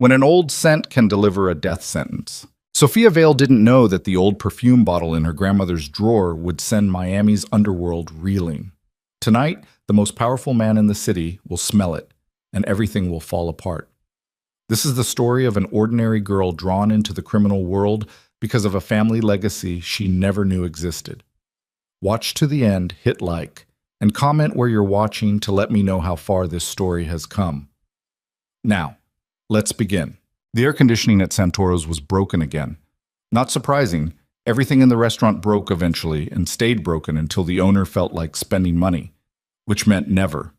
when an old scent can deliver a death sentence. Sophia Vale didn't know that the old perfume bottle in her grandmother's drawer would send Miami's underworld reeling. Tonight, the most powerful man in the city will smell it, and everything will fall apart. This is the story of an ordinary girl drawn into the criminal world because of a family legacy she never knew existed. Watch to the end, hit like, and comment where you're watching to let me know how far this story has come. Now, let's begin. The air conditioning at Santoro's was broken again. Not surprising, everything in the restaurant broke eventually and stayed broken until the owner felt like spending money, which meant never.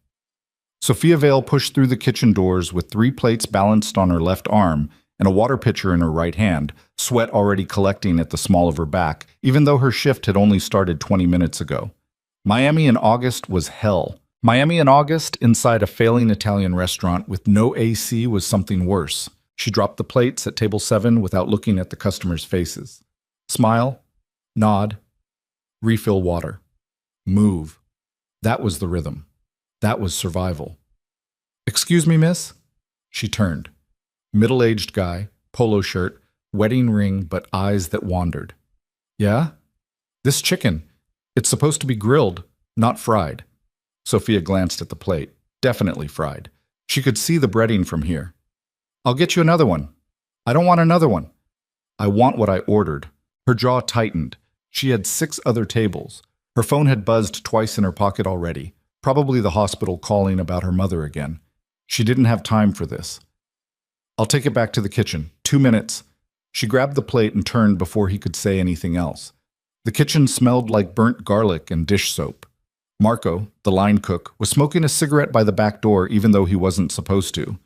Sophia Vale pushed through the kitchen doors with 3 plates balanced on her left arm and a water pitcher in her right hand, sweat already collecting at the small of her back, even though her shift had only started 20 minutes ago. Miami in August was hell. Miami in August, inside a failing Italian restaurant with no AC, was something worse. She dropped the plates at table 7 without looking at the customers' faces. Smile, nod, refill water, move. That was the rhythm. That was survival. "Excuse me, miss?" She turned. Middle-aged guy, polo shirt, wedding ring, but eyes that wandered. "Yeah? This chicken. It's supposed to be grilled, not fried." Sophia glanced at the plate. Definitely fried. She could see the breading from here. "I'll get you another one." "I don't want another one." "I want what I ordered." Her jaw tightened. She had 6 other tables. Her phone had buzzed twice in her pocket already. Probably the hospital calling about her mother again. She didn't have time for this. "I'll take it back to the kitchen. 2 minutes." She grabbed the plate and turned before he could say anything else. The kitchen smelled like burnt garlic and dish soap. Marco, the line cook, was smoking a cigarette by the back door even though he wasn't supposed to.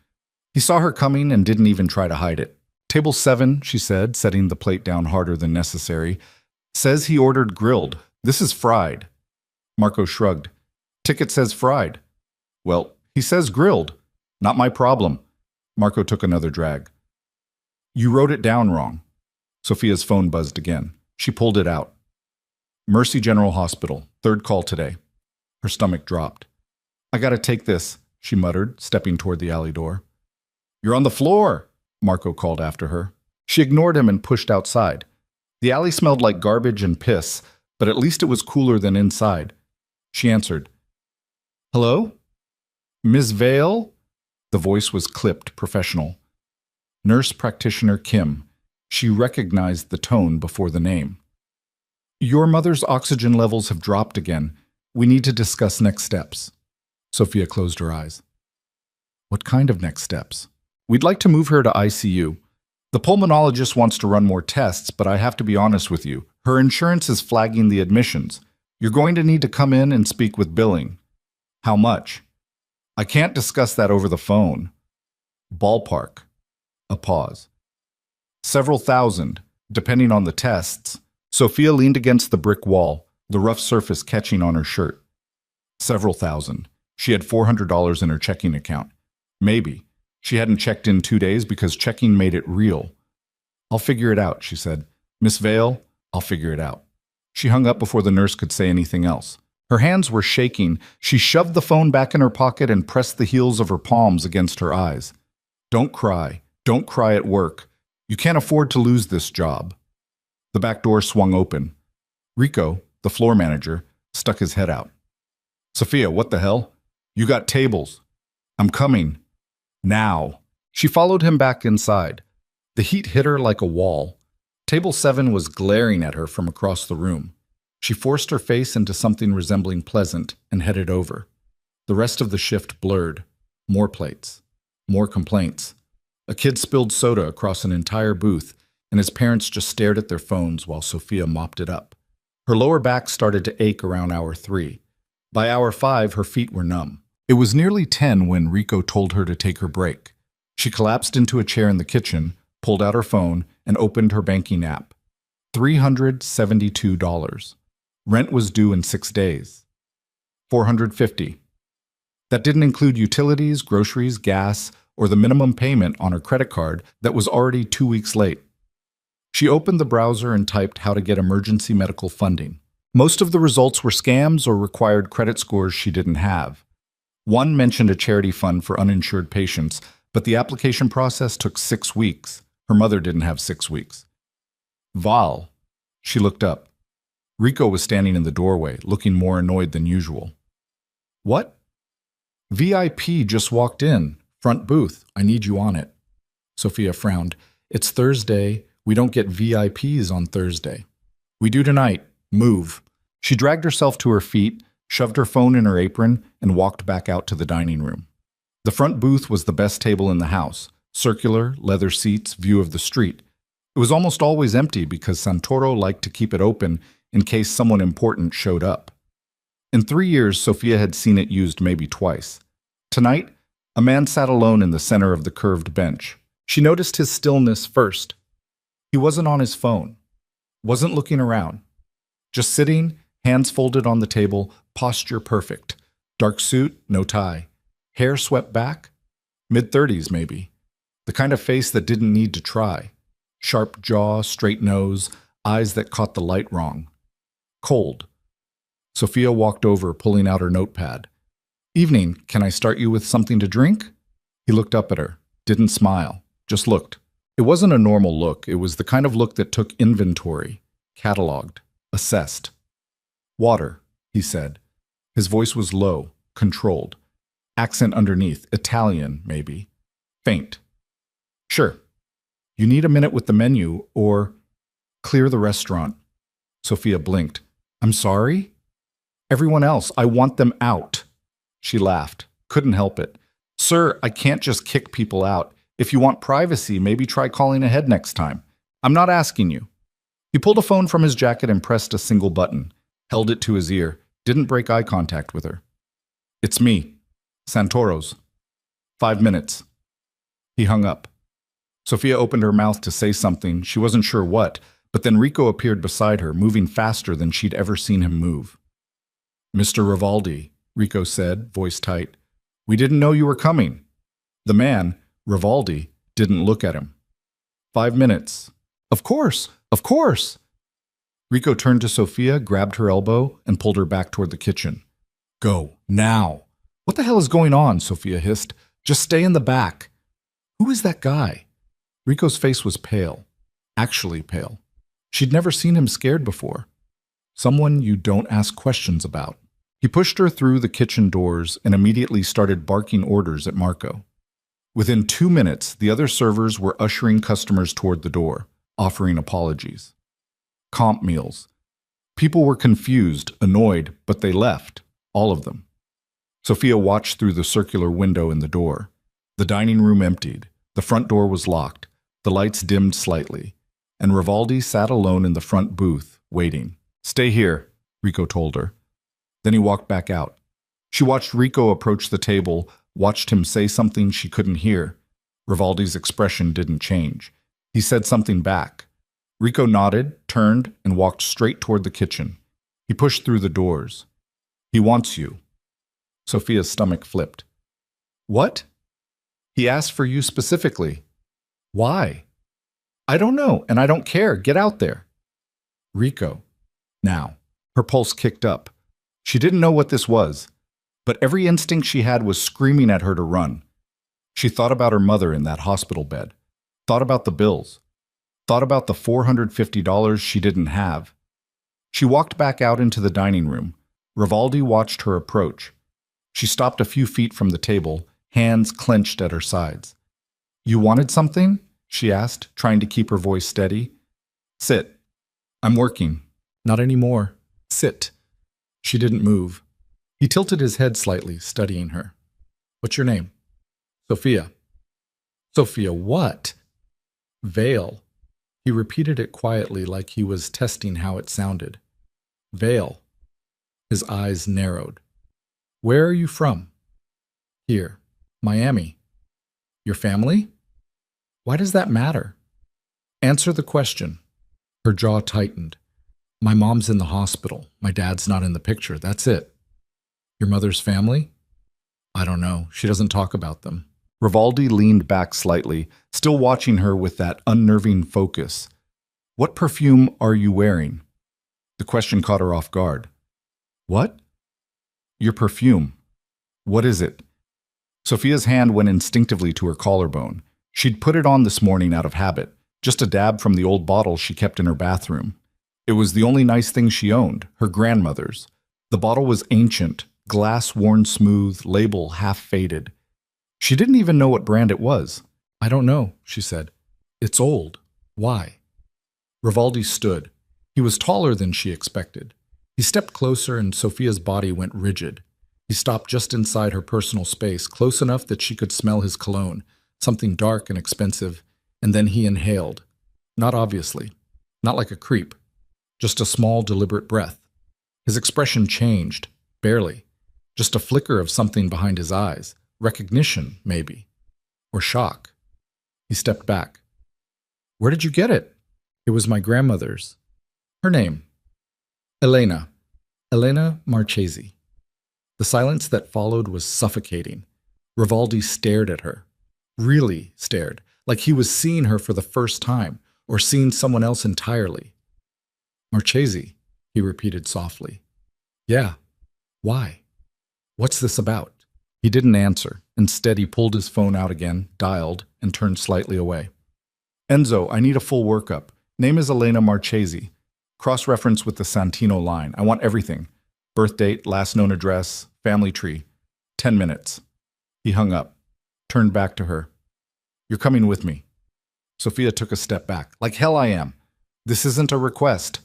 He saw her coming and didn't even try to hide it. "Table 7, she said, setting the plate down harder than necessary. "Says he ordered grilled. This is fried." Marco shrugged. "Ticket says fried." "Well, he says grilled. Not my problem." Marco took another drag. "You wrote it down wrong." Sophia's phone buzzed again. She pulled it out. "Mercy General Hospital. 3rd call today." Her stomach dropped. "I gotta take this," she muttered, stepping toward the alley door. "You're on the floor," Marco called after her. She ignored him and pushed outside. The alley smelled like garbage and piss, but at least it was cooler than inside. She answered. "Hello? Ms. Vale?" The voice was clipped, professional. Nurse practitioner Kim. She recognized the tone before the name. "Your mother's oxygen levels have dropped again. We need to discuss next steps." Sophia closed her eyes. "What kind of next steps?" "We'd like to move her to ICU. The pulmonologist wants to run more tests, but I have to be honest with you. Her insurance is flagging the admissions. You're going to need to come in and speak with billing." "How much?" "I can't discuss that over the phone." "Ballpark." A pause. "Several thousand, depending on the tests." Sophia leaned against the brick wall, the rough surface catching on her shirt. Several thousand. She had $400 in her checking account. Maybe. She hadn't checked in 2 days because checking made it real. "I'll figure it out," she said. "Miss Vale, I'll figure it out." She hung up before the nurse could say anything else. Her hands were shaking. She shoved the phone back in her pocket and pressed the heels of her palms against her eyes. "Don't cry. Don't cry at work. You can't afford to lose this job." The back door swung open. Rico, the floor manager, stuck his head out. "Sophia, what the hell? You got tables." "I'm coming. Now." She followed him back inside. The heat hit her like a wall. Table 7 was glaring at her from across the room. She forced her face into something resembling pleasant and headed over. The rest of the shift blurred. More plates. More complaints. A kid spilled soda across an entire booth, and his parents just stared at their phones while Sophia mopped it up. Her lower back started to ache around hour 3. By hour 5, her feet were numb. It was nearly 10 when Rico told her to take her break. She collapsed into a chair in the kitchen, pulled out her phone, and opened her banking app. $372. Rent was due in 6 days. $450. That didn't include utilities, groceries, gas, or the minimum payment on her credit card that was already 2 weeks late. She opened the browser and typed how to get emergency medical funding. Most of the results were scams or required credit scores she didn't have. One mentioned a charity fund for uninsured patients, but the application process took 6 weeks. Her mother didn't have 6 weeks. Val. She looked up. Rico was standing in the doorway, looking more annoyed than usual. What? VIP just walked in. Front booth. I need you on it. Sophia frowned. It's Thursday. We don't get VIPs on Thursday. We do tonight. Move. She dragged herself to her feet, shoved her phone in her apron, and walked back out to the dining room. The front booth was the best table in the house. Circular, leather seats, view of the street. It was almost always empty because Santoro liked to keep it open in case someone important showed up. In 3 years, Sophia had seen it used maybe twice. Tonight, a man sat alone in the center of the curved bench. She noticed his stillness first. He wasn't on his phone, wasn't looking around. Just sitting, hands folded on the table, posture perfect. Dark suit, no tie. Hair swept back, mid-30s maybe. The kind of face that didn't need to try. Sharp jaw, straight nose, eyes that caught the light wrong. Cold. Sophia walked over, pulling out her notepad. Evening, can I start you with something to drink? He looked up at her, didn't smile, just looked. It wasn't a normal look, it was the kind of look that took inventory, cataloged, assessed. Water, he said. His voice was low, controlled. Accent underneath, Italian, maybe. Faint. Sure. You need a minute with the menu, or clear the restaurant. Sophia blinked. I'm sorry? Everyone else, I want them out. She laughed. Couldn't help it. Sir, I can't just kick people out. If you want privacy, maybe try calling ahead next time. I'm not asking you. He pulled a phone from his jacket and pressed a single button, held it to his ear, didn't break eye contact with her. It's me. Santoro's. 5 minutes. He hung up. Sophia opened her mouth to say something, she wasn't sure what, but then Rico appeared beside her, moving faster than she'd ever seen him move. Mr. Rivaldi, Rico said, voice tight. We didn't know you were coming. The man, Rivaldi, didn't look at him. 5 minutes. Of course, of course. Rico turned to Sophia, grabbed her elbow, and pulled her back toward the kitchen. Go, now. What the hell is going on? Sophia hissed. Just stay in the back. Who is that guy? Rico's face was pale. Actually pale. She'd never seen him scared before. Someone you don't ask questions about. He pushed her through the kitchen doors and immediately started barking orders at Marco. Within 2 minutes, the other servers were ushering customers toward the door, offering apologies. Comp meals. People were confused, annoyed, but they left, all of them. Sophia watched through the circular window in the door. The dining room emptied. The front door was locked. The lights dimmed slightly. And Rivaldi sat alone in the front booth, waiting. Stay here, Rico told her. Then he walked back out. She watched Rico approach the table, watched him say something she couldn't hear. Rivaldi's expression didn't change. He said something back. Rico nodded, turned, and walked straight toward the kitchen. He pushed through the doors. He wants you. Sophia's stomach flipped. What? He asked for you specifically. Why? I don't know, and I don't care. Get out there. Rico. Now. Her pulse kicked up. She didn't know what this was, but every instinct she had was screaming at her to run. She thought about her mother in that hospital bed, thought about the bills, thought about the $450 she didn't have. She walked back out into the dining room. Rivaldi watched her approach. She stopped a few feet from the table, hands clenched at her sides. You wanted something? She asked, trying to keep her voice steady. Sit. I'm working. Not anymore. Sit. She didn't move. He tilted his head slightly, studying her. What's your name? Sophia. Sophia what? Vale. He repeated it quietly like he was testing how it sounded. Vale. His eyes narrowed. Where are you from? Here. Miami. Your family? Why does that matter? Answer the question. Her jaw tightened. My mom's in the hospital. My dad's not in the picture. That's it. Your mother's family? I don't know. She doesn't talk about them. Rivaldi leaned back slightly, still watching her with that unnerving focus. What perfume are you wearing? The question caught her off guard. What? Your perfume. What is it? Sophia's hand went instinctively to her collarbone. She'd put it on this morning out of habit, just a dab from the old bottle she kept in her bathroom. It was the only nice thing she owned, her grandmother's. The bottle was ancient, glass worn smooth, label half faded. She didn't even know what brand it was. "I don't know," she said. "It's old. Why?" Rivaldi stood. He was taller than she expected. He stepped closer and Sophia's body went rigid. He stopped just inside her personal space, close enough that she could smell his cologne, something dark and expensive, and then he inhaled. Not obviously, not like a creep, just a small, deliberate breath. His expression changed, barely, just a flicker of something behind his eyes, recognition, maybe, or shock. He stepped back. "Where did you get it?" "It was my grandmother's." "Her name?" "Elena. Elena Marchesi." The silence that followed was suffocating. Rivaldi stared at her. Really stared, like he was seeing her for the first time, or seeing someone else entirely. "Marchesi," he repeated softly. "Yeah. Why? What's this about?" He didn't answer. Instead, he pulled his phone out again, dialed, and turned slightly away. "Enzo, I need a full workup. Name is Elena Marchesi. Cross-reference with the Santino line. I want everything. Birth date, last known address, family tree. 10 minutes. He hung up, turned back to her. "You're coming with me." Sophia took a step back. "Like hell I am. This isn't a request."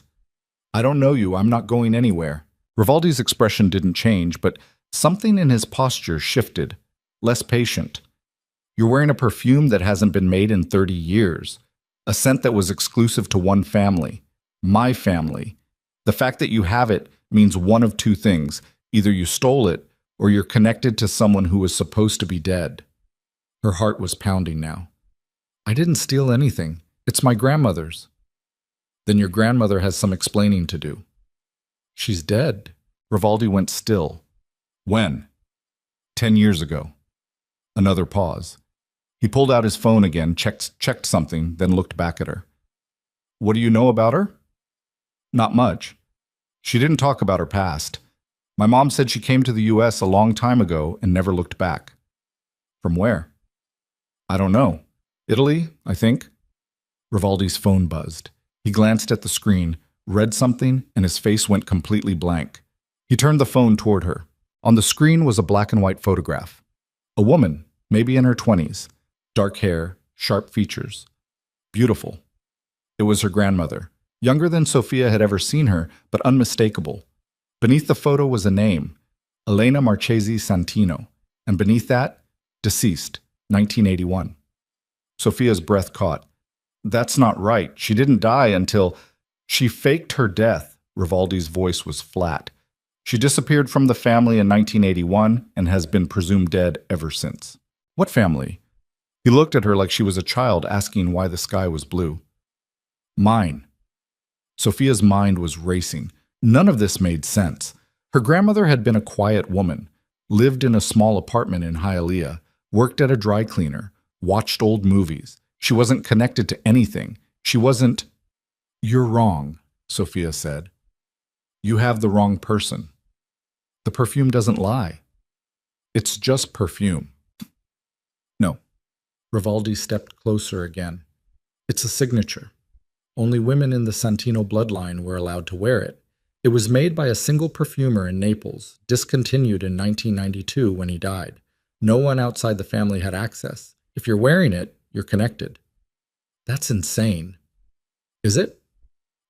"I don't know you. I'm not going anywhere." Rivaldi's expression didn't change, but something in his posture shifted, less patient. "You're wearing a perfume that hasn't been made in 30 years. A scent that was exclusive to one family. My family. The fact that you have it means one of two things. Either you stole it, or you're connected to someone who was supposed to be dead." Her heart was pounding now. "I didn't steal anything. It's my grandmother's." "Then your grandmother has some explaining to do." "She's dead." Rivaldi went still. "When?" 10 years ago." Another pause. He pulled out his phone again, checked something, then looked back at her. "What do you know about her?" "Not much. She didn't talk about her past. My mom said she came to the US a long time ago and never looked back." "From where?" "I don't know. Italy, I think." Rivaldi's phone buzzed. He glanced at the screen, read something, and his face went completely blank. He turned the phone toward her. On the screen was a black and white photograph. A woman, maybe in her 20s. Dark hair, sharp features. Beautiful. It was her grandmother. Younger than Sophia had ever seen her, but unmistakable. Beneath the photo was a name, Elena Marchesi Santino, and beneath that, deceased, 1981. Sophia's breath caught. "That's not right. She didn't die until—" "She faked her death." Rivaldi's voice was flat. "She disappeared from the family in 1981 and has been presumed dead ever since." "What family?" He looked at her like she was a child asking why the sky was blue. "Mine." Sophia's mind was racing. None of this made sense. Her grandmother had been a quiet woman, lived in a small apartment in Hialeah, worked at a dry cleaner, watched old movies. She wasn't connected to anything. She wasn't— "You're wrong," Sophia said. "You have the wrong person. The perfume doesn't lie. It's just perfume." "No." Rivaldi stepped closer again. "It's a signature. Only women in the Santino bloodline were allowed to wear it. It was made by a single perfumer in Naples, discontinued in 1992 when he died. No one outside the family had access. If you're wearing it, you're connected." "That's insane." "Is it?"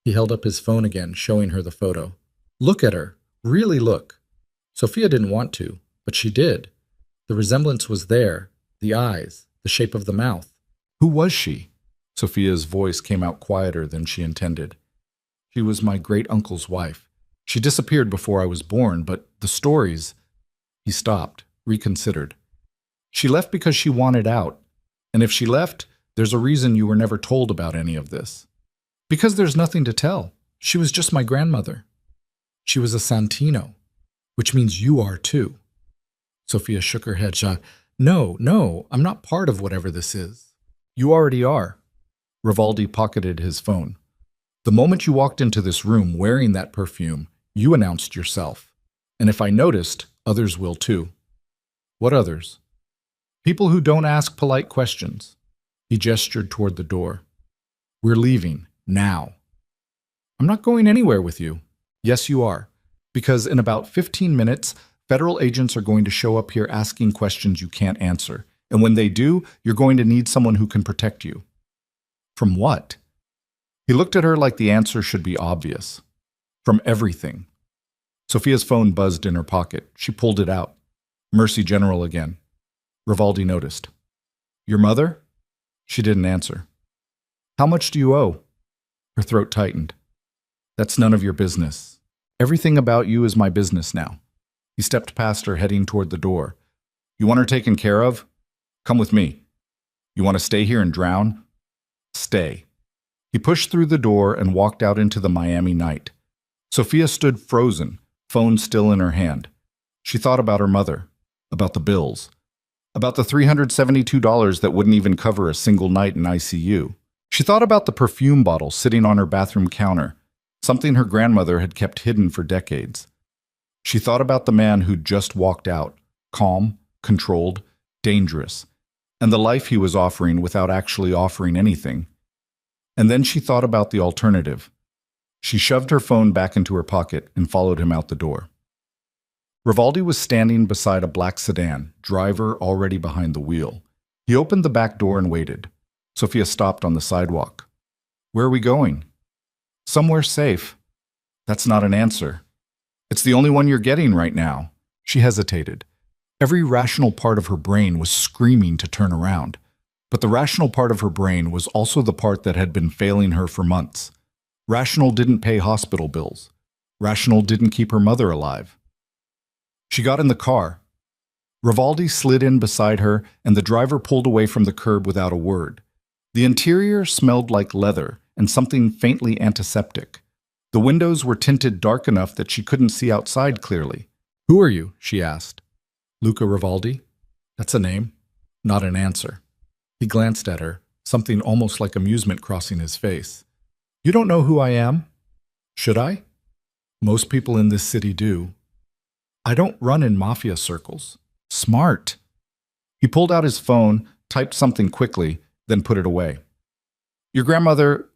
He held up his phone again, showing her the photo. "Look at her. Really look." Sophia didn't want to, but she did. The resemblance was there, the eyes, the shape of the mouth. "Who was she?" Sophia's voice came out quieter than she intended. "She was my great-uncle's wife. She disappeared before I was born, but the stories—" He stopped, reconsidered. "She left because she wanted out. And if she left, there's a reason you were never told about any of this." "Because there's nothing to tell. She was just my grandmother." "She was a Santino, which means you are too." Sophia shook her head. No, I'm not part of whatever this is." "You already are." Rivaldi pocketed his phone. "The moment you walked into this room wearing that perfume, you announced yourself. And if I noticed, others will too." "What others?" People who don't ask polite questions. He gestured toward the door. We're leaving, now. I'm not going anywhere with you. Yes, you are. Because in about 15 minutes, federal agents are going to show up here asking questions you can't answer. And when they do, you're going to need someone who can protect you. From what? He looked at her like the answer should be obvious. From everything. Sophia's phone buzzed in her pocket. She pulled it out. Mercy General again. Rivaldi noticed. Your mother? She didn't answer. How much do you owe? Her throat tightened. That's none of your business. Everything about you is my business now. He stepped past her, heading toward the door. You want her taken care of? Come with me. You want to stay here and drown? Stay. He pushed through the door and walked out into the Miami night. Sophia stood frozen, phone still in her hand. She thought about her mother, about the bills, about the $372 that wouldn't even cover a single night in ICU. She thought about the perfume bottle sitting on her bathroom counter, something her grandmother had kept hidden for decades. She thought about the man who'd just walked out, calm, controlled, dangerous, and the life he was offering without actually offering anything. And then she thought about the alternative. She shoved her phone back into her pocket and followed him out the door. Rivaldi was standing beside a black sedan, driver already behind the wheel. He opened the back door and waited. Sophia stopped on the sidewalk. Where are we going? Somewhere safe. That's not an answer. It's the only one you're getting right now. She hesitated. Every rational part of her brain was screaming to turn around. But the rational part of her brain was also the part that had been failing her for months. Rational didn't pay hospital bills. Rational didn't keep her mother alive. She got in the car. Rivaldi slid in beside her, and the driver pulled away from the curb without a word. The interior smelled like leather and something faintly antiseptic. The windows were tinted dark enough that she couldn't see outside clearly. Who are you? She asked. Luca Rivaldi? That's a name, not an answer. He glanced at her, something almost like amusement crossing his face. You don't know who I am? Should I? Most people in this city do. I don't run in mafia circles. Smart. He pulled out his phone, typed something quickly, then put it away. Your grandmother,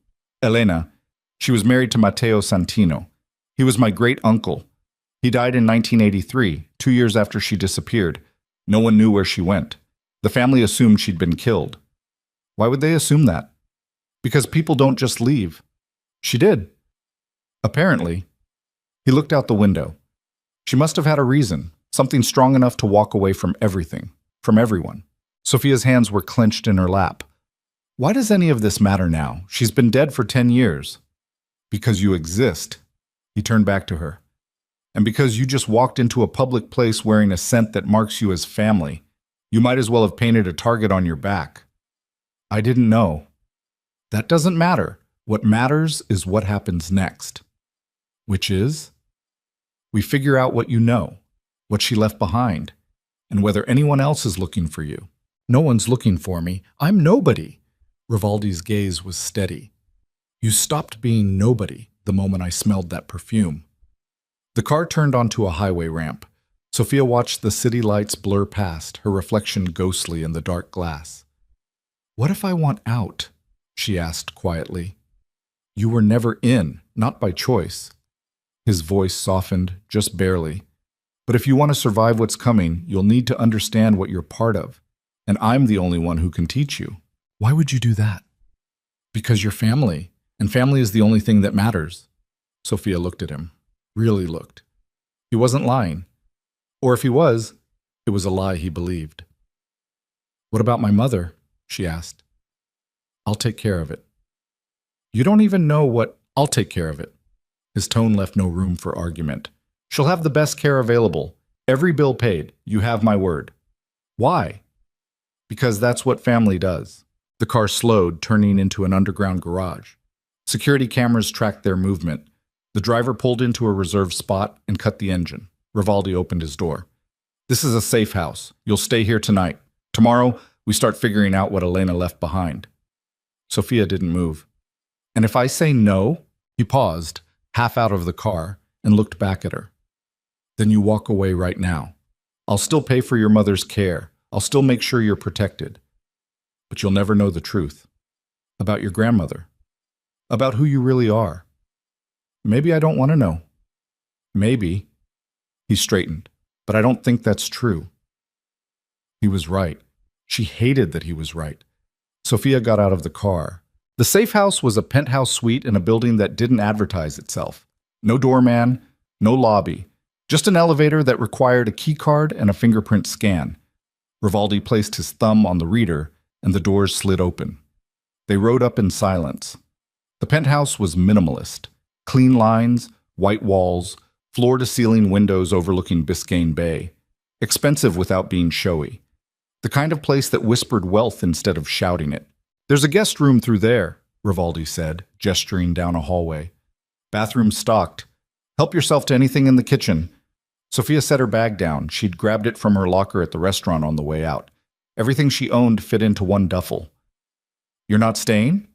Elena, she was married to Matteo Santino. He was my great-uncle. He died in 1983, 2 years after she disappeared. No one knew where she went. The family assumed she'd been killed. Why would they assume that? Because people don't just leave. She did. Apparently. He looked out the window. She must have had a reason, something strong enough to walk away from everything, from everyone. Sophia's hands were clenched in her lap. Why does any of this matter now? She's been dead for 10 years. Because you exist. He turned back to her. And because you just walked into a public place wearing a scent that marks you as family, you might as well have painted a target on your back. I didn't know. That doesn't matter. What matters is what happens next. Which is? We figure out what you know, what she left behind, and whether anyone else is looking for you. No one's looking for me. I'm nobody. Rivaldi's gaze was steady. You stopped being nobody the moment I smelled that perfume. The car turned onto a highway ramp. Sophia watched the city lights blur past, her reflection ghostly in the dark glass. What if I want out? She asked quietly. You were never in, not by choice. His voice softened, just barely. But if you want to survive what's coming, you'll need to understand what you're part of. And I'm the only one who can teach you. Why would you do that? Because you're family, and family is the only thing that matters. Sophia looked at him, really looked. He wasn't lying. Or if he was, it was a lie he believed. What about my mother? She asked. I'll take care of it. You don't even know what I'll take care of it. His tone left no room for argument. She'll have the best care available. Every bill paid. You have my word. Why? Because that's what family does. The car slowed, turning into an underground garage. Security cameras tracked their movement. The driver pulled into a reserved spot and cut the engine. Rivaldi opened his door. This is a safe house. You'll stay here tonight. Tomorrow, we start figuring out what Elena left behind. Sophia didn't move. And if I say no, he paused, half out of the car, and looked back at her. Then you walk away right now. I'll still pay for your mother's care. I'll still make sure you're protected. But you'll never know the truth. About your grandmother. About who you really are. Maybe I don't want to know. Maybe. He straightened. But I don't think that's true. He was right. She hated that he was right. Sophia got out of the car. The safe house was a penthouse suite in a building that didn't advertise itself. No doorman, no lobby. Just an elevator that required a key card and a fingerprint scan. Rivaldi placed his thumb on the reader, and the doors slid open. They rode up in silence. The penthouse was minimalist. Clean lines, white walls, floor-to-ceiling windows overlooking Biscayne Bay. Expensive without being showy. The kind of place that whispered wealth instead of shouting it. "There's a guest room through there," Rivaldi said, gesturing down a hallway. "Bathroom stocked. Help yourself to anything in the kitchen." Sophia set her bag down. She'd grabbed it from her locker at the restaurant on the way out. Everything she owned fit into one duffel. "You're not staying?"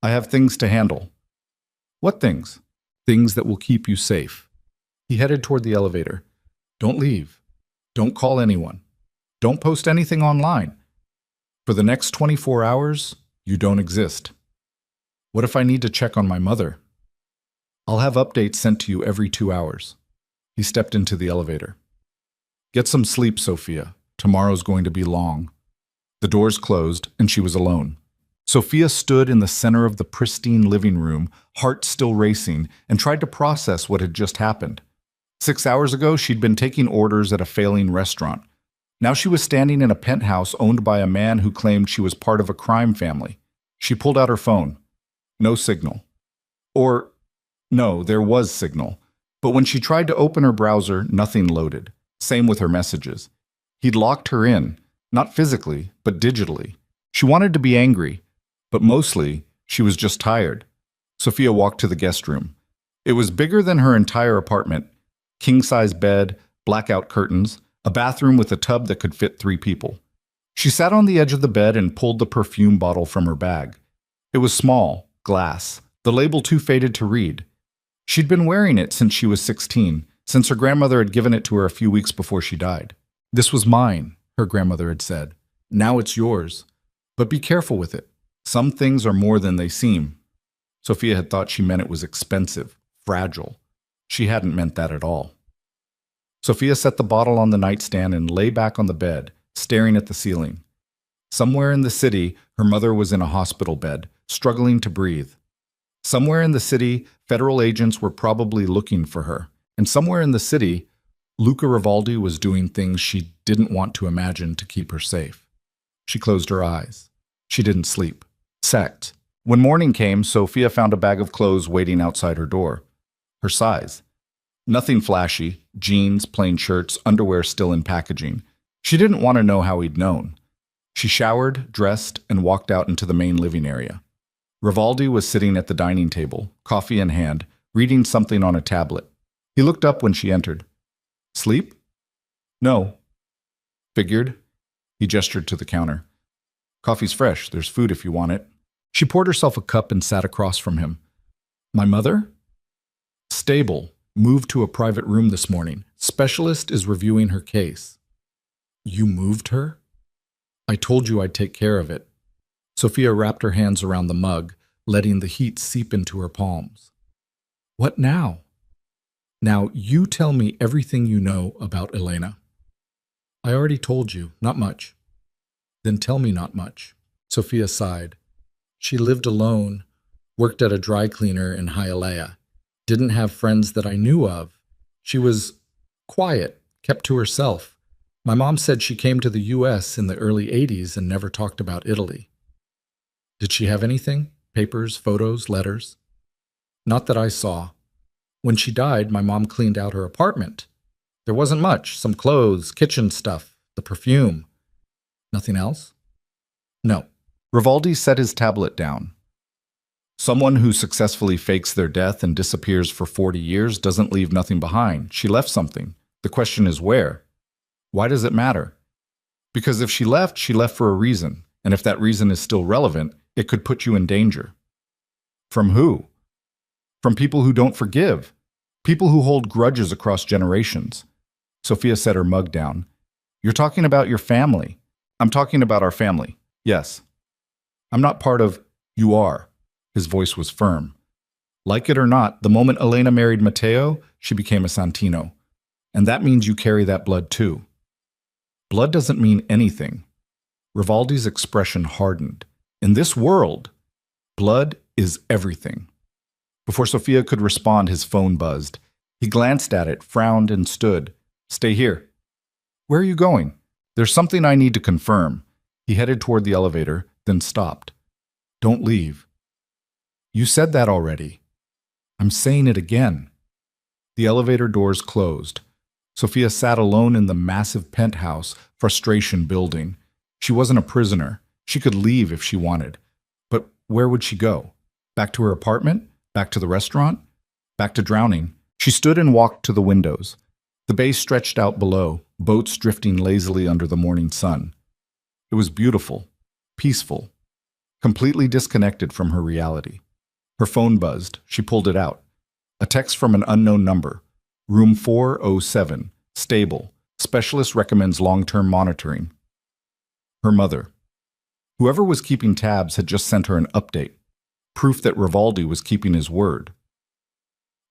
"I have things to handle." "What things?" "Things that will keep you safe." He headed toward the elevator. "Don't leave. Don't call anyone. Don't post anything online. For the next 24 hours, you don't exist." "What if I need to check on my mother?" "I'll have updates sent to you every 2 hours." He stepped into the elevator. "Get some sleep, Sophia. Tomorrow's going to be long." The doors closed, and she was alone. Sophia stood in the center of the pristine living room, heart still racing, and tried to process what had just happened. 6 hours ago, she'd been taking orders at a failing restaurant. Now she was standing in a penthouse owned by a man who claimed she was part of a crime family. She pulled out her phone. No signal. Or, no, there was signal. But when she tried to open her browser, nothing loaded. Same with her messages. He'd locked her in, not physically, but digitally. She wanted to be angry, but mostly, she was just tired. Sophia walked to the guest room. It was bigger than her entire apartment. King-size bed, blackout curtains, a bathroom with a tub that could fit 3 people. She sat on the edge of the bed and pulled the perfume bottle from her bag. It was small, glass, the label too faded to read. She'd been wearing it since she was 16, since her grandmother had given it to her a few weeks before she died. "This was mine," her grandmother had said. "Now it's yours. But be careful with it. Some things are more than they seem." Sophia had thought she meant it was expensive, fragile. She hadn't meant that at all. Sophia set the bottle on the nightstand and lay back on the bed, staring at the ceiling. Somewhere in the city, her mother was in a hospital bed, struggling to breathe. Somewhere in the city, federal agents were probably looking for her. And somewhere in the city, Luca Rivaldi was doing things she didn't want to imagine to keep her safe. She closed her eyes. She didn't sleep. Sacked. When morning came, Sophia found a bag of clothes waiting outside her door. Her size. Nothing flashy, jeans, plain shirts, underwear still in packaging. She didn't want to know how he'd known. She showered, dressed, and walked out into the main living area. Rivaldi was sitting at the dining table, coffee in hand, reading something on a tablet. He looked up when she entered. "Sleep?" "No." "Figured." He gestured to the counter. "Coffee's fresh. There's food if you want it." She poured herself a cup and sat across from him. "My mother?" "Stable. Moved to a private room this morning. Specialist is reviewing her case." "You moved her?" "I told you I'd take care of it." Sophia wrapped her hands around the mug, letting the heat seep into her palms. "What now?" "Now you tell me everything you know about Elena." "I already told you, not much." "Then tell me not much." Sophia sighed. She lived alone, worked at a dry cleaner in Hialeah, didn't have friends that I knew of. She was quiet, kept to herself. My mom said she came to the U.S. in the early 80s and never talked about Italy. "Did she have anything? Papers, photos, letters?" "Not that I saw. When she died, my mom cleaned out her apartment. There wasn't much, some clothes, kitchen stuff, the perfume." "Nothing else?" "No." Rivaldi set his tablet down. Someone who successfully fakes their death and disappears for 40 years doesn't leave nothing behind. She left something. The question is where? Why does it matter? Because if she left for a reason, and if that reason is still relevant, it could put you in danger. From who? From people who don't forgive. People who hold grudges across generations. Sophia set her mug down. You're talking about your family. I'm talking about our family. Yes. I'm not part of you are. His voice was firm. Like it or not, the moment Elena married Matteo, she became a Santino. And that means you carry that blood too. Blood doesn't mean anything. Rivaldi's expression hardened. In this world, blood is everything. Before Sofia could respond, his phone buzzed. He glanced at it, frowned, and stood. Stay here. Where are you going? There's something I need to confirm. He headed toward the elevator, then stopped. Don't leave. You said that already. I'm saying it again. The elevator doors closed. Sofia sat alone in the massive penthouse, frustration building. She wasn't a prisoner. She could leave if she wanted. But where would she go? Back to her apartment? Back to the restaurant? Back to drowning? She stood and walked to the windows. The bay stretched out below, boats drifting lazily under the morning sun. It was beautiful, peaceful, completely disconnected from her reality. Her phone buzzed. She pulled it out. A text from an unknown number. Room 407. Stable. Specialist recommends long-term monitoring. Her mother. Whoever was keeping tabs had just sent her an update. Proof that Rivaldi was keeping his word.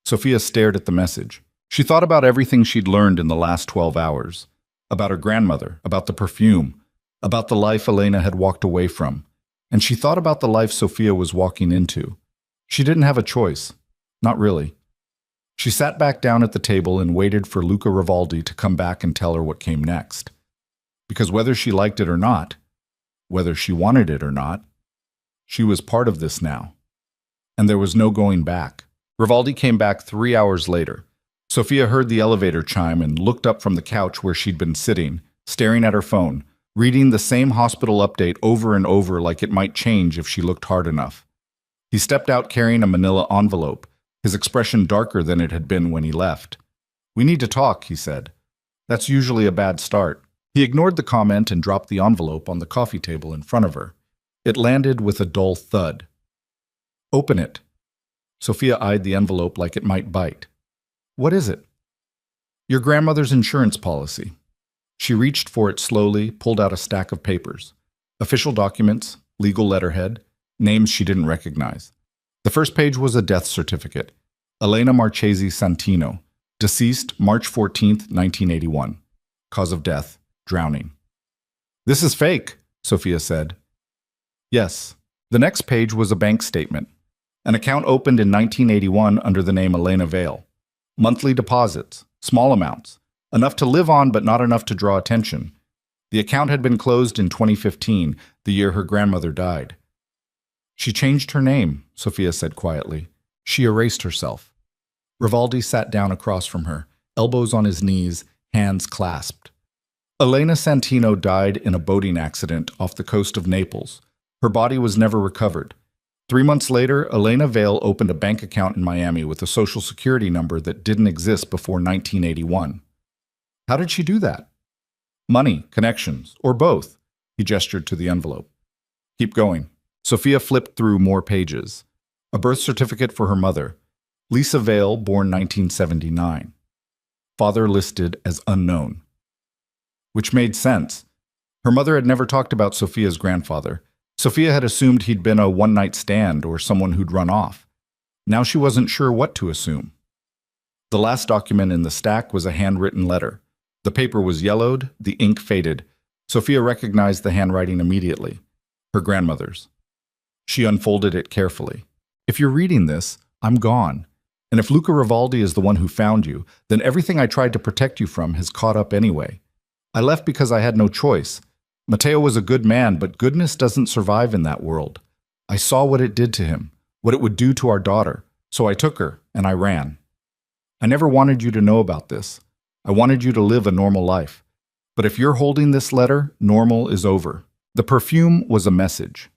Sofia stared at the message. She thought about everything she'd learned in the last 12 hours. About her grandmother, about the perfume, about the life Elena had walked away from. And she thought about the life Sofia was walking into. She didn't have a choice. Not really. She sat back down at the table and waited for Luca Rivaldi to come back and tell her what came next. Because whether she liked it or not, whether she wanted it or not, she was part of this now. And there was no going back. Rivaldi came back 3 hours later. Sofia heard the elevator chime and looked up from the couch where she'd been sitting, staring at her phone, reading the same hospital update over and over like it might change if she looked hard enough. He stepped out carrying a manila envelope, his expression darker than it had been when he left. We need to talk, he said. That's usually a bad start. He ignored the comment and dropped the envelope on the coffee table in front of her. It landed with a dull thud. Open it. Sofia eyed the envelope like it might bite. What is it? Your grandmother's insurance policy. She reached for it slowly, pulled out a stack of papers. Official documents, legal letterhead, names she didn't recognize. The first page was a death certificate. Elena Marchesi Santino, deceased March 14th, 1981. Cause of death, drowning. This is fake, Sofia said. Yes. The next page was a bank statement. An account opened in 1981 under the name Elena Vale. Monthly deposits, small amounts, enough to live on but not enough to draw attention. The account had been closed in 2015, the year her grandmother died. She changed her name, Sofia said quietly. She erased herself. Rivaldi sat down across from her, elbows on his knees, hands clasped. Elena Santino died in a boating accident off the coast of Naples. Her body was never recovered. 3 months later, Elena Vale opened a bank account in Miami with a social security number that didn't exist before 1981. How did she do that? Money, connections, or both? He gestured to the envelope. Keep going. Sofia flipped through more pages. A birth certificate for her mother. Lisa Vale, born 1979. Father listed as unknown. Which made sense. Her mother had never talked about Sofia's grandfather. Sofia had assumed he'd been a one-night stand or someone who'd run off. Now she wasn't sure what to assume. The last document in the stack was a handwritten letter. The paper was yellowed, the ink faded. Sofia recognized the handwriting immediately. Her grandmother's. She unfolded it carefully. If you're reading this, I'm gone. And if Luca Rivaldi is the one who found you, then everything I tried to protect you from has caught up anyway. I left because I had no choice. Matteo was a good man, but goodness doesn't survive in that world. I saw what it did to him, what it would do to our daughter, so I took her and I ran. I never wanted you to know about this. I wanted you to live a normal life. But if you're holding this letter, normal is over. The perfume was a message.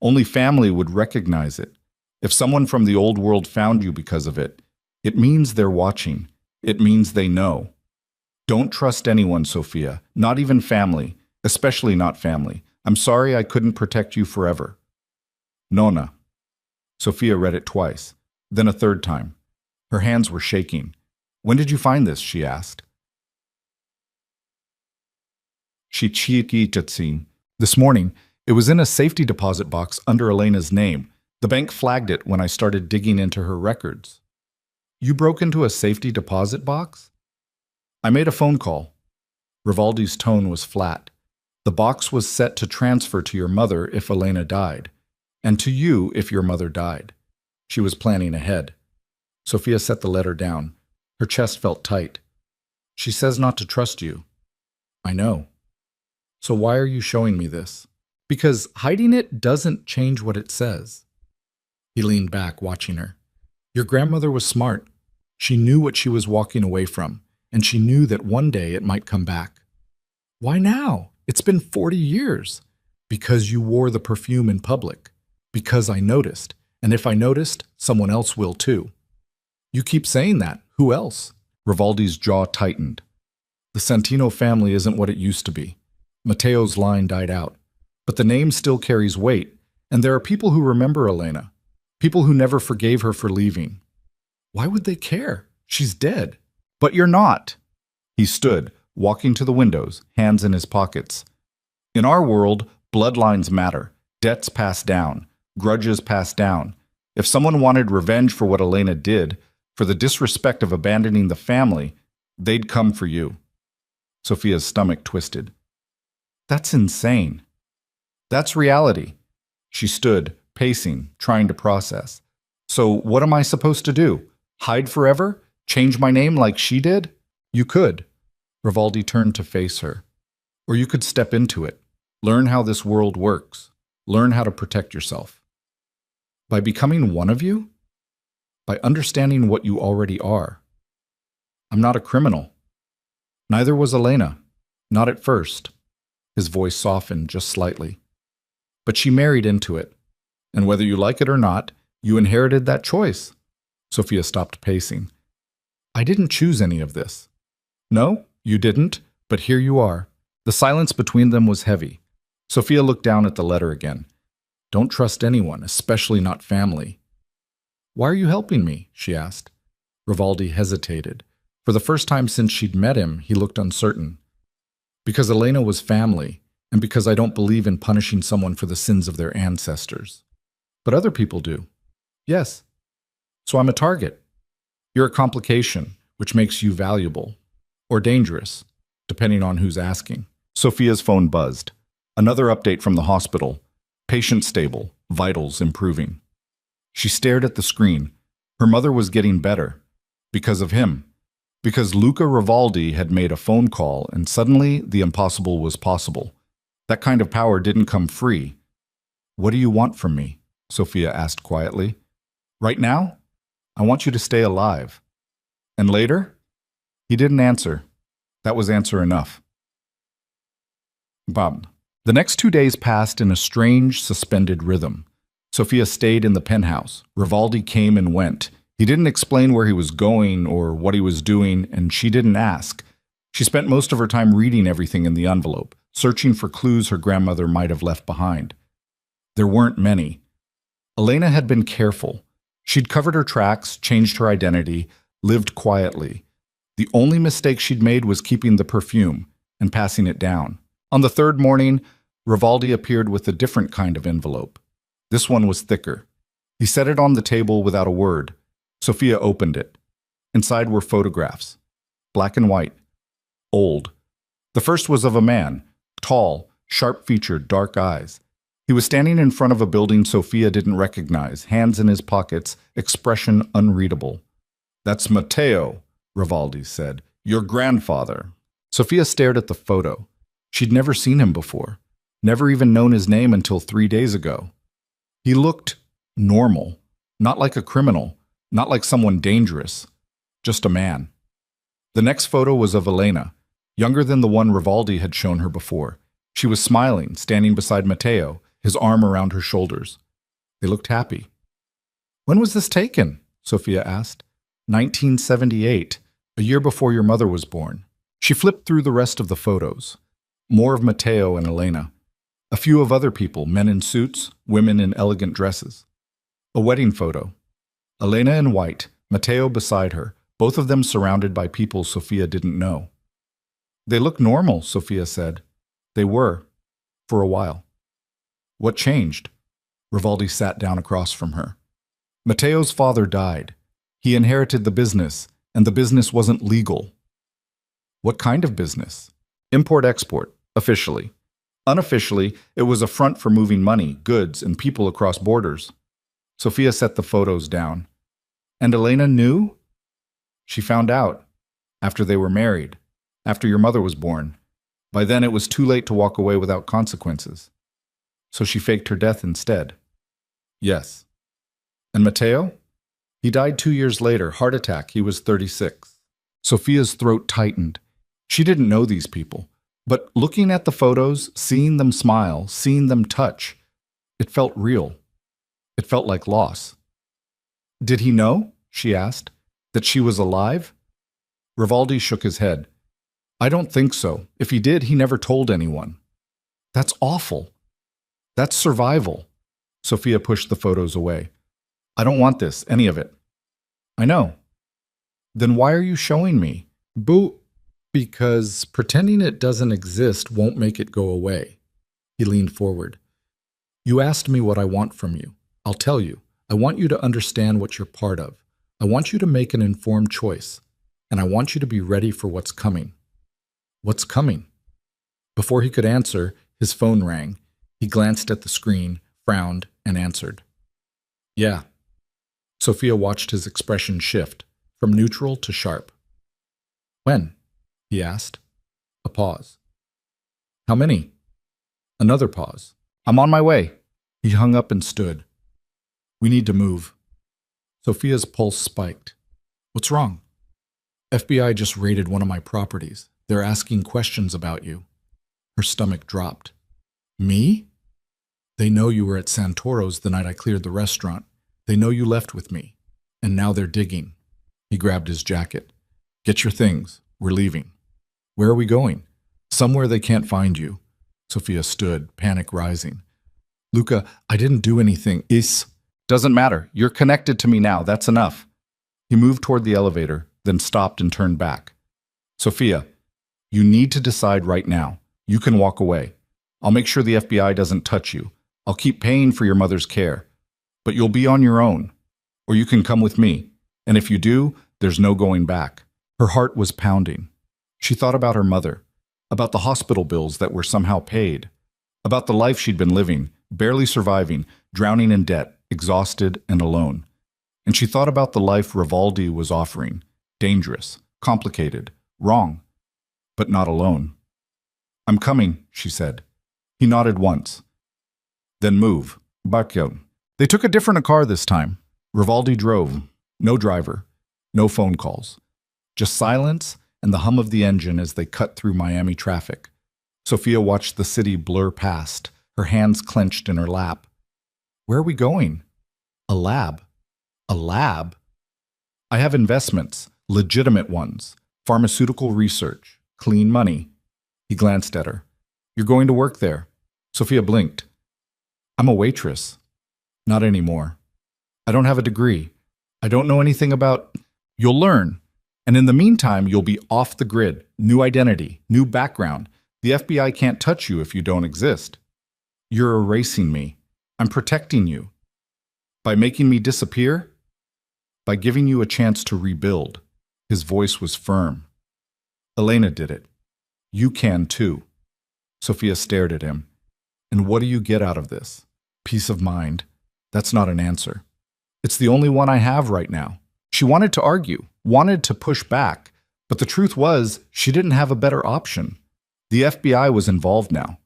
Only family would recognize it. If someone from the old world found you because of it, it means they're watching. It means they know. Don't trust anyone, Sofia, not even family. Especially not family. I'm sorry I couldn't protect you forever. Nonna. Sofia read it twice, then a third time. Her hands were shaking. When did you find this? She asked. Shichikichatsin. This morning, it was in a safety deposit box under Elena's name. The bank flagged it when I started digging into her records. You broke into a safety deposit box? I made a phone call. Rivaldi's tone was flat. The box was set to transfer to your mother if Elena died, and to you if your mother died. She was planning ahead. Sophia set the letter down. Her chest felt tight. She says not to trust you. I know. So why are you showing me this? Because hiding it doesn't change what it says. He leaned back, watching her. Your grandmother was smart. She knew what she was walking away from, and she knew that one day it might come back. Why now? It's been 40 years. Because you wore the perfume in public. Because I noticed. And if I noticed, someone else will too. You keep saying that. Who else? Rivaldi's jaw tightened. The Santino family isn't what it used to be. Matteo's line died out. But the name still carries weight, and there are people who remember Elena. People who never forgave her for leaving. Why would they care? She's dead. But you're not. He stood, walking to the windows, hands in his pockets. In our world, bloodlines matter. Debts pass down. Grudges pass down. If someone wanted revenge for what Elena did, for the disrespect of abandoning the family, they'd come for you. Sophia's stomach twisted. That's insane. That's reality. She stood, pacing, trying to process. So what am I supposed to do? Hide forever? Change my name like she did? You could. Rivaldi turned to face her. Or you could step into it. Learn how this world works. Learn how to protect yourself. By becoming one of you? By understanding what you already are. I'm not a criminal. Neither was Elena. Not at first. His voice softened just slightly. But she married into it. And whether you like it or not, you inherited that choice. Sophia stopped pacing. I didn't choose any of this. No, you didn't, but here you are. The silence between them was heavy. Sophia looked down at the letter again. Don't trust anyone, especially not family. Why are you helping me? She asked. Rivaldi hesitated. For the first time since she'd met him, he looked uncertain. Because Elena was family, and because I don't believe in punishing someone for the sins of their ancestors. But other people do. Yes. So I'm a target. You're a complication, which makes you valuable. Or dangerous, depending on who's asking. Sophia's phone buzzed. Another update from the hospital. Patient stable, vitals improving. She stared at the screen. Her mother was getting better. Because of him. Because Luca Rivaldi had made a phone call and suddenly the impossible was possible. That kind of power didn't come free. What do you want from me? Sophia asked quietly. Right now? I want you to stay alive. And later? He didn't answer. That was answer enough. Bob. The next 2 days passed in a strange, suspended rhythm. Sophia stayed in the penthouse. Rivaldi came and went. He didn't explain where he was going or what he was doing, and she didn't ask. She spent most of her time reading everything in the envelope, searching for clues her grandmother might have left behind. There weren't many. Elena had been careful. She'd covered her tracks, changed her identity, lived quietly. The only mistake she'd made was keeping the perfume and passing it down. On the third morning, Rivaldi appeared with a different kind of envelope. This one was thicker. He set it on the table without a word. Sophia opened it. Inside were photographs. Black and white. Old. The first was of a man. Tall, sharp-featured, dark eyes. He was standing in front of a building Sophia didn't recognize, hands in his pockets, expression unreadable. That's Matteo, Rivaldi said. Your grandfather. Sophia stared at the photo. She'd never seen him before. Never even known his name until 3 days ago. He looked normal. Not like a criminal. Not like someone dangerous. Just a man. The next photo was of Elena, younger than the one Rivaldi had shown her before. She was smiling, standing beside Matteo, his arm around her shoulders. They looked happy. When was this taken? Sophia asked. 1978, a year before your mother was born. She flipped through the rest of the photos. More of Matteo and Elena. A few of other people, men in suits, women in elegant dresses. A wedding photo. Elena in white, Matteo beside her, both of them surrounded by people Sophia didn't know. They look normal, Sophia said. They were, for a while. What changed? Rivaldi sat down across from her. Matteo's father died. He inherited the business, and the business wasn't legal. What kind of business? Import-export, officially. Unofficially, it was a front for moving money, goods, and people across borders. Sophia set the photos down. And Elena knew? She found out. After they were married. After your mother was born. By then it was too late to walk away without consequences. So she faked her death instead. Yes. And Matteo? He died 2 years later, heart attack. He was 36. Sophia's throat tightened. She didn't know these people. But looking at the photos, seeing them smile, seeing them touch, it felt real. It felt like loss. Did he know, she asked, that she was alive? Rivaldi shook his head. I don't think so. If he did, he never told anyone. That's awful. That's survival. Sophia pushed the photos away. I don't want this, any of it. I know. Then why are you showing me? Boo. Because pretending it doesn't exist won't make it go away. He leaned forward. You asked me what I want from you. I'll tell you. I want you to understand what you're part of. I want you to make an informed choice. And I want you to be ready for what's coming. What's coming? Before he could answer, his phone rang. He glanced at the screen, frowned, and answered. Yeah. Sophia watched his expression shift, from neutral to sharp. When? He asked. A pause. How many? Another pause. I'm on my way. He hung up and stood. We need to move. Sophia's pulse spiked. What's wrong? FBI just raided one of my properties. They're asking questions about you. Her stomach dropped. Me? They know you were at Santoro's the night I cleared the restaurant. They know you left with me. And now they're digging. He grabbed his jacket. Get your things. We're leaving. Where are we going? Somewhere they can't find you. Sophia stood, panic rising. Luca, I didn't do anything. Doesn't matter. You're connected to me now. That's enough. He moved toward the elevator, then stopped and turned back. Sophia, you need to decide right now. You can walk away. I'll make sure the FBI doesn't touch you. I'll keep paying for your mother's care. But you'll be on your own. Or you can come with me. And if you do, there's no going back. Her heart was pounding. She thought about her mother, about the hospital bills that were somehow paid, about the life she'd been living, barely surviving, drowning in debt, exhausted and alone. And she thought about the life Rivaldi was offering, dangerous, complicated, wrong, but not alone. I'm coming, she said. He nodded once. Then move. Bacchio. They took a different car this time. Rivaldi drove. No driver. No phone calls. Just silence and the hum of the engine as they cut through Miami traffic. Sophia watched the city blur past, her hands clenched in her lap. Where are we going? A lab. A lab? I have investments, legitimate ones, pharmaceutical research, clean money. He glanced at her. You're going to work there. Sophia blinked. I'm a waitress. Not anymore. I don't have a degree. I don't know anything about... You'll learn. And in the meantime, you'll be off the grid, new identity, new background. The FBI can't touch you if you don't exist. You're erasing me. I'm protecting you. By making me disappear? By giving you a chance to rebuild. His voice was firm. Elena did it. You can too. Sophia stared at him. And what do you get out of this? Peace of mind. That's not an answer. It's the only one I have right now. She wanted to argue, wanted to push back, but the truth was she didn't have a better option. The FBI was involved now.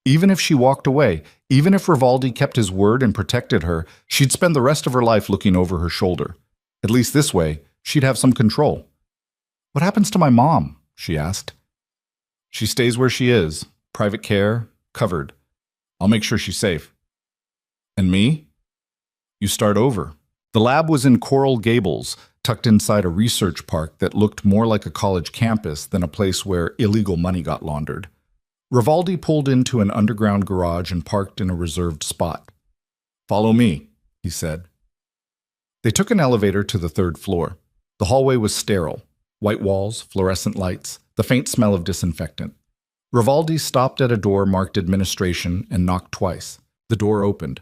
Even if she walked away, even if Rivaldi kept his word and protected her, she'd spend the rest of her life looking over her shoulder. At least this way, she'd have some control. What happens to my mom? She asked. She stays where she is, private care, covered. I'll make sure she's safe. And me? You start over. The lab was in Coral Gables, tucked inside a research park that looked more like a college campus than a place where illegal money got laundered. Rivaldi pulled into an underground garage and parked in a reserved spot. Follow me, he said. They took an elevator to the 3rd floor. The hallway was sterile. White walls, fluorescent lights, the faint smell of disinfectant. Rivaldi stopped at a door marked administration and knocked twice. The door opened.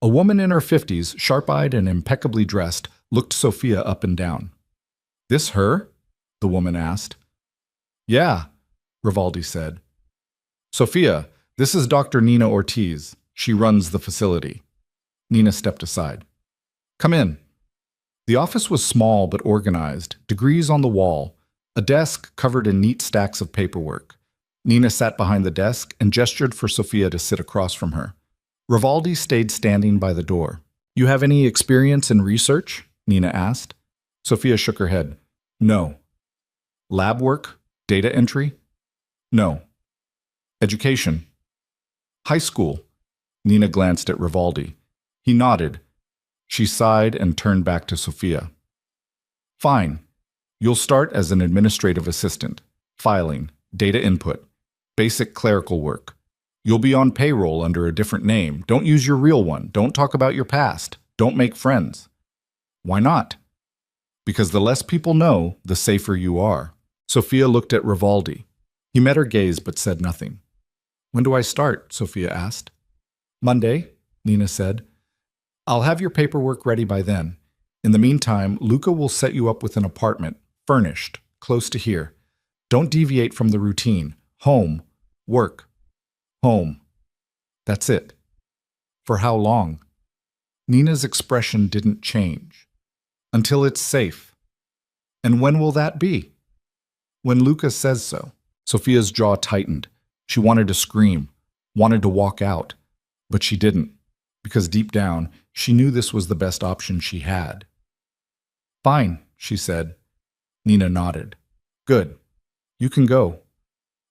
A woman in her 50s, sharp-eyed and impeccably dressed, looked Sophia up and down. "This her?" the woman asked. "Yeah," Rivaldi said. "Sophia, this is Dr. Nina Ortiz. She runs the facility." Nina stepped aside. "Come in." The office was small but organized, degrees on the wall, a desk covered in neat stacks of paperwork. Nina sat behind the desk and gestured for Sophia to sit across from her. Rivaldi stayed standing by the door. "You have any experience in research?" Nina asked. Sophia shook her head. "No." "Lab work? Data entry?" "No." "Education?" "High school." Nina glanced at Rivaldi. He nodded. She sighed and turned back to Sophia. "Fine. You'll start as an administrative assistant. Filing, data input, basic clerical work. You'll be on payroll under a different name. Don't use your real one. Don't talk about your past. Don't make friends." "Why not?" "Because the less people know, the safer you are." Sophia looked at Rivaldi. He met her gaze but said nothing. "When do I start?" Sophia asked. "Monday," Nina said. "I'll have your paperwork ready by then. In the meantime, Luca will set you up with an apartment, furnished, close to here. Don't deviate from the routine. Home, work, home. That's it." "For how long?" Nina's expression didn't change. "Until it's safe." "And when will that be?" "When Luca says so." Sophia's jaw tightened. She wanted to scream, wanted to walk out, but she didn't, because deep down, she knew this was the best option she had. "Fine," she said. Nina nodded. "Good. You can go."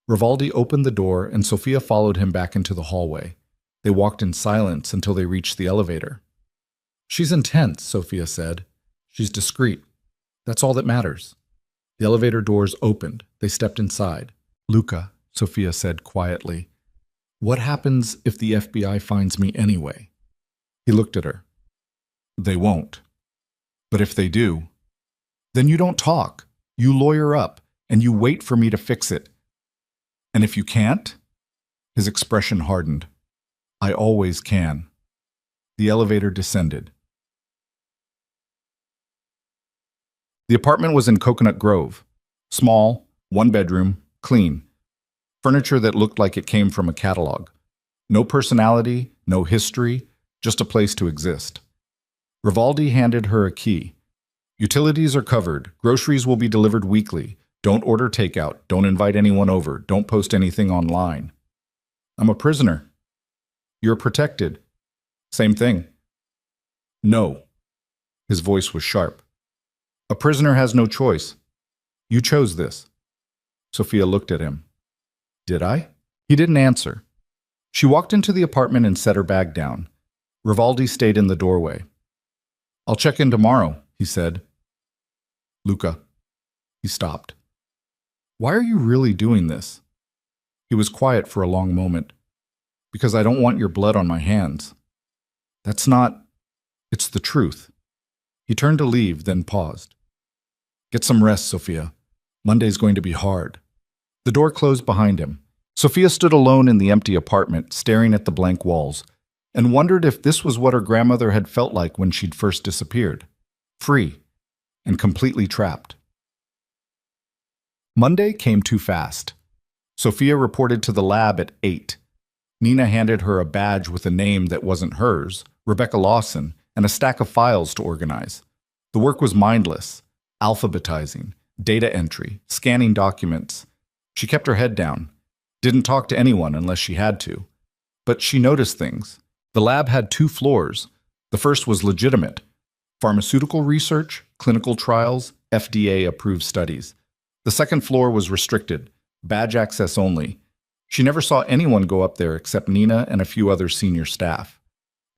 Rivaldi opened the door and Sophia followed him back into the hallway. They walked in silence until they reached the elevator. "She's intense," Sophia said. "She's discreet. That's all that matters." The elevator doors opened. They stepped inside. "Luca," Sophia said quietly, "what happens if the FBI finds me anyway?" He looked at her. "They won't. But if they do, then you don't talk. You lawyer up, and you wait for me to fix it. And if you can't?" His expression hardened. "I always can." The elevator descended. The apartment was in Coconut Grove. Small, one bedroom, clean. Furniture that looked like it came from a catalog. No personality, no history, just a place to exist. Rivaldi handed her a key. "Utilities are covered. Groceries will be delivered weekly. Don't order takeout. Don't invite anyone over. Don't post anything online." "I'm a prisoner." "You're protected." "Same thing." "No." His voice was sharp. "A prisoner has no choice. You chose this." Sophia looked at him. "Did I?" He didn't answer. She walked into the apartment and set her bag down. Rivaldi stayed in the doorway. "I'll check in tomorrow," he said. "Luca." He stopped. "Why are you really doing this?" He was quiet for a long moment. "Because I don't want your blood on my hands." "That's not... It's the truth." He turned to leave, then paused. "Get some rest, Sophia. Monday's going to be hard." The door closed behind him. Sophia stood alone in the empty apartment, staring at the blank walls, and wondered if this was what her grandmother had felt like when she'd first disappeared. Free, and completely trapped. Monday came too fast. Sophia reported to the lab at 8. Nina handed her a badge with a name that wasn't hers, Rebecca Lawson, and a stack of files to organize. The work was mindless, alphabetizing, data entry, scanning documents. She kept her head down, didn't talk to anyone unless she had to. But she noticed things. The lab had 2 floors. The first was legitimate. Pharmaceutical research, clinical trials, FDA-approved studies. The second floor was restricted, badge access only. She never saw anyone go up there except Nina and a few other senior staff.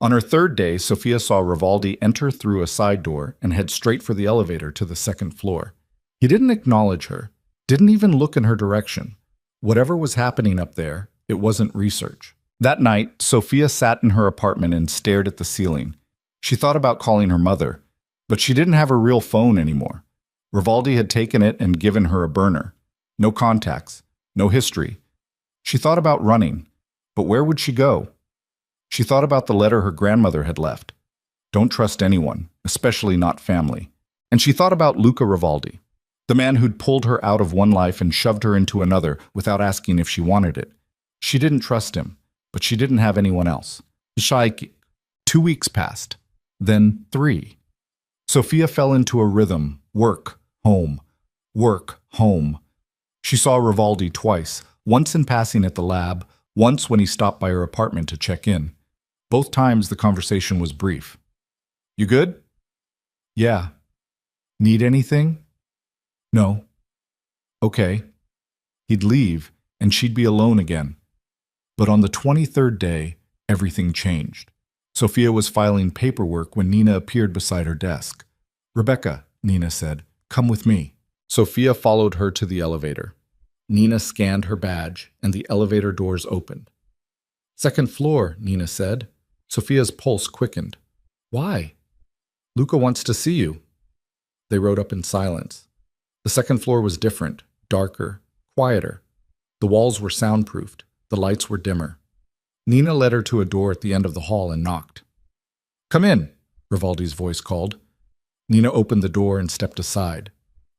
On her 3rd day, Sophia saw Rivaldi enter through a side door and head straight for the elevator to the 2nd floor. He didn't acknowledge her, didn't even look in her direction. Whatever was happening up there, it wasn't research. That night, Sophia sat in her apartment and stared at the ceiling. She thought about calling her mother, but she didn't have her real phone anymore. Rivaldi had taken it and given her a burner. No contacts, no history. She thought about running, but where would she go? She thought about the letter her grandmother had left. Don't trust anyone, especially not family. And she thought about Luca Rivaldi, the man who'd pulled her out of one life and shoved her into another without asking if she wanted it. She didn't trust him, but she didn't have anyone else. Shaiki. 2 weeks passed, then 3. Sophia fell into a rhythm, work, home, work, home. She saw Rivaldi twice, once in passing at the lab, once when he stopped by her apartment to check in. Both times the conversation was brief. You good? Yeah. Need anything? No. Okay. He'd leave, and she'd be alone again. But on the 23rd day, everything changed. Sophia was filing paperwork when Nina appeared beside her desk. Rebecca, Nina said, come with me. Sophia followed her to the elevator. Nina scanned her badge, and the elevator doors opened. Second floor, Nina said. Sophia's pulse quickened. Why? Luca wants to see you. They rode up in silence. The second floor was different, darker, quieter. The walls were soundproofed. The lights were dimmer. Nina led her to a door at the end of the hall and knocked. Come in, Rivaldi's voice called. Nina opened the door and stepped aside.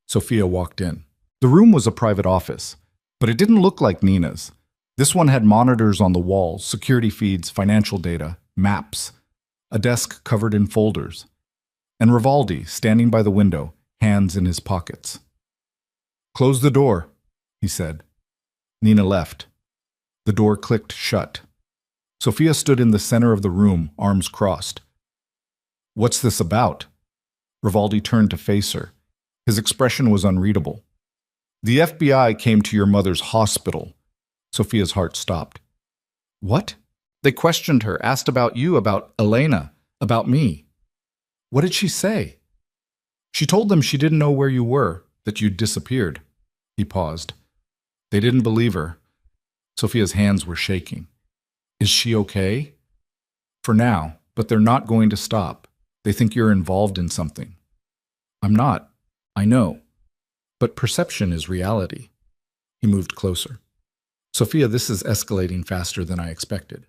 Sophia walked in. The room was a private office, but it didn't look like Nina's. This one had monitors on the walls, security feeds, financial data, maps, a desk covered in folders, and Rivaldi standing by the window, hands in his pockets. Close the door, he said. Nina left. The door clicked shut. Sophia stood in the center of the room, arms crossed. What's this about? Rivaldi turned to face her. His expression was unreadable. The FBI came to your mother's hospital. Sophia's heart stopped. What? They questioned her, asked about you, about Elena, about me. What did she say? She told them she didn't know where you were, that you'd disappeared. He paused. They didn't believe her. Sophia's hands were shaking. Is she okay? For now, but they're not going to stop. They think you're involved in something. I'm not. I know. But perception is reality. He moved closer. Sophia, this is escalating faster than I expected.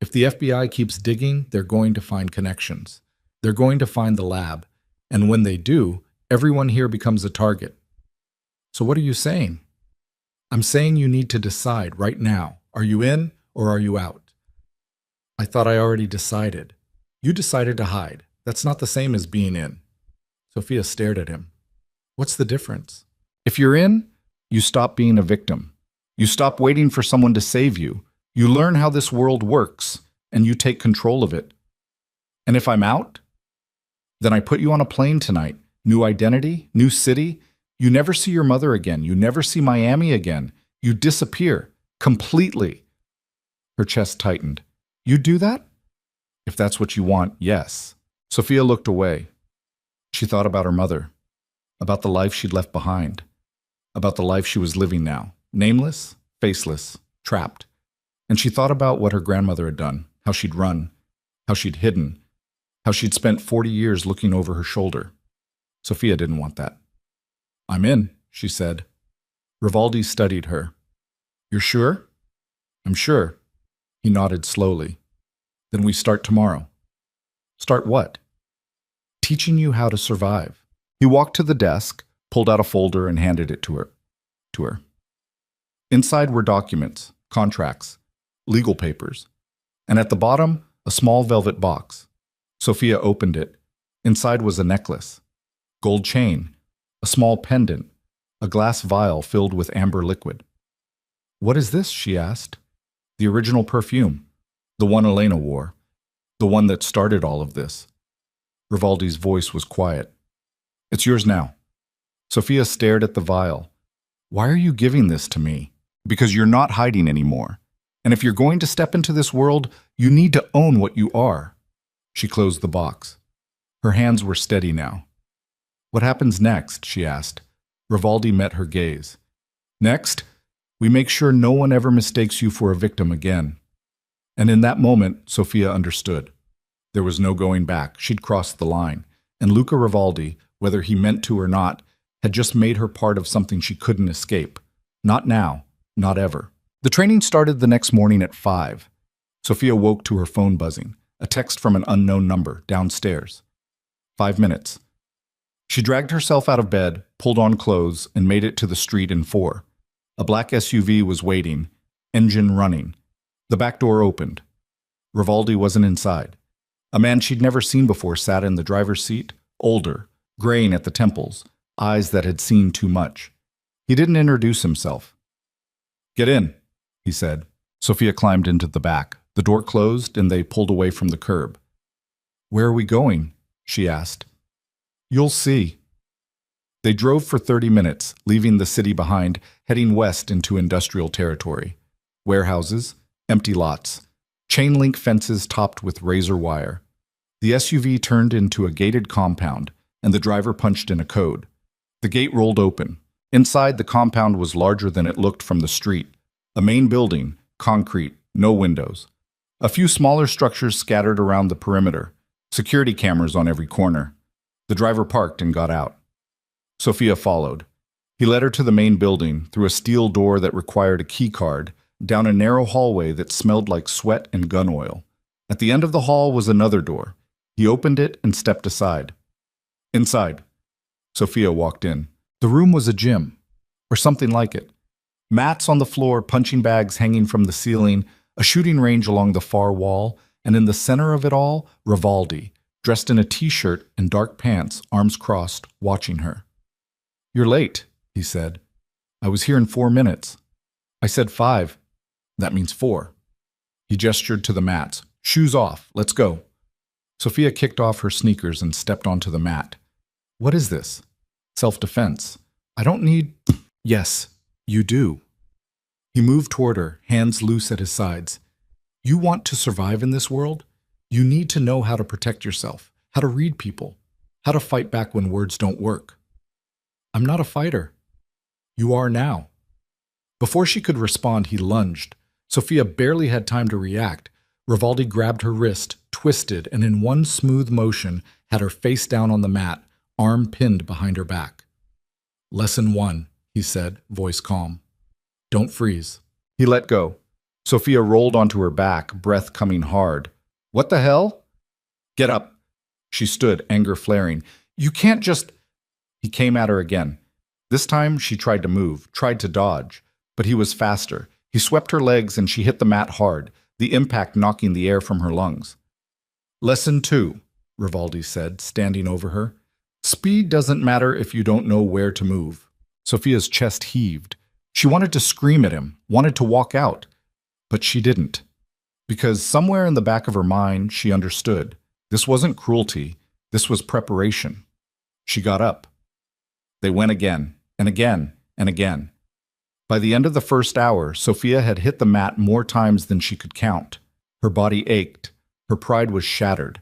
If the FBI keeps digging, they're going to find connections. They're going to find the lab. And when they do, everyone here becomes a target. So what are you saying? I'm saying you need to decide right now. Are you in or are you out? I thought I already decided. You decided to hide. That's not the same as being in. Sophia stared at him. What's the difference? If you're in, you stop being a victim. You stop waiting for someone to save you. You learn how this world works, and you take control of it. And if I'm out, then I put you on a plane tonight. New identity, new city. You never see your mother again. You never see Miami again. You disappear completely. Her chest tightened. You'd do that? If that's what you want, yes. Sophia looked away. She thought about her mother, about the life she'd left behind, about the life she was living now, nameless, faceless, trapped. And she thought about what her grandmother had done, how she'd run, how she'd hidden, how she'd spent 40 years looking over her shoulder. Sophia didn't want that. I'm in, she said. Rivaldi studied her. You're sure? I'm sure. He nodded slowly. Then we start tomorrow. Start what? Teaching you how to survive. He walked to the desk, pulled out a folder, and handed it to her. Inside were documents, contracts, legal papers, and at the bottom, a small velvet box. Sophia opened it. Inside was a necklace, gold chain, a small pendant, a glass vial filled with amber liquid. What is this? She asked. The original perfume, the one Elena wore, the one that started all of this. Rivaldi's voice was quiet. It's yours now. Sophia stared at the vial. Why are you giving this to me? Because you're not hiding anymore. And if you're going to step into this world, you need to own what you are. She closed the box. Her hands were steady now. What happens next? She asked. Rivaldi met her gaze. Next, we make sure no one ever mistakes you for a victim again. And in that moment, Sophia understood. There was no going back. She'd crossed the line. And Luca Rivaldi, whether he meant to or not, had just made her part of something she couldn't escape. Not now, not ever. The training started the next morning at 5. Sophia woke to her phone buzzing, a text from an unknown number downstairs. 5 minutes. She dragged herself out of bed, pulled on clothes, and made it to the street in 4. A black SUV was waiting, engine running. The back door opened. Rivaldi wasn't inside. A man she'd never seen before sat in the driver's seat, older, graying at the temples, eyes that had seen too much. He didn't introduce himself. "Get in," he said. Sophia climbed into the back. The door closed and they pulled away from the curb. "Where are we going?" she asked. "You'll see." They drove for 30 minutes, leaving the city behind, heading west into industrial territory. Warehouses, empty lots, chain-link fences topped with razor wire. The SUV turned into a gated compound, and the driver punched in a code. The gate rolled open. Inside, the compound was larger than it looked from the street. A main building, concrete, no windows. A few smaller structures scattered around the perimeter, security cameras on every corner. The driver parked and got out. Sophia followed. He led her to the main building, through a steel door that required a key card, down a narrow hallway that smelled like sweat and gun oil. At the end of the hall was another door. He opened it and stepped aside. Inside. Sophia walked in. The room was a gym, or something like it. Mats on the floor, punching bags hanging from the ceiling, a shooting range along the far wall, and in the center of it all, Rivaldi, dressed in a t-shirt and dark pants, arms crossed, watching her. "You're late," he said. "I was here in 4 minutes." "I said 5. That means 4. He gestured to the mats. "Shoes off. Let's go." Sophia kicked off her sneakers and stepped onto the mat. "What is this?" "Self-defense. I don't need—" "Yes, you do." He moved toward her, hands loose at his sides. "You want to survive in this world? You need to know how to protect yourself, how to read people, how to fight back when words don't work." "I'm not a fighter." "You are now." Before she could respond, he lunged. Sophia barely had time to react. Rivaldi grabbed her wrist, twisted, and in one smooth motion had her face down on the mat, arm pinned behind her back. "Lesson 1, he said, voice calm. "Don't freeze." He let go. Sophia rolled onto her back, breath coming hard. "What the hell?" "Get up." She stood, anger flaring. "You can't just—" He came at her again. This time she tried to move, tried to dodge, but he was faster. He swept her legs and she hit the mat hard, the impact knocking the air from her lungs. "Lesson 2, Rivaldi said, standing over her. "Speed doesn't matter if you don't know where to move." Sophia's chest heaved. She wanted to scream at him, wanted to walk out, but she didn't. Because somewhere in the back of her mind, she understood. This wasn't cruelty, this was preparation. She got up. They went again, and again, and again. By the end of the first hour, Sophia had hit the mat more times than she could count. Her body ached. Her pride was shattered.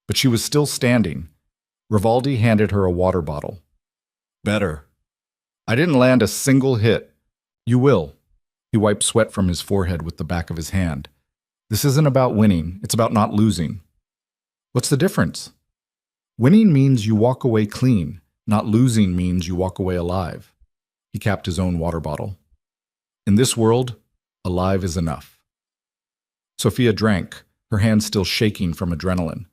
But she was still standing. Rivaldi handed her a water bottle. "Better." "I didn't land a single hit." "You will." He wiped sweat from his forehead with the back of his hand. "This isn't about winning. It's about not losing." "What's the difference?" "Winning means you walk away clean. Not losing means you walk away alive." He capped his own water bottle. "In this world, alive is enough." Sophia drank, her hands still shaking from adrenaline.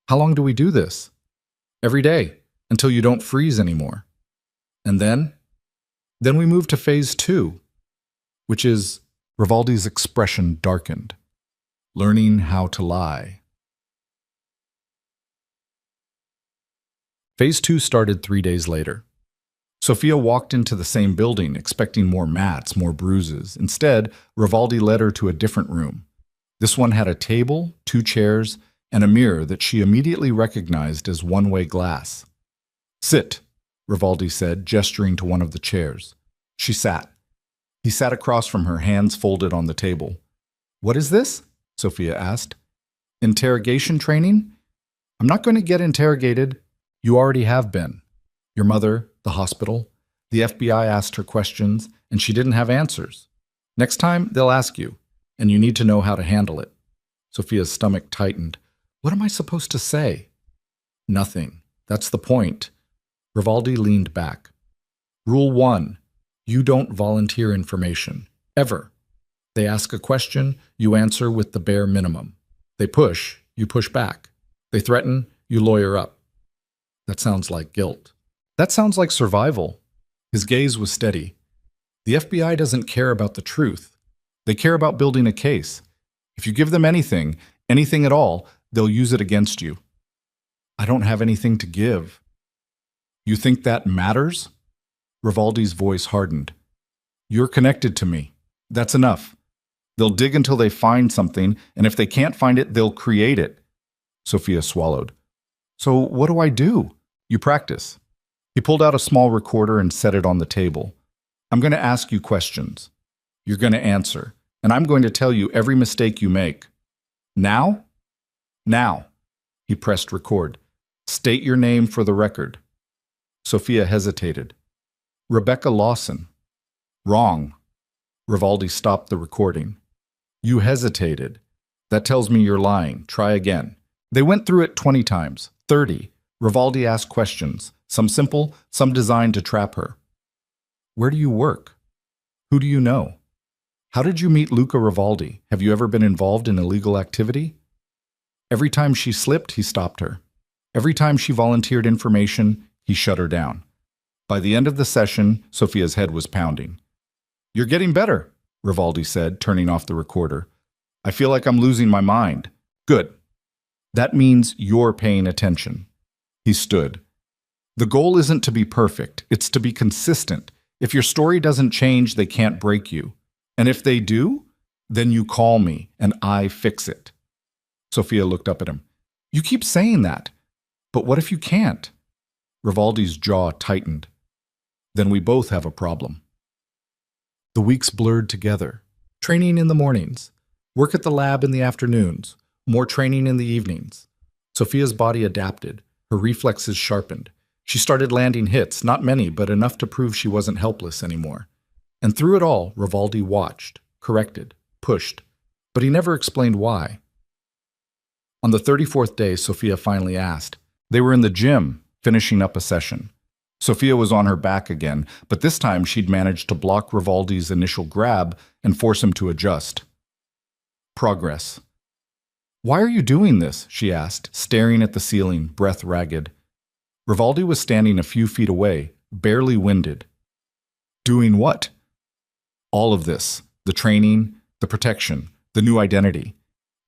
"How long do we do this?" "Every day, until you don't freeze anymore." "And then?" "Then we move to phase 2, which is—" Rivaldi's expression darkened. "Learning how to lie." Phase 2 started 3 days later. Sophia walked into the same building, expecting more mats, more bruises. Instead, Rivaldi led her to a different room. This one had a table, 2 chairs, and a mirror that she immediately recognized as one-way glass. "Sit," Rivaldi said, gesturing to one of the chairs. She sat. He sat across from her, hands folded on the table. "What is this?" Sophia asked. "Interrogation training?" "I'm not going to get interrogated. You already have been. Your mother, the hospital. The FBI asked her questions, and she didn't have answers. Next time, they'll ask you, and you need to know how to handle it." Sophia's stomach tightened. "What am I supposed to say?" "Nothing. That's the point." Rivaldi leaned back. "Rule 1. You don't volunteer information. Ever. They ask a question, you answer with the bare minimum. They push, you push back. They threaten, you lawyer up. That sounds like guilt. That sounds like survival. His gaze was steady. The FBI doesn't care about the truth. They care about building a case. If you give them anything at all, they'll use it against you. I don't have anything to give. You think that matters? Rivaldi's voice hardened. You're connected to me. That's enough. They'll dig until they find something, and if they can't find it, they'll create it. Sophia swallowed. So what do I do? You practice. He pulled out a small recorder and set it on the table. I'm going to ask you questions. You're going to answer, and I'm going to tell you every mistake you make. Now? Now. He pressed record. State your name for the record. Sophia hesitated. Rebecca Lawson. Wrong. Rivaldi stopped the recording. You hesitated. That tells me you're lying. Try again. They went through it 20 times, 30. Rivaldi asked questions, some simple, some designed to trap her. Where do you work? Who do you know? How did you meet Luca Rivaldi? Have you ever been involved in illegal activity? Every time she slipped, he stopped her. Every time she volunteered information, he shut her down. By the end of the session, Sophia's head was pounding. You're getting better, Rivaldi said, turning off the recorder. I feel like I'm losing my mind. Good. That means you're paying attention. He stood. The goal isn't to be perfect, it's to be consistent. If your story doesn't change, they can't break you. And if they do, then you call me and I fix it. Sophia looked up at him. You keep saying that. But what if you can't? Rivaldi's jaw tightened. Then we both have a problem. The weeks blurred together. Training in the mornings. Work at the lab in the afternoons. More training in the evenings. Sophia's body adapted. Her reflexes sharpened. She started landing hits, not many, but enough to prove she wasn't helpless anymore. And through it all, Rivaldi watched, corrected, pushed, but he never explained why. On the 34th day, Sophia finally asked. They were in the gym, finishing up a session. Sophia was on her back again, but this time she'd managed to block Rivaldi's initial grab and force him to adjust. Progress. Why are you doing this? She asked, staring at the ceiling, breath ragged. Rivaldi was standing a few feet away, barely winded. Doing what? All of this. The training, the protection, the new identity.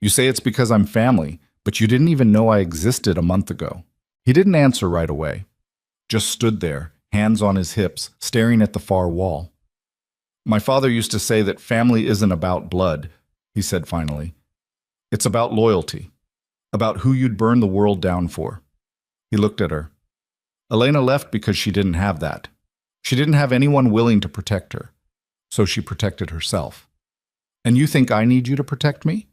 You say it's because I'm family, but you didn't even know I existed a month ago. He didn't answer right away. Just stood there, hands on his hips, staring at the far wall. My father used to say that family isn't about blood, he said finally. It's about loyalty, about who you'd burn the world down for. He looked at her. Elena left because she didn't have that. She didn't have anyone willing to protect her, so she protected herself. And you think I need you to protect me?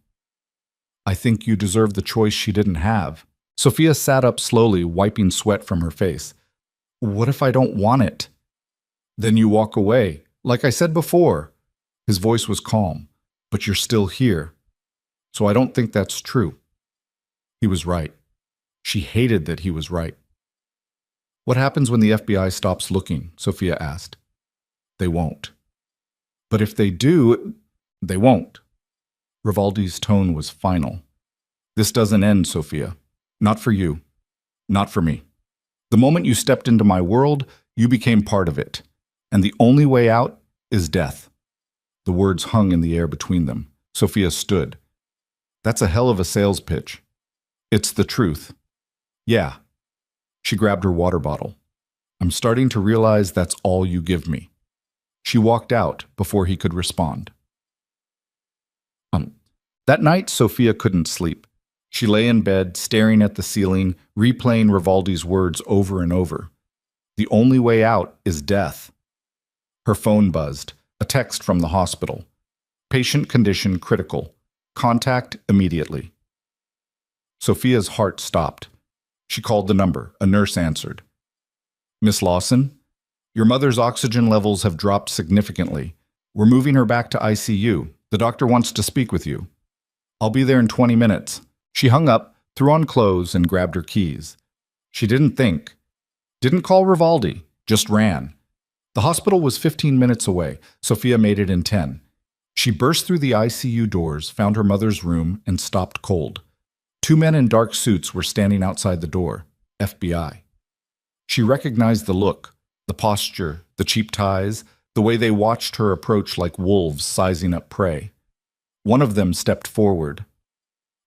I think you deserve the choice she didn't have. Sophia sat up slowly, wiping sweat from her face. What if I don't want it? Then you walk away, like I said before. His voice was calm. But you're still here. So I don't think that's true. He was right. She hated that he was right. What happens when the FBI stops looking? Sophia asked. They won't. But if they do, they won't. Rivaldi's tone was final. This doesn't end, Sophia. Not for you. Not for me. The moment you stepped into my world, you became part of it. And the only way out is death. The words hung in the air between them. Sophia stood. That's a hell of a sales pitch. It's the truth. Yeah. She grabbed her water bottle. I'm starting to realize that's all you give me. She walked out before he could respond. That night, Sophia couldn't sleep. She lay in bed, staring at the ceiling, replaying Rivaldi's words over and over. The only way out is death. Her phone buzzed. A text from the hospital. Patient condition critical. Contact immediately. Sophia's heart stopped. She called the number. A nurse answered. Miss Lawson, your mother's oxygen levels have dropped significantly. We're moving her back to ICU. The doctor wants to speak with you. I'll be there in 20 minutes. She hung up, threw on clothes, and grabbed her keys. She didn't think. Didn't call Rivaldi, just ran. The hospital was 15 minutes away. Sophia made it in 10. She burst through the ICU doors, found her mother's room, and stopped cold. Two men in dark suits were standing outside the door, FBI. She recognized the look, the posture, the cheap ties, the way they watched her approach like wolves sizing up prey. One of them stepped forward.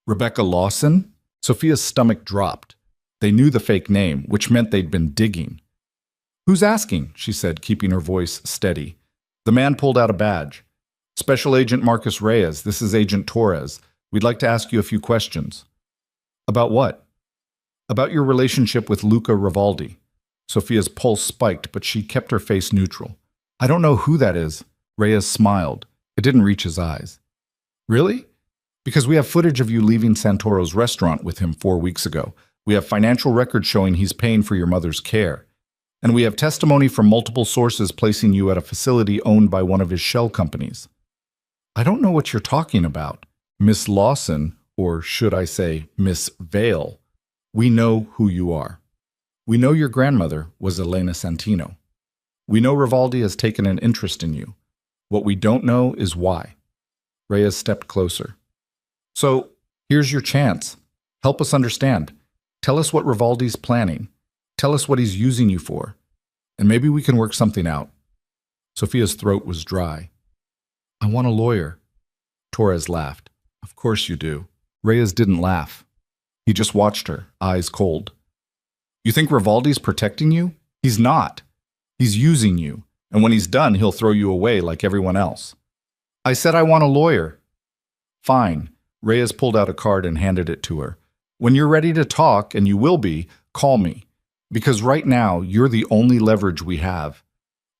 Rebecca Lawson? Sophia's stomach dropped. They knew the fake name, which meant they'd been digging. "Who's asking?" she said, keeping her voice steady. The man pulled out a badge. "Special Agent Marcus Reyes, this is Agent Torres. We'd like to ask you a few questions." "About what?" "About your relationship with Luca Rivaldi." Sophia's pulse spiked, but she kept her face neutral. "I don't know who that is." Reyes smiled. It didn't reach his eyes. "Really? Because we have footage of you leaving Santoro's restaurant with him 4 weeks ago. We have financial records showing he's paying for your mother's care. And we have testimony from multiple sources placing you at a facility owned by one of his shell companies." "I don't know what you're talking about. Miss Lawson, or should I say Miss Vale, we know who you are. We know your grandmother was Elena Santino. We know Rivaldi has taken an interest in you. What we don't know is why." Reyes stepped closer. "So, here's your chance. Help us understand. Tell us what Rivaldi's planning. Tell us what he's using you for. And maybe we can work something out." Sophia's throat was dry. "I want a lawyer." Torres laughed. "Of course you do." Reyes didn't laugh. He just watched her, eyes cold. "You think Rivaldi's protecting you? He's not. He's using you, and when he's done, he'll throw you away like everyone else." "I said I want a lawyer." "Fine." Reyes pulled out a card and handed it to her. "When you're ready to talk, and you will be, call me. Because right now, you're the only leverage we have.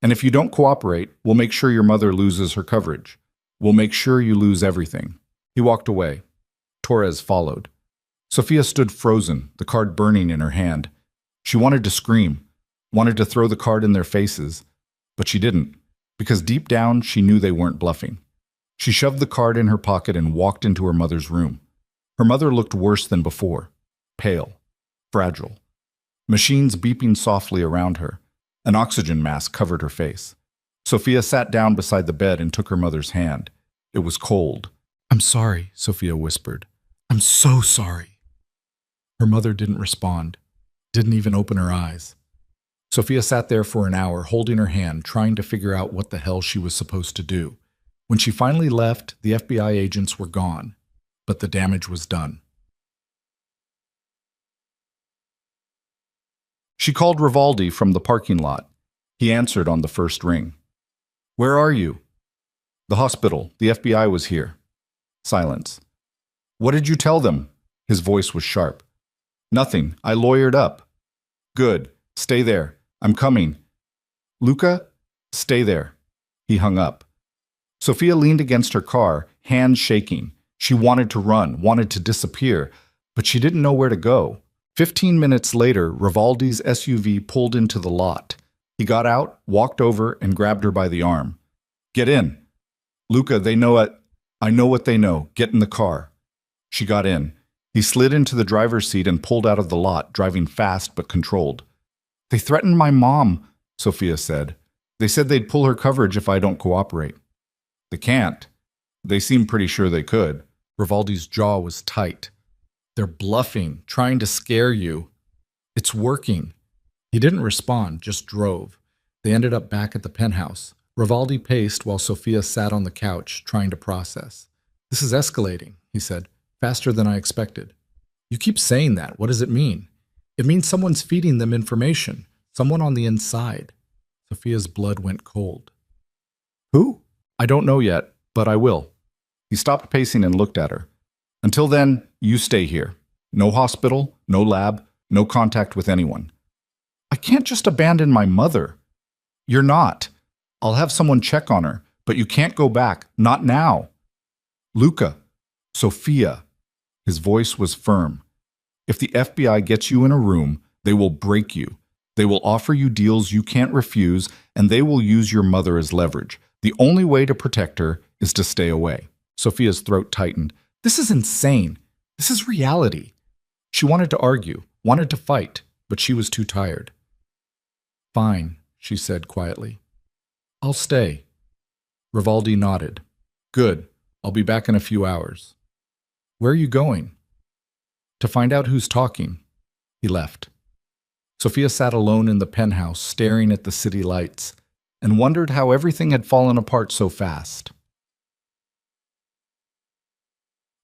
And if you don't cooperate, we'll make sure your mother loses her coverage. We'll make sure you lose everything." He walked away. Torres followed. Sophia stood frozen, the card burning in her hand. She wanted to scream, wanted to throw the card in their faces, but she didn't, because deep down she knew they weren't bluffing. She shoved the card in her pocket and walked into her mother's room. Her mother looked worse than before, pale, fragile. Machines beeping softly around her. An oxygen mask covered her face. Sophia sat down beside the bed and took her mother's hand. It was cold. "I'm sorry," Sophia whispered. "I'm so sorry." Her mother didn't respond, didn't even open her eyes. Sophia sat there for an hour, holding her hand, trying to figure out what the hell she was supposed to do. When she finally left, the FBI agents were gone, but the damage was done. She called Rivaldi from the parking lot. He answered on the first ring. "Where are you?" "The hospital. The FBI was here." Silence. "What did you tell them?" His voice was sharp. "Nothing. I lawyered up." "Good. Stay there. I'm coming." "Luca, stay there." He hung up. Sophia leaned against her car, hands shaking. She wanted to run, wanted to disappear, but she didn't know where to go. 15 minutes later, Rivaldi's SUV pulled into the lot. He got out, walked over, and grabbed her by the arm. "Get in." "Luca, they know it. I know what they know. Get in the car." She got in. He slid into the driver's seat and pulled out of the lot, driving fast but controlled. "They threatened my mom," Sophia said. "They said they'd pull her coverage if I don't cooperate." "They can't." "They seem pretty sure they could." Rivaldi's jaw was tight. "They're bluffing, trying to scare you." "It's working." He didn't respond, just drove. They ended up back at the penthouse. Rivaldi paced while Sophia sat on the couch, trying to process. "This is escalating," he said, "faster than I expected." "You keep saying that. What does it mean?" "It means someone's feeding them information. Someone on the inside." Sophia's blood went cold. "Who?" "I don't know yet, but I will." He stopped pacing and looked at her. "Until then, you stay here. No hospital, no lab, no contact with anyone." "I can't just abandon my mother." "You're not. I'll have someone check on her, but you can't go back. Not now." "Luca." "Sophia." His voice was firm. "If the FBI gets you in a room, they will break you. They will offer you deals you can't refuse, and they will use your mother as leverage. The only way to protect her is to stay away." Sophia's throat tightened. "This is insane. This is reality." She wanted to argue, wanted to fight, but she was too tired. "Fine," she said quietly. "I'll stay." Rivaldi nodded. Good. I'll be back in a few hours. Where are you going? To find out who's talking. He left. Sophia sat alone in the penthouse, staring at the city lights, and wondered how everything had fallen apart so fast.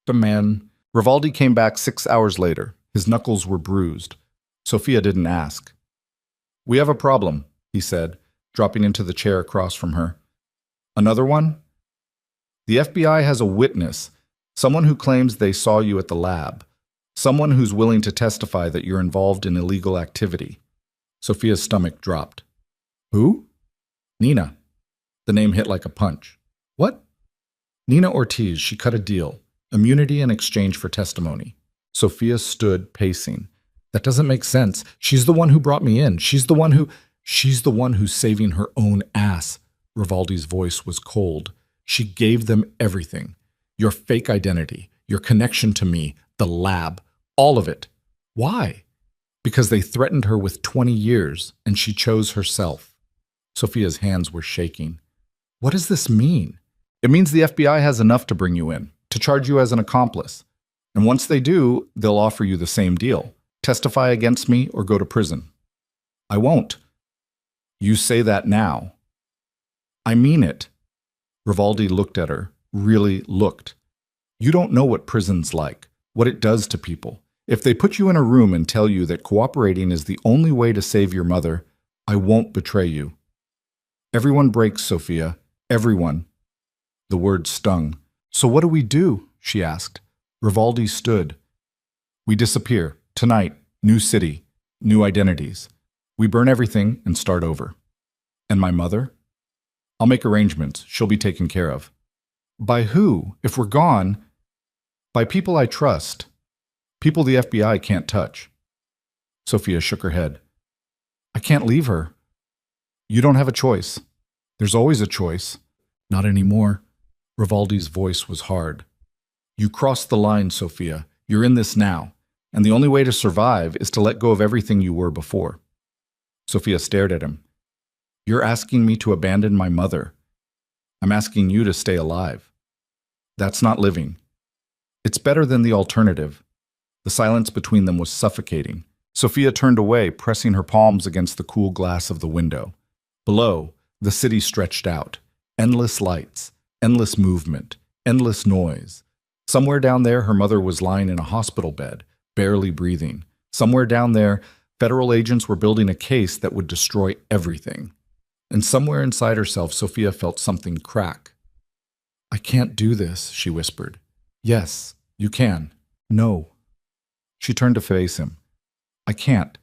The man. Rivaldi came back 6 hours later. His knuckles were bruised. Sophia didn't ask. We have a problem, he said, dropping into the chair across from her. Another one? The FBI has a witness, someone who claims they saw you at the lab, someone who's willing to testify that you're involved in illegal activity. Sophia's stomach dropped. Who? Nina. The name hit like a punch. What? Nina Ortiz. She cut a deal. Immunity in exchange for testimony. Sophia stood, pacing. That doesn't make sense. She's the one who brought me in. She's the one who's saving her own ass. Rivaldi's voice was cold. She gave them everything. Your fake identity, your connection to me, the lab, all of it. Why? Because they threatened her with 20 years, and she chose herself. Sophia's hands were shaking. What does this mean? It means the FBI has enough to bring you in, to charge you as an accomplice. And once they do, they'll offer you the same deal. Testify against me or go to prison. I won't. You say that now. I mean it. Rivaldi looked at her, really looked. You don't know what prison's like, what it does to people. If they put you in a room and tell you that cooperating is the only way to save your mother, I won't betray you. Everyone breaks, Sophia. Everyone. The word stung. So what do we do? She asked. Rivaldi stood. We disappear. Tonight. New city. New identities. We burn everything and start over. And my mother? I'll make arrangements. She'll be taken care of. By who? If we're gone, by people I trust. People the FBI can't touch. Sophia shook her head. I can't leave her. You don't have a choice. There's always a choice. Not anymore. Rivaldi's voice was hard. You crossed the line, Sophia. You're in this now. And the only way to survive is to let go of everything you were before. Sophia stared at him. You're asking me to abandon my mother. I'm asking you to stay alive. That's not living. It's better than the alternative. The silence between them was suffocating. Sophia turned away, pressing her palms against the cool glass of the window. Below, the city stretched out. Endless lights, endless movement, endless noise. Somewhere down there, her mother was lying in a hospital bed, barely breathing. Somewhere down there, federal agents were building a case that would destroy everything. And somewhere inside herself, Sophia felt something crack. I can't do this, she whispered. Yes, you can. No. She turned to face him. I can't.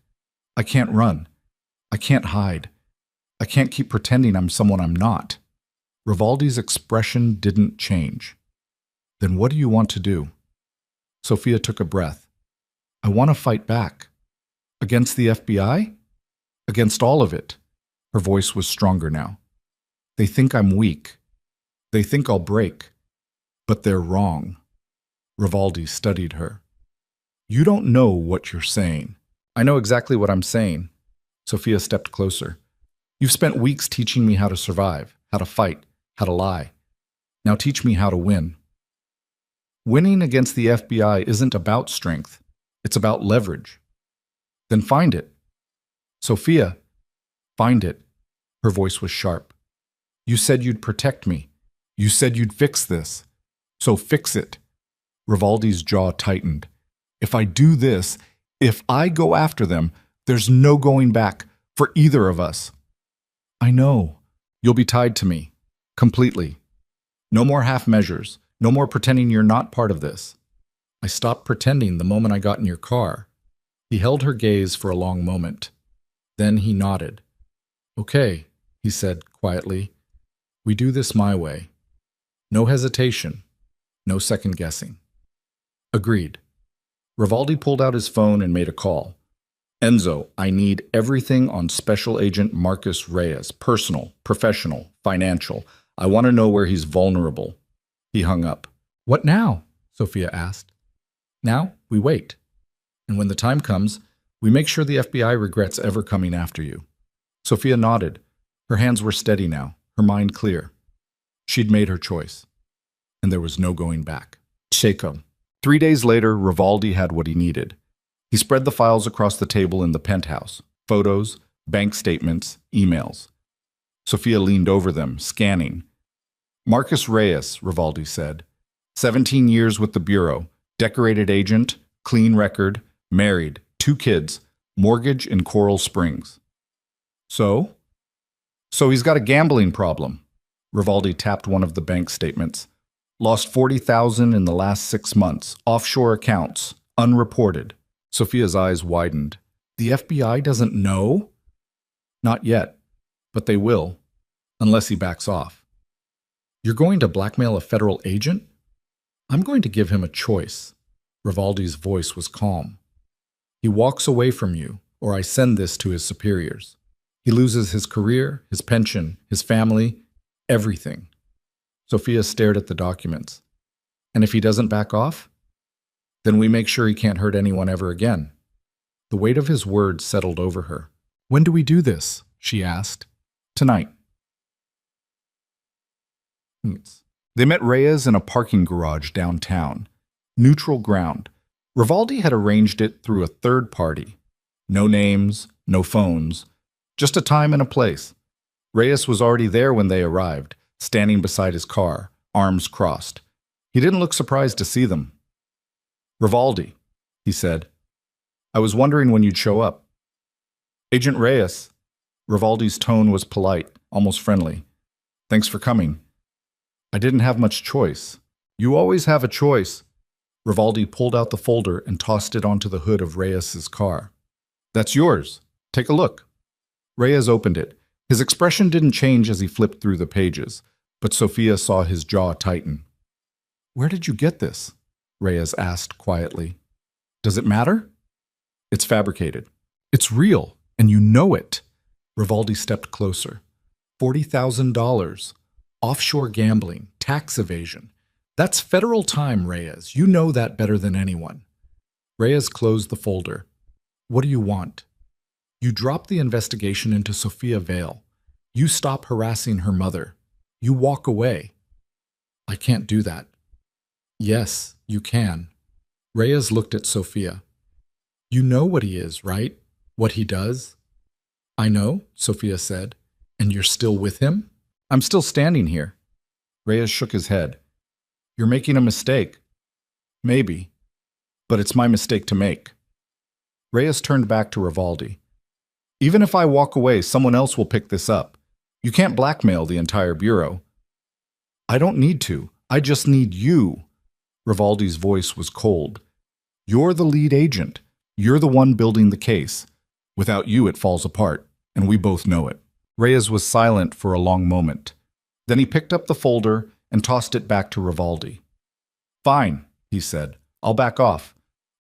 I can't run. I can't hide. I can't keep pretending I'm someone I'm not. Rivaldi's expression didn't change. Then what do you want to do? Sophia took a breath. I want to fight back. Against the FBI? Against all of it. Her voice was stronger now. They think I'm weak. They think I'll break. But they're wrong. Rivaldi studied her. You don't know what you're saying. I know exactly what I'm saying. Sophia stepped closer. You've spent weeks teaching me how to survive, how to fight, how to lie. Now teach me how to win. Winning against the FBI isn't about strength. It's about leverage. Then find it. Sophia, find it. Her voice was sharp. You said you'd protect me. You said you'd fix this. So fix it. Rivaldi's jaw tightened. If I do this, if I go after them, there's no going back for either of us. I know. You'll be tied to me. Completely. No more half measures. No more pretending you're not part of this. I stopped pretending the moment I got in your car. He held her gaze for a long moment. Then he nodded. Okay, he said quietly. We do this my way. No hesitation. No second guessing. Agreed. Rivaldi pulled out his phone and made a call. Enzo, I need everything on Special Agent Marcus Reyes. Personal, professional, financial. I want to know where he's vulnerable. He hung up. What now? Sophia asked. Now, we wait. And when the time comes, we make sure the FBI regrets ever coming after you. Sophia nodded. Her hands were steady now, her mind clear. She'd made her choice. and there was no going back. Checo. 3 days later, Rivaldi had what he needed. He spread the files across the table in the penthouse. Photos, bank statements, emails. Sophia leaned over them, scanning. Marcus Reyes, Rivaldi said. 17 years with the Bureau, decorated agent, clean record, married, 2 kids, mortgage in Coral Springs. So he's got a gambling problem. Rivaldi tapped one of the bank statements. Lost $40,000 in the last 6 months, offshore accounts, unreported. Sophia's eyes widened. The FBI doesn't know? Not yet, but they will, unless he backs off. You're going to blackmail a federal agent? I'm going to give him a choice. Rivaldi's voice was calm. He walks away from you, or I send this to his superiors. He loses his career, his pension, his family, everything. Sophia stared at the documents. And if he doesn't back off? Then we make sure he can't hurt anyone ever again. The weight of his words settled over her. When do we do this? She asked. Tonight. They met Reyes in a parking garage downtown. Neutral ground. Rivaldi had arranged it through a third party. No names, no phones, just a time and a place. Reyes was already there when they arrived, standing beside his car, arms crossed. He didn't look surprised to see them. Rivaldi, he said. I was wondering when you'd show up. Agent Reyes. Rivaldi's tone was polite, almost friendly. Thanks for coming. I didn't have much choice. You always have a choice. Rivaldi pulled out the folder and tossed it onto the hood of Reyes's car. That's yours. Take a look. Reyes opened it. His expression didn't change as he flipped through the pages, but Sophia saw his jaw tighten. Where did you get this? Reyes asked quietly. Does it matter? It's fabricated. It's real, and you know it. Rivaldi stepped closer. $40,000. Offshore gambling, tax evasion. That's federal time, Reyes. You know that better than anyone. Reyes closed the folder. What do you want? You drop the investigation into Sophia Vale. You stop harassing her mother. You walk away. I can't do that. Yes, you can. Reyes looked at Sophia. You know what he is, right? What he does? I know, Sophia said. And you're still with him? I'm still standing here. Reyes shook his head. You're making a mistake. Maybe. But it's my mistake to make. Reyes turned back to Rivaldi. Even if I walk away, someone else will pick this up. You can't blackmail the entire Bureau. I don't need to. I just need you. Rivaldi's voice was cold. You're the lead agent. You're the one building the case. Without you, it falls apart, and we both know it. Reyes was silent for a long moment. Then he picked up the folder and tossed it back to Rivaldi. Fine, he said. I'll back off.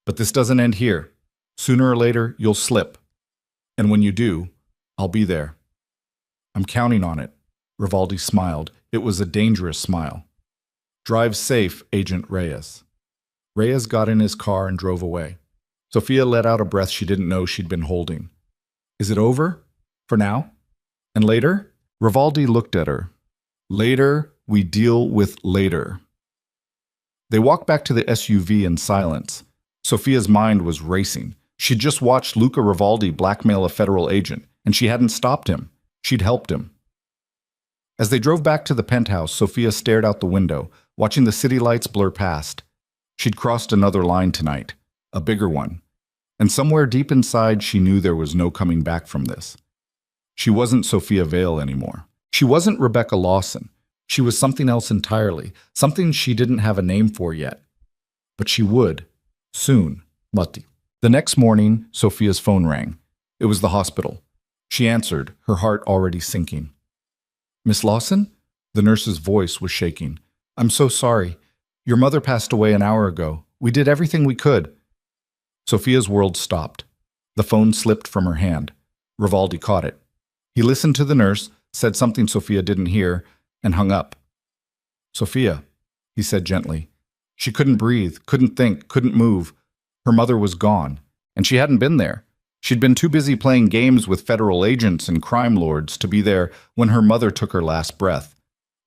But this doesn't end here. Sooner or later, you'll slip. And when you do, I'll be there. I'm counting on it. Rivaldi smiled. It was a dangerous smile. Drive safe, Agent Reyes. Reyes got in his car and drove away. Sophia let out a breath she didn't know she'd been holding. Is it over? For now? And later? Rivaldi looked at her. Later, we deal with later. They walked back to the SUV in silence. Sophia's mind was racing. She'd just watched Luca Rivaldi blackmail a federal agent, and she hadn't stopped him. She'd helped him. As they drove back to the penthouse, Sophia stared out the window, watching the city lights blur past. She'd crossed another line tonight, a bigger one. And somewhere deep inside, she knew there was no coming back from this. She wasn't Sophia Vale anymore. She wasn't Rebecca Lawson. She was something else entirely, something she didn't have a name for yet. But she would, soon. Matti. The next morning, Sophia's phone rang. It was the hospital. She answered, her heart already sinking. Miss Lawson? The nurse's voice was shaking. I'm so sorry. Your mother passed away an hour ago. We did everything we could. Sophia's world stopped. The phone slipped from her hand. Rivaldi caught it. He listened to the nurse, said something Sophia didn't hear, and hung up. Sophia, he said gently. She couldn't breathe, couldn't think, couldn't move. Her mother was gone, and she hadn't been there. She'd been too busy playing games with federal agents and crime lords to be there when her mother took her last breath.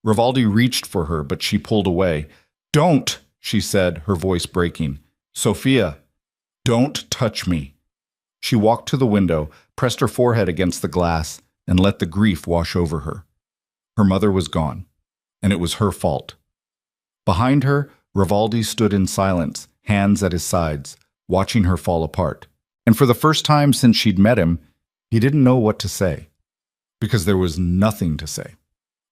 Rivaldi reached for her, but she pulled away. Don't, she said, her voice breaking. Sophia, don't touch me. She walked to the window, pressed her forehead against the glass, and let the grief wash over her. Her mother was gone, and it was her fault. Behind her, Rivaldi stood in silence, hands at his sides, watching her fall apart. And for the first time since she'd met him, he didn't know what to say. Because there was nothing to say.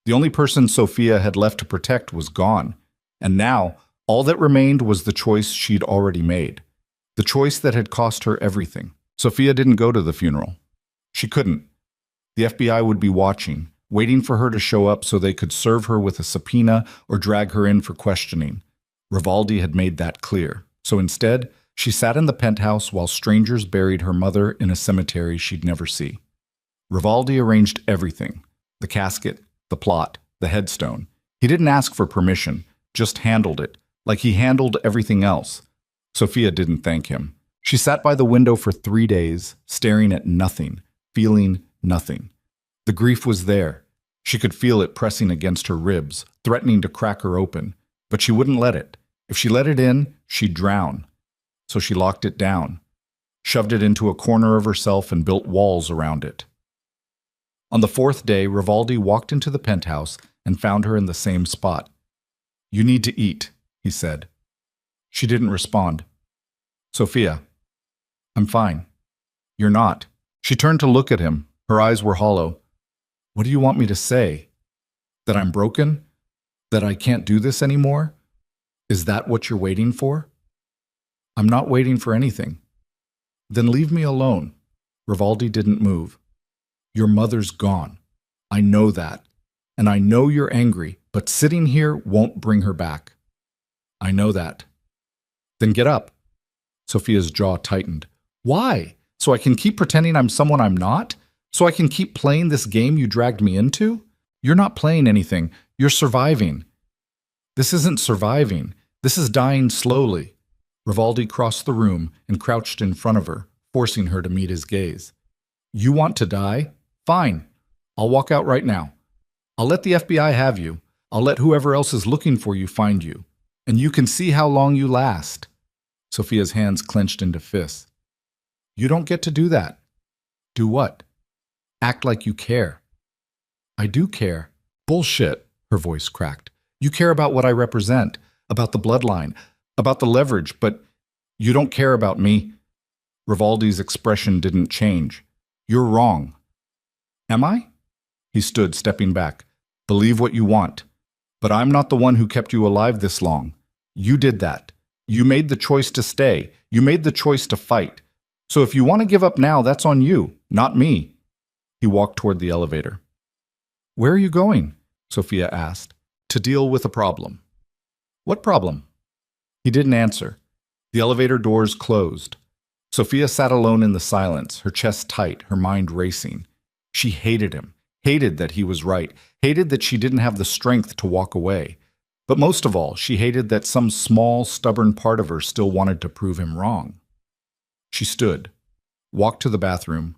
The only person Sophia had left to protect was gone. And now, all that remained was the choice she'd already made. The choice that had cost her everything. Sophia didn't go to the funeral. She couldn't. The FBI would be watching, waiting for her to show up so they could serve her with a subpoena or drag her in for questioning. Rivaldi had made that clear. So instead, she sat in the penthouse while strangers buried her mother in a cemetery she'd never see. Rivaldi arranged everything. The casket, the plot, the headstone. He didn't ask for permission, just handled it, like he handled everything else. Sophia didn't thank him. She sat by the window for 3 days, staring at nothing, feeling nothing. The grief was there. She could feel it pressing against her ribs, threatening to crack her open. But she wouldn't let it. If she let it in, she'd drown. So she locked it down, shoved it into a corner of herself and built walls around it. On the 4th day, Rivaldi walked into the penthouse and found her in the same spot. "You need to eat," he said. She didn't respond. "Sophia, I'm fine." "You're not." She turned to look at him. Her eyes were hollow. "What do you want me to say? That I'm broken? That I can't do this anymore? Is that what you're waiting for?" "I'm not waiting for anything." "Then leave me alone." Rivaldi didn't move. "Your mother's gone. I know that. And I know you're angry, but sitting here won't bring her back." "I know that." "Then get up." Sophia's jaw tightened. "Why? So I can keep pretending I'm someone I'm not? So I can keep playing this game you dragged me into? You're not playing anything. You're surviving." "This isn't surviving. This is dying slowly." Rivaldi crossed the room and crouched in front of her, forcing her to meet his gaze. "You want to die? Fine. I'll walk out right now. I'll let the FBI have you. I'll let whoever else is looking for you find you. And you can see how long you last." Sophia's hands clenched into fists. "You don't get to do that." "Do what?" "Act like you care." "I do care." "Bullshit," her voice cracked. "You care about what I represent, about the bloodline, about the leverage, but you don't care about me." Rivaldi's expression didn't change. "You're wrong." "Am I?" He stood, stepping back. "Believe what you want. But I'm not the one who kept you alive this long. You did that. You made the choice to stay. You made the choice to fight. So if you want to give up now, that's on you, not me." He walked toward the elevator. "Where are you going?" Sophia asked. "To deal with a problem." "What problem?" He didn't answer. The elevator doors closed. Sophia sat alone in the silence, her chest tight, her mind racing. She hated him, hated that he was right, hated that she didn't have the strength to walk away. But most of all, she hated that some small, stubborn part of her still wanted to prove him wrong. She stood, walked to the bathroom,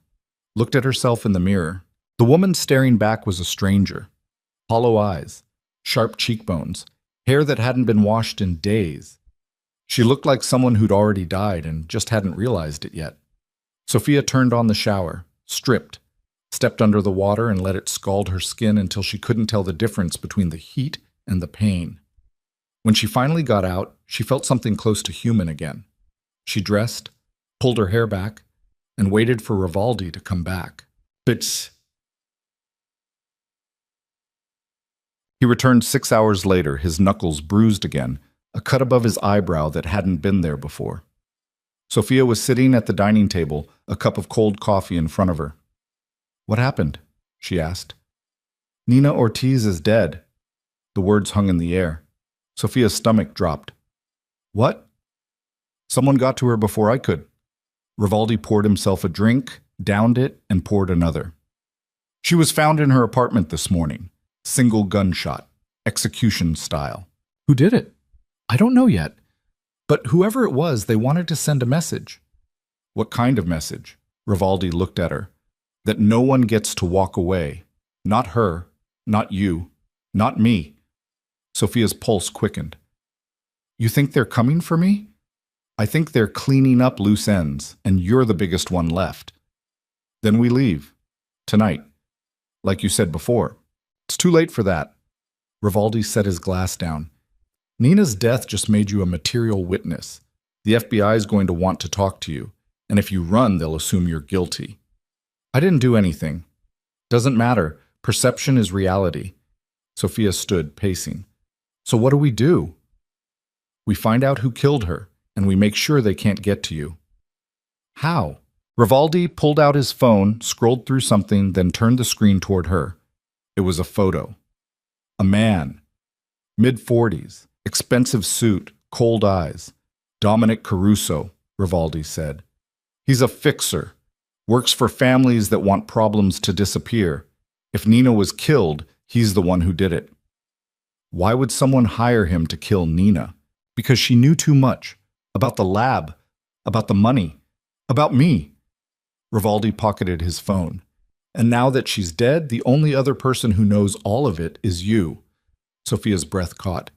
looked at herself in the mirror. The woman staring back was a stranger. Hollow eyes, sharp cheekbones, hair that hadn't been washed in days. She looked like someone who'd already died and just hadn't realized it yet. Sophia turned on the shower, stripped, stepped under the water and let it scald her skin until she couldn't tell the difference between the heat and the pain. When she finally got out, she felt something close to human again. She dressed, pulled her hair back, and waited for Rivaldi to come back. But he returned 6 hours later, his knuckles bruised again, a cut above his eyebrow that hadn't been there before. Sophia was sitting at the dining table, a cup of cold coffee in front of her. "What happened?" she asked. "Nina Ortiz is dead." The words hung in the air. Sophia's stomach dropped. "What?" "Someone got to her before I could." Rivaldi poured himself a drink, downed it, and poured another. "She was found in her apartment this morning. Single gunshot. Execution style." "Who did it?" "I don't know yet. But whoever it was, they wanted to send a message." "What kind of message?" Rivaldi looked at her. "That no one gets to walk away. Not her, not you, not me." Sophia's pulse quickened. You think they're coming for me? I think they're cleaning up loose ends, and you're the biggest one left. Then we leave. Tonight. Like you said before. It's too late for that. Rivaldi set his glass down. Nina's death just made you a material witness. The FBI is going to want to talk to you, and if you run, they'll assume you're guilty. I didn't do anything. Doesn't matter. Perception is reality. Sophia stood, pacing. So what do we do? We find out who killed her, and we make sure they can't get to you. How? Rivaldi pulled out his phone, scrolled through something, then turned the screen toward her. It was a photo. A man. Mid-40s. Expensive suit. Cold eyes. Dominic Caruso, Rivaldi said. He's a fixer. Works for families that want problems to disappear. If Nina was killed, he's the one who did it. Why would someone hire him to kill Nina? Because she knew too much. About the lab. About the money. About me. Rivaldi pocketed his phone. And now that she's dead, the only other person who knows all of it is you. Sophia's breath caught.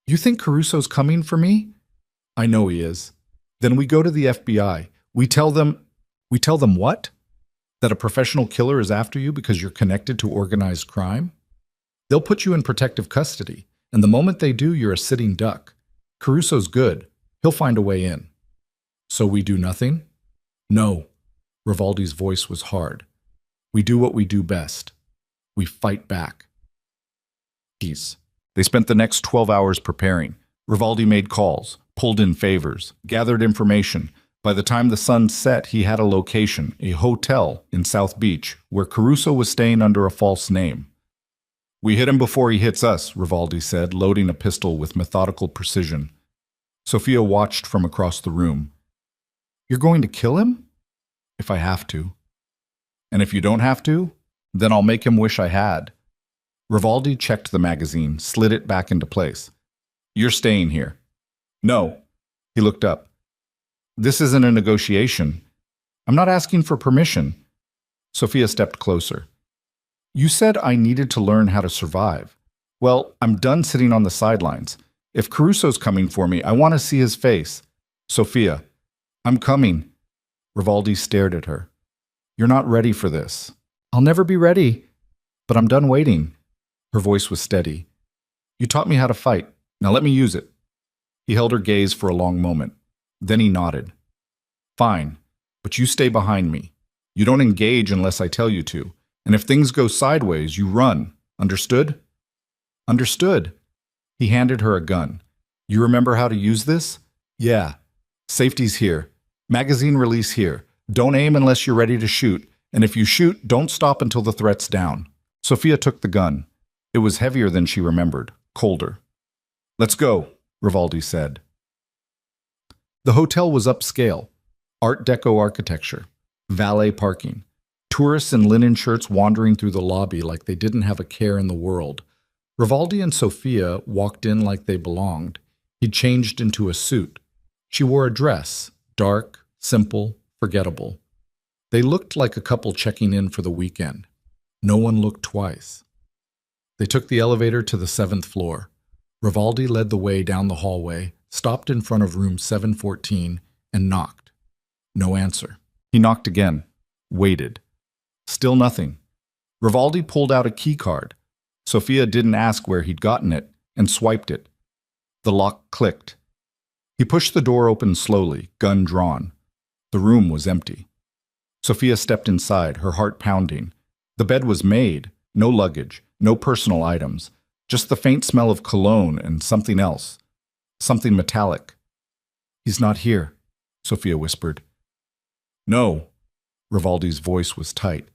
You think Caruso's coming for me? I know he is. Then we go to the FBI. We tell them what? That a professional killer is after you because you're connected to organized crime? They'll put you in protective custody, and the moment they do, you're a sitting duck. Caruso's good. He'll find a way in. So we do nothing? No. Rivaldi's voice was hard. We do what we do best. We fight back. Peace. They spent the next 12 hours preparing. Rivaldi made calls, pulled in favors, gathered information. By the time the sun set, he had a location, a hotel in South Beach, where Caruso was staying under a false name. We hit him before he hits us, Rivaldi said, loading a pistol with methodical precision. Sophia watched from across the room. You're going to kill him? If I have to. And if you don't have to, then I'll make him wish I had. Rivaldi checked the magazine, slid it back into place. You're staying here. No. He looked up. This isn't a negotiation. I'm not asking for permission. Sophia stepped closer. You said I needed to learn how to survive. Well, I'm done sitting on the sidelines. If Caruso's coming for me, I want to see his face. Sophia, I'm coming. Rivaldi stared at her. You're not ready for this. I'll never be ready. But I'm done waiting. Her voice was steady. You taught me how to fight. Now let me use it. He held her gaze for a long moment. Then he nodded. Fine, but you stay behind me. You don't engage unless I tell you to. And if things go sideways, you run. Understood? Understood. He handed her a gun. You remember how to use this? Yeah. Safety's here. Magazine release here. Don't aim unless you're ready to shoot. And if you shoot, don't stop until the threat's down. Sophia took the gun. It was heavier than she remembered. Colder. Let's go, Rivaldi said. The hotel was upscale. Art Deco architecture. Valet parking. Tourists in linen shirts wandering through the lobby like they didn't have a care in the world. Rivaldi and Sophia walked in like they belonged. He'd changed into a suit. She wore a dress. Dark, simple, forgettable. They looked like a couple checking in for the weekend. No one looked twice. They took the elevator to the 7th floor. Rivaldi led the way down the hallway, stopped in front of room 714, and knocked. No answer. He knocked again. Waited. Still nothing. Rivaldi pulled out a key card. Sophia didn't ask where he'd gotten it, and swiped it. The lock clicked. He pushed the door open slowly, gun drawn. The room was empty. Sophia stepped inside, her heart pounding. The bed was made. No luggage, no personal items. Just the faint smell of cologne and something else. Something metallic. He's not here, Sophia whispered. No. Rivaldi's voice was tight.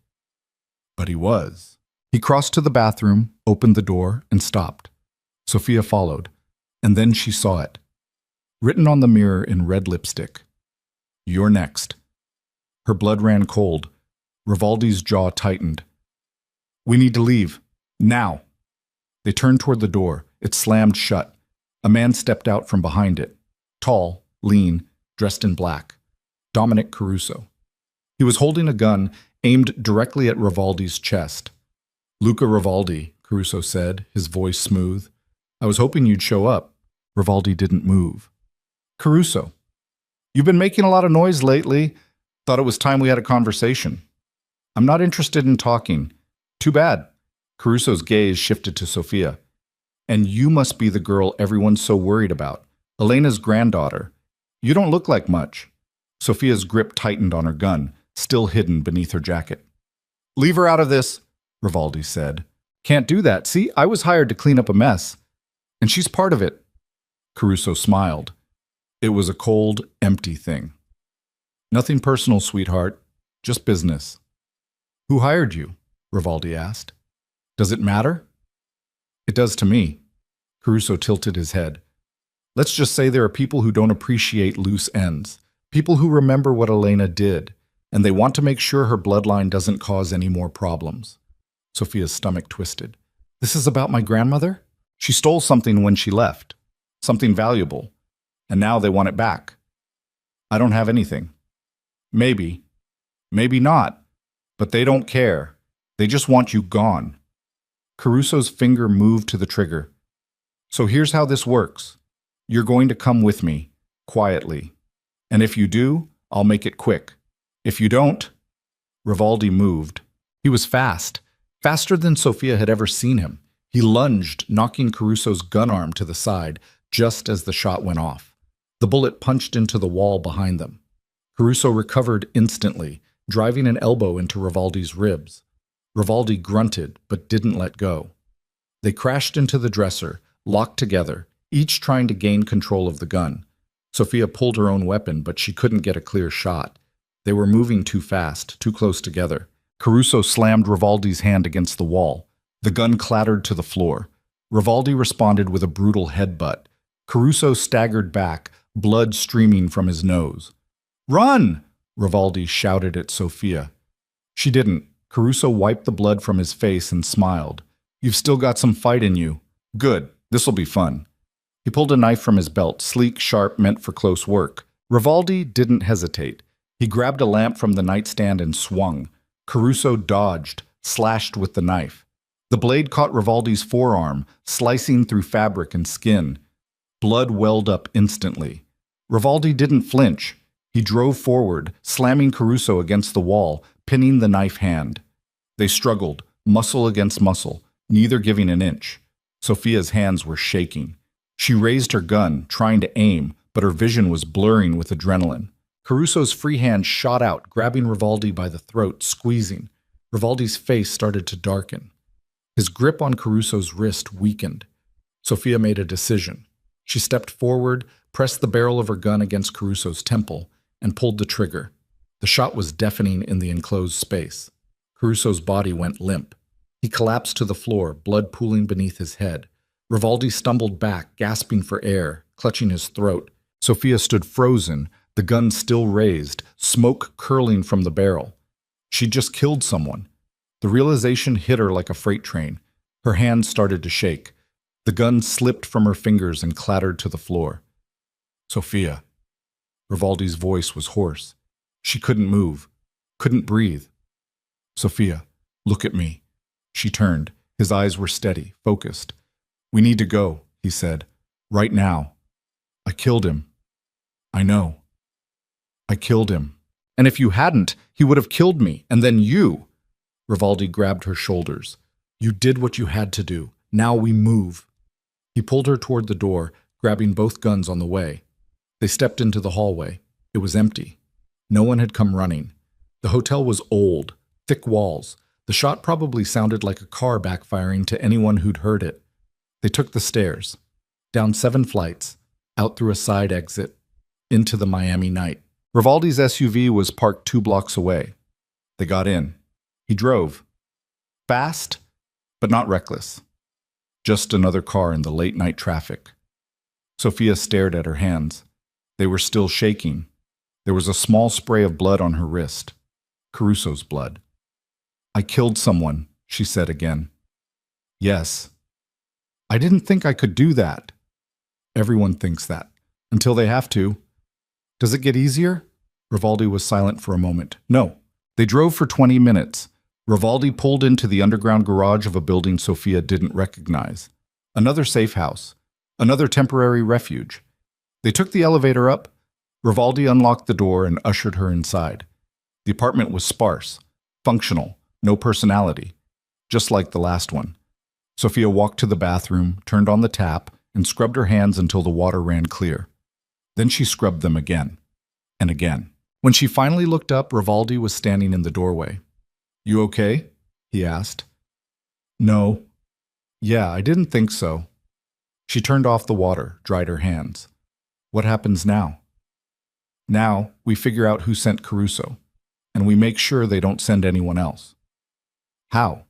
But he was. He crossed to the bathroom, opened the door, and stopped. Sophia followed, and then she saw it. Written on the mirror in red lipstick. You're next. Her blood ran cold. Rivaldi's jaw tightened. We need to leave. Now. They turned toward the door. It slammed shut. A man stepped out from behind it. Tall, lean, dressed in black. Dominic Caruso. He was holding a gun aimed directly at Rivaldi's chest. Luca Rivaldi, Caruso said, his voice smooth. I was hoping you'd show up. Rivaldi didn't move. Caruso, you've been making a lot of noise lately. Thought it was time we had a conversation. I'm not interested in talking. Too bad. Caruso's gaze shifted to Sophia. And you must be the girl everyone's so worried about. Elena's granddaughter. You don't look like much. Sophia's grip tightened on her gun, still hidden beneath her jacket. Leave her out of this, Rivaldi said. Can't do that. See, I was hired to clean up a mess. And she's part of it. Caruso smiled. It was a cold, empty thing. Nothing personal, sweetheart. Just business. Who hired you? Rivaldi asked. Does it matter? It does to me. Caruso tilted his head. Let's just say there are people who don't appreciate loose ends. People who remember what Elena did, and they want to make sure her bloodline doesn't cause any more problems. Sophia's stomach twisted. This is about my grandmother? She stole something when she left. Something valuable. And now they want it back. I don't have anything. Maybe. Maybe not. But they don't care. They just want you gone. Caruso's finger moved to the trigger. So here's how this works. You're going to come with me, quietly. And if you do, I'll make it quick. If you don't... Rivaldi moved. He was fast. Faster than Sophia had ever seen him. He lunged, knocking Caruso's gun arm to the side, just as the shot went off. The bullet punched into the wall behind them. Caruso recovered instantly, driving an elbow into Rivaldi's ribs. Rivaldi grunted, but didn't let go. They crashed into the dresser, locked together, each trying to gain control of the gun. Sophia pulled her own weapon, but she couldn't get a clear shot. They were moving too fast, too close together. Caruso slammed Rivaldi's hand against the wall. The gun clattered to the floor. Rivaldi responded with a brutal headbutt. Caruso staggered back, blood streaming from his nose. Run! Rivaldi shouted at Sophia. She didn't. Caruso wiped the blood from his face and smiled. You've still got some fight in you. Good. This'll be fun. He pulled a knife from his belt, sleek, sharp, meant for close work. Rivaldi didn't hesitate. He grabbed a lamp from the nightstand and swung. Caruso dodged, slashed with the knife. The blade caught Rivaldi's forearm, slicing through fabric and skin. Blood welled up instantly. Rivaldi didn't flinch. He drove forward, slamming Caruso against the wall, pinning the knife hand. They struggled, muscle against muscle, neither giving an inch. Sophia's hands were shaking. She raised her gun, trying to aim, but her vision was blurring with adrenaline. Caruso's free hand shot out, grabbing Rivaldi by the throat, squeezing. Rivaldi's face started to darken. His grip on Caruso's wrist weakened. Sophia made a decision. She stepped forward, pressed the barrel of her gun against Caruso's temple, and pulled the trigger. The shot was deafening in the enclosed space. Caruso's body went limp. He collapsed to the floor, blood pooling beneath his head. Rivaldi stumbled back, gasping for air, clutching his throat. Sophia stood frozen, the gun still raised, smoke curling from the barrel. She'd just killed someone. The realization hit her like a freight train. Her hands started to shake. The gun slipped from her fingers and clattered to the floor. Sophia. Rivaldi's voice was hoarse. She couldn't move, couldn't breathe. Sophia, look at me. She turned. His eyes were steady, focused. We need to go, he said. Right now. I killed him. I know. I killed him. And if you hadn't, he would have killed me, and then you. Rivaldi grabbed her shoulders. You did what you had to do. Now we move. He pulled her toward the door, grabbing both guns on the way. They stepped into the hallway. It was empty. No one had come running. The hotel was old, thick walls. The shot probably sounded like a car backfiring to anyone who'd heard it. They took the stairs, down 7 flights, out through a side exit, into the Miami night. Rivaldi's SUV was parked 2 blocks away. They got in. He drove. Fast, but not reckless. Just another car in the late-night traffic. Sophia stared at her hands. They were still shaking. There was a small spray of blood on her wrist. Caruso's blood. I killed someone, she said again. Yes. I didn't think I could do that. Everyone thinks that. Until they have to. Does it get easier? Rivaldi was silent for a moment. No. They drove for 20 minutes. Rivaldi pulled into the underground garage of a building Sophia didn't recognize. Another safe house. Another temporary refuge. They took the elevator up. Rivaldi unlocked the door and ushered her inside. The apartment was sparse, functional, no personality, just like the last one. Sophia walked to the bathroom, turned on the tap, and scrubbed her hands until the water ran clear. Then she scrubbed them again and again. When she finally looked up, Rivaldi was standing in the doorway. "You okay?" he asked. "No." "Yeah, I didn't think so." She turned off the water, dried her hands. "What happens now?" "Now, we figure out who sent Caruso, and we make sure they don't send anyone else." "How?"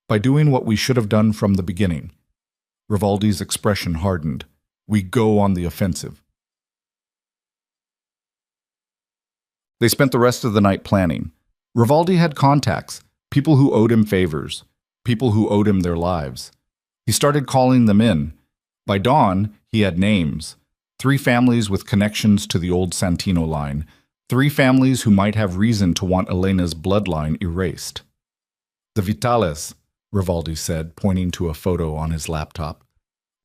"By doing what we should have done from the beginning." Rivaldi's expression hardened. "We go on the offensive." They spent the rest of the night planning. Rivaldi had contacts, people who owed him favors, people who owed him their lives. He started calling them in. By dawn, he had names. 3 families with connections to the old Santino line. 3 families who might have reason to want Elena's bloodline erased. "The Vitales," Rivaldi said, pointing to a photo on his laptop.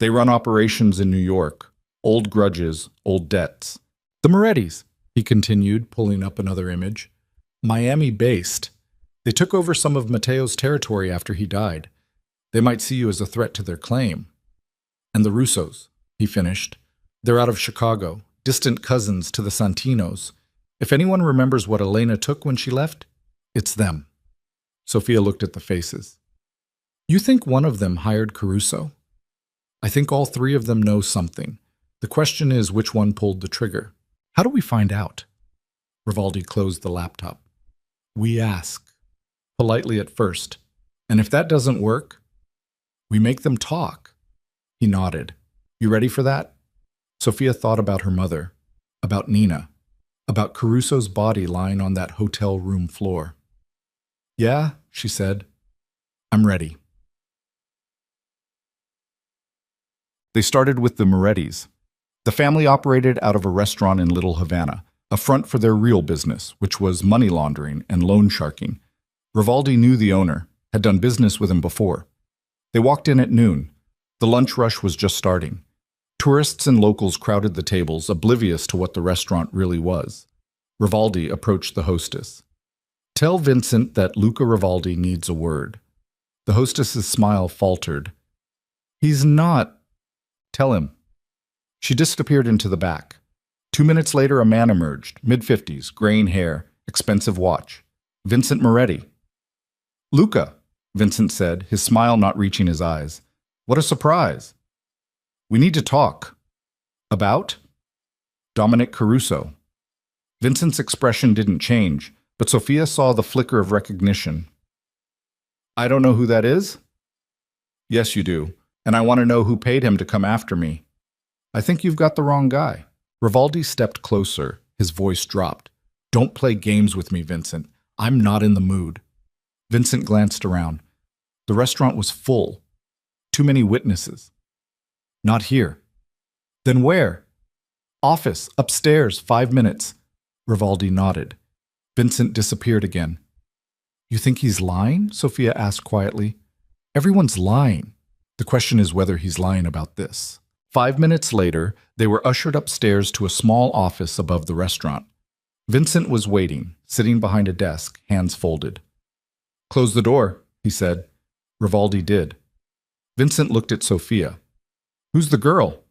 "They run operations in New York. Old grudges, old debts." "The Morettis," he continued, pulling up another image. "Miami-based. They took over some of Matteo's territory after he died. They might see you as a threat to their claim." "And the Russos," he finished. "They're out of Chicago, distant cousins to the Santinos. If anyone remembers what Elena took when she left, it's them." Sophia looked at the faces. "You think one of them hired Caruso?" "I think all 3 of them know something. The question is which one pulled the trigger. How do we find out?" Rivaldi closed the laptop. "We ask. Politely at first. And if that doesn't work, we make them talk." He nodded. "You ready for that?" Sophia thought about her mother, about Nina, about Caruso's body lying on that hotel room floor. "Yeah," she said. "I'm ready." They started with the Morettis. The family operated out of a restaurant in Little Havana, a front for their real business, which was money laundering and loan sharking. Rivaldi knew the owner, had done business with him before. They walked in at noon. The lunch rush was just starting. Tourists and locals crowded the tables, oblivious to what the restaurant really was. Rivaldi approached the hostess. "Tell Vincent that Luca Rivaldi needs a word." The hostess's smile faltered. "He's not." "Tell him." She disappeared into the back. 2 minutes later, a man emerged, mid-50s, graying hair, expensive watch. Vincent Moretti. "Luca," Vincent said, his smile not reaching his eyes. "What a surprise." "We need to talk." "About?" "Dominic Caruso." Vincent's expression didn't change, but Sophia saw the flicker of recognition. "I don't know who that is?" "Yes, you do, and I want to know who paid him to come after me." "I think you've got the wrong guy." Rivaldi stepped closer. His voice dropped. "Don't play games with me, Vincent. I'm not in the mood." Vincent glanced around. The restaurant was full. Too many witnesses. "Not here." "Then where?" "Office, upstairs, 5 minutes." Rivaldi nodded. Vincent disappeared again. "You think he's lying?" Sophia asked quietly. "Everyone's lying. The question is whether he's lying about this." 5 minutes later, they were ushered upstairs to a small office above the restaurant. Vincent was waiting, sitting behind a desk, hands folded. "Close the door," he said. Rivaldi did. Vincent looked at Sophia. "Who's the girl?"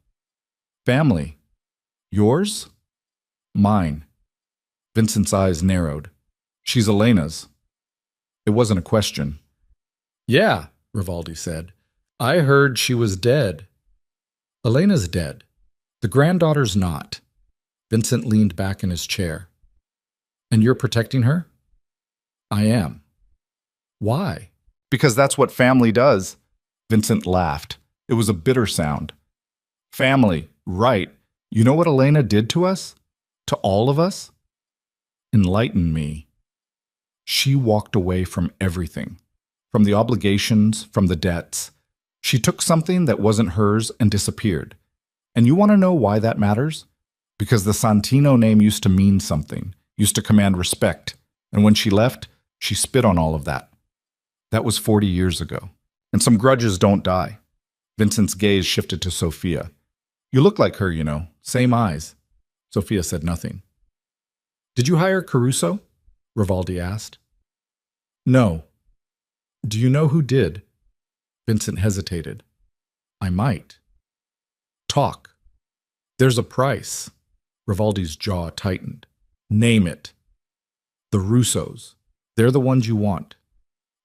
"Family." "Yours?" "Mine." Vincent's eyes narrowed. "She's Elena's." It wasn't a question. "Yeah," Rivaldi said. "I heard she was dead." "Elena's dead. The granddaughter's not." Vincent leaned back in his chair. "And you're protecting her?" "I am." "Why?" "Because that's what family does." Vincent laughed. It was a bitter sound. "Family, right. You know what Elena did to us? To all of us?" "Enlighten me." She walked away from everything. From the obligations, from the debts. She took something that wasn't hers and disappeared. And you want to know why that matters? Because the Santino name used to mean something, used to command respect. And when she left, she spit on all of that. That was 40 years ago. And some grudges don't die. Vincent's gaze shifted to Sophia. You look like her, you know. Same eyes. Sophia said nothing. Did you hire Caruso? Rivaldi asked. No. Do you know who did? Vincent hesitated. I might. Talk. There's a price. Rivaldi's jaw tightened. Name it. The Russos. They're the ones you want.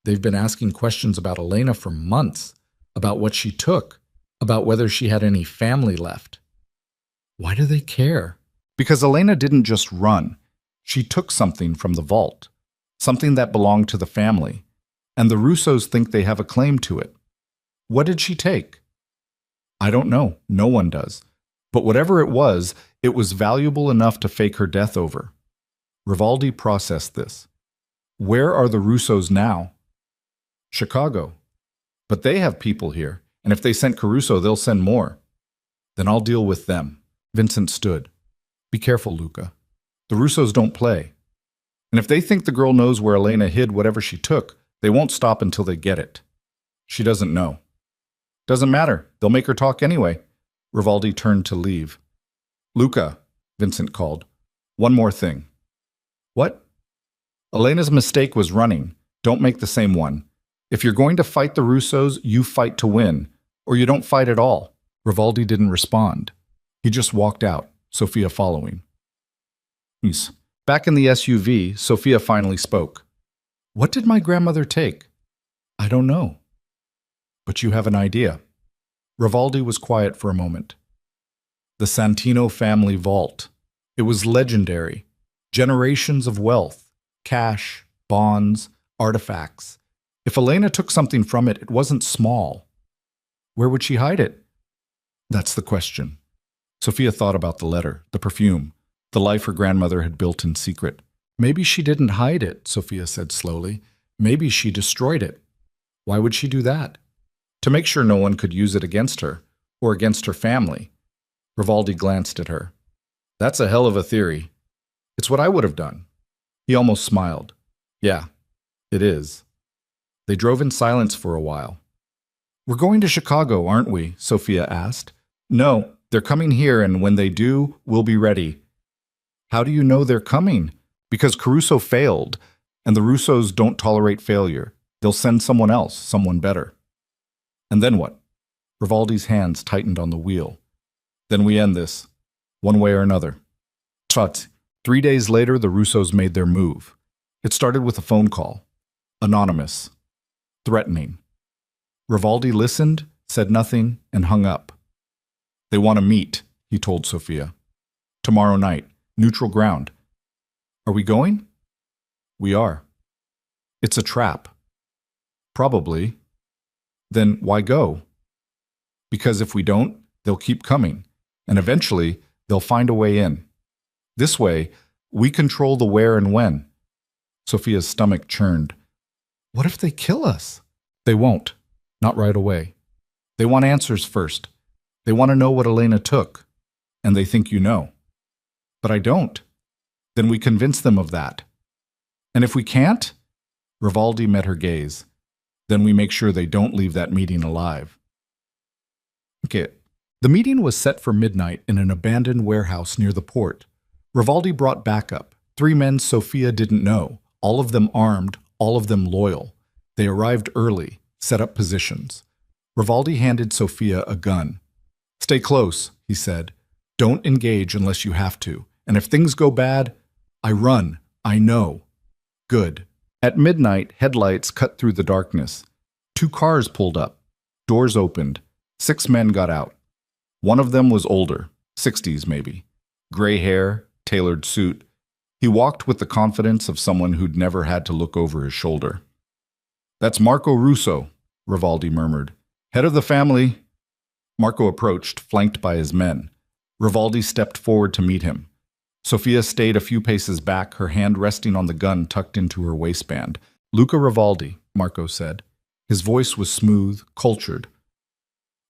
They've been asking questions about Elena for months, about what she took, about whether she had any family left. Why do they care? Because Elena didn't just run. She took something from the vault, something that belonged to the family, and the Russos think they have a claim to it. What did she take? I don't know. No one does. But whatever it was valuable enough to fake her death over. Rivaldi processed this. Where are the Russos now? Chicago. But they have people here, and if they sent Caruso, they'll send more. Then I'll deal with them. Vincent stood. Be careful, Luca. The Russos don't play. And if they think the girl knows where Elena hid whatever she took, they won't stop until they get it. She doesn't know. Doesn't matter. They'll make her talk anyway. Rivaldi turned to leave. Luca, Vincent called. One more thing. What? Elena's mistake was running. Don't make the same one. If you're going to fight the Russos, you fight to win, or you don't fight at all. Rivaldi didn't respond. He just walked out, Sophia following. Back in the SUV, Sophia finally spoke. What did my grandmother take? I don't know. But you have an idea. Rivaldi was quiet for a moment. The Santino family vault. It was legendary. Generations of wealth, cash, bonds, artifacts. If Elena took something from it, it wasn't small. Where would she hide it? That's the question. Sophia thought about the letter, the perfume, the life her grandmother had built in secret. Maybe she didn't hide it, Sophia said slowly. Maybe she destroyed it. Why would she do that? To make sure no one could use it against her, or against her family. Rivaldi glanced at her. That's a hell of a theory. It's what I would have done. He almost smiled. Yeah, it is. They drove in silence for a while. We're going to Chicago, aren't we? Sophia asked. No, they're coming here, and when they do, we'll be ready. How do you know they're coming? Because Caruso failed, and the Russos don't tolerate failure. They'll send someone else, someone better. And then what? Rivaldi's hands tightened on the wheel. Then we end this, one way or another. Trat. 3 days later, the Russos made their move. It started with a phone call. Anonymous. Threatening. Rivaldi listened, said nothing, and hung up. They want to meet, he told Sophia. Tomorrow night, neutral ground. Are we going? We are. It's a trap. Probably. Then why go? Because if we don't, they'll keep coming, and eventually they'll find a way in. This way, we control the where and when. Sophia's stomach churned. What if they kill us? They won't. Not right away. They want answers first. They want to know what Elena took, and they think you know. But I don't. Then we convince them of that. And if we can't? Rivaldi met her gaze. Then we make sure they don't leave that meeting alive. Okay. The meeting was set for midnight in an abandoned warehouse near the port. Rivaldi brought backup. 3 men Sophia didn't know, all of them armed, all of them loyal. They arrived early, set up positions. Rivaldi handed Sophia a gun. Stay close, he said. Don't engage unless you have to. And if things go bad, I run. I know. Good. At midnight, headlights cut through the darkness. 2 cars pulled up. Doors opened. 6 men got out. One of them was older, 60s maybe. Gray hair, tailored suit. He walked with the confidence of someone who'd never had to look over his shoulder. That's Marco Russo, Rivaldi murmured. Head of the family. Marco approached, flanked by his men. Rivaldi stepped forward to meet him. Sophia stayed a few paces back, her hand resting on the gun tucked into her waistband. Luca Rivaldi, Marco said. His voice was smooth, cultured.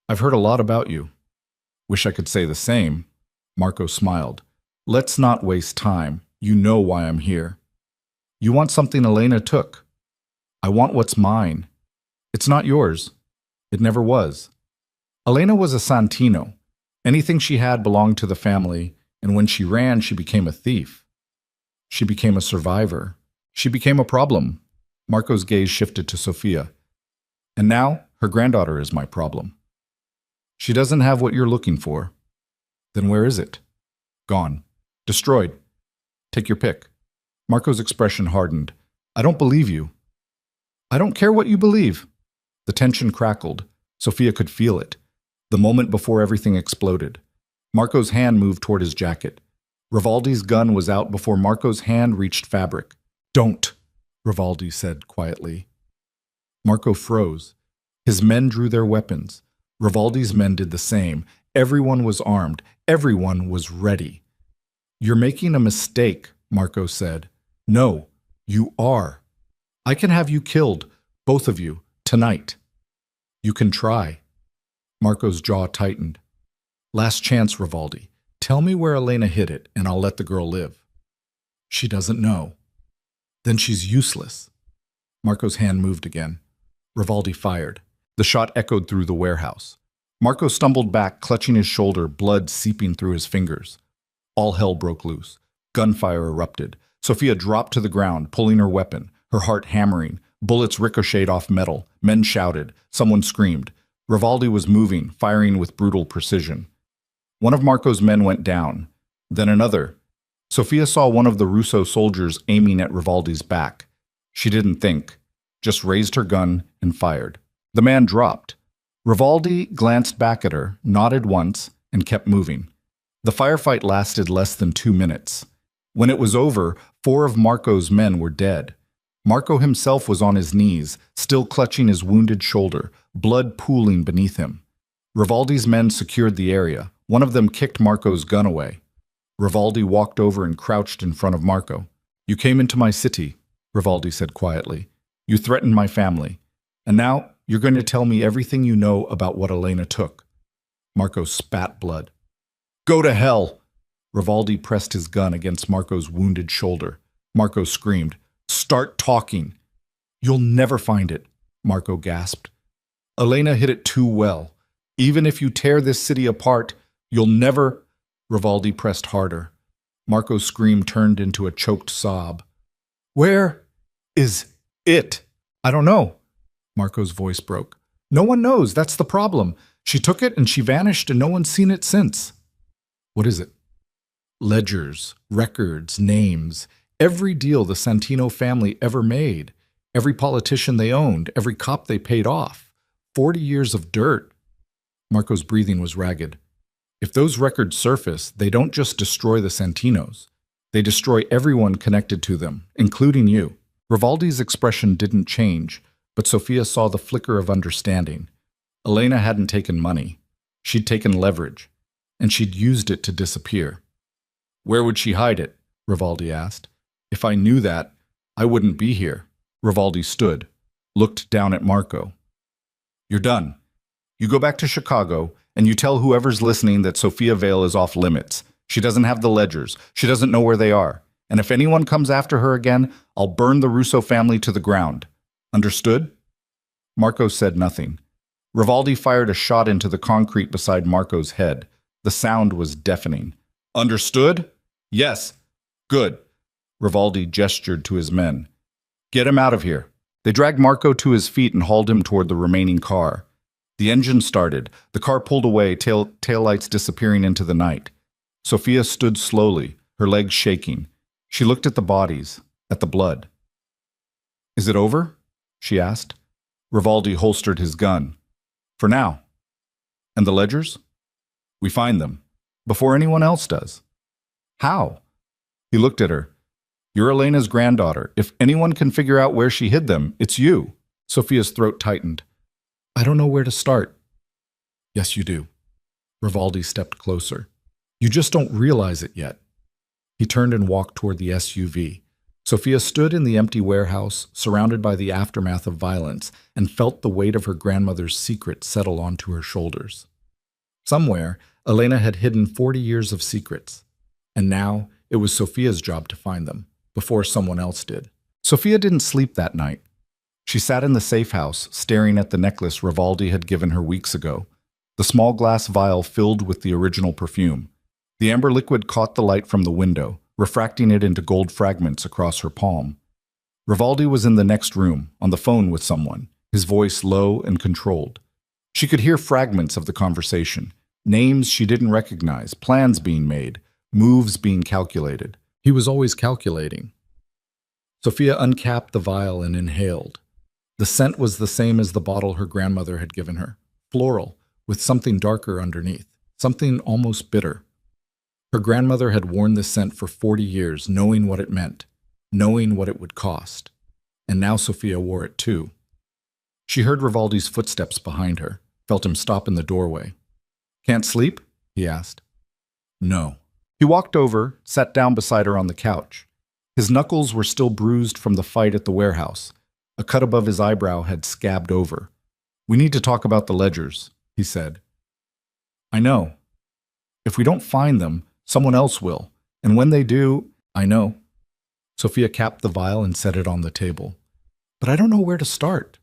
I've heard a lot about you. Wish I could say the same. Marco smiled. Let's not waste time. You know why I'm here. You want something Elena took. I want what's mine. It's not yours. It never was. Elena was a Santino. Anything she had belonged to the family, and when she ran, she became a thief. She became a survivor. She became a problem. Marco's gaze shifted to Sophia. And now, her granddaughter is my problem. She doesn't have what you're looking for. Then where is it? Gone. Destroyed. Take your pick. Marco's expression hardened. I don't believe you. I don't care what you believe. The tension crackled. Sophia could feel it. The moment before everything exploded. Marco's hand moved toward his jacket. Rivaldi's gun was out before Marco's hand reached fabric. Don't, Rivaldi said quietly. Marco froze. His men drew their weapons. Rivaldi's men did the same. Everyone was armed. Everyone was ready. You're making a mistake, Marco said. No, you are. I can have you killed, both of you, tonight. You can try. Marco's jaw tightened. Last chance, Rivaldi. Tell me where Elena hid it, and I'll let the girl live. She doesn't know. Then she's useless. Marco's hand moved again. Rivaldi fired. The shot echoed through the warehouse. Marco stumbled back, clutching his shoulder, blood seeping through his fingers. All hell broke loose. Gunfire erupted. Sophia dropped to the ground, pulling her weapon, her heart hammering. Bullets ricocheted off metal. Men shouted. Someone screamed. Rivaldi was moving, firing with brutal precision. One of Marco's men went down. Then another. Sophia saw one of the Russo soldiers aiming at Rivaldi's back. She didn't think, just raised her gun and fired. The man dropped. Rivaldi glanced back at her, nodded once, and kept moving. The firefight lasted less than 2 minutes. When it was over, 4 of Marco's men were dead. Marco himself was on his knees, still clutching his wounded shoulder, blood pooling beneath him. Rivaldi's men secured the area. One of them kicked Marco's gun away. Rivaldi walked over and crouched in front of Marco. You came into my city, Rivaldi said quietly. You threatened my family. And now you're going to tell me everything you know about what Elena took. Marco spat blood. Go to hell! Rivaldi pressed his gun against Marco's wounded shoulder. Marco screamed, Start talking! You'll never find it, Marco gasped. Elena hid it too well. Even if you tear this city apart, you'll never... Rivaldi pressed harder. Marco's scream turned into a choked sob. Where is it? I don't know. Marco's voice broke. No one knows, that's the problem. She took it and she vanished and no one's seen it since. What is it? Ledgers, records, names, every deal the Santino family ever made, every politician they owned, every cop they paid off. 40 years of dirt. Marco's breathing was ragged. If those records surface, they don't just destroy the Santinos. They destroy everyone connected to them, including you. Rivaldi's expression didn't change, but Sophia saw the flicker of understanding. Elena hadn't taken money. She'd taken leverage, and she'd used it to disappear. Where would she hide it? Rivaldi asked. If I knew that, I wouldn't be here. Rivaldi stood, looked down at Marco. You're done. You go back to Chicago, and you tell whoever's listening that Sophia Vale is off limits. She doesn't have the ledgers. She doesn't know where they are. And if anyone comes after her again, I'll burn the Russo family to the ground. Understood? Marco said nothing. Rivaldi fired a shot into the concrete beside Marco's head. The sound was deafening. Understood? Yes. Good. Rivaldi gestured to his men. Get him out of here. They dragged Marco to his feet and hauled him toward the remaining car. The engine started. The car pulled away, taillights disappearing into the night. Sophia stood slowly, her legs shaking. She looked at the bodies, at the blood. Is it over? She asked. Rivaldi holstered his gun. For now. And the ledgers? We find them. Before anyone else does. How? He looked at her. You're Elena's granddaughter. If anyone can figure out where she hid them, it's you. Sophia's throat tightened. I don't know where to start. Yes, you do. Rivaldi stepped closer. You just don't realize it yet. He turned and walked toward the SUV. Sophia stood in the empty warehouse, surrounded by the aftermath of violence, and felt the weight of her grandmother's secret settle onto her shoulders. Somewhere, Elena had hidden 40 years of secrets, and now it was Sophia's job to find them, before someone else did. Sophia didn't sleep that night. She sat in the safe house, staring at the necklace Rivaldi had given her weeks ago. the small glass vial filled with the original perfume. The amber liquid caught the light from the window, refracting it into gold fragments across her palm. Rivaldi was in the next room, on the phone with someone, his voice low and controlled. She could hear fragments of the conversation, names she didn't recognize, plans being made, moves being calculated. He was always calculating. Sophia uncapped the vial and inhaled. The scent was the same as the bottle her grandmother had given her, floral, with something darker underneath, something almost bitter. Her grandmother had worn this scent for 40 years, knowing what it meant, knowing what it would cost. And now Sophia wore it too. She heard Rivaldi's footsteps behind her, felt him stop in the doorway. "Can't sleep?" he asked. "No." He walked over, sat down beside her on the couch. His knuckles were still bruised from the fight at the warehouse. A cut above his eyebrow had scabbed over. "We need to talk about the ledgers," he said. "I know. If we don't find them, someone else will. And when they do, I know." Sophia capped the vial and set it on the table. "But I don't know where to start.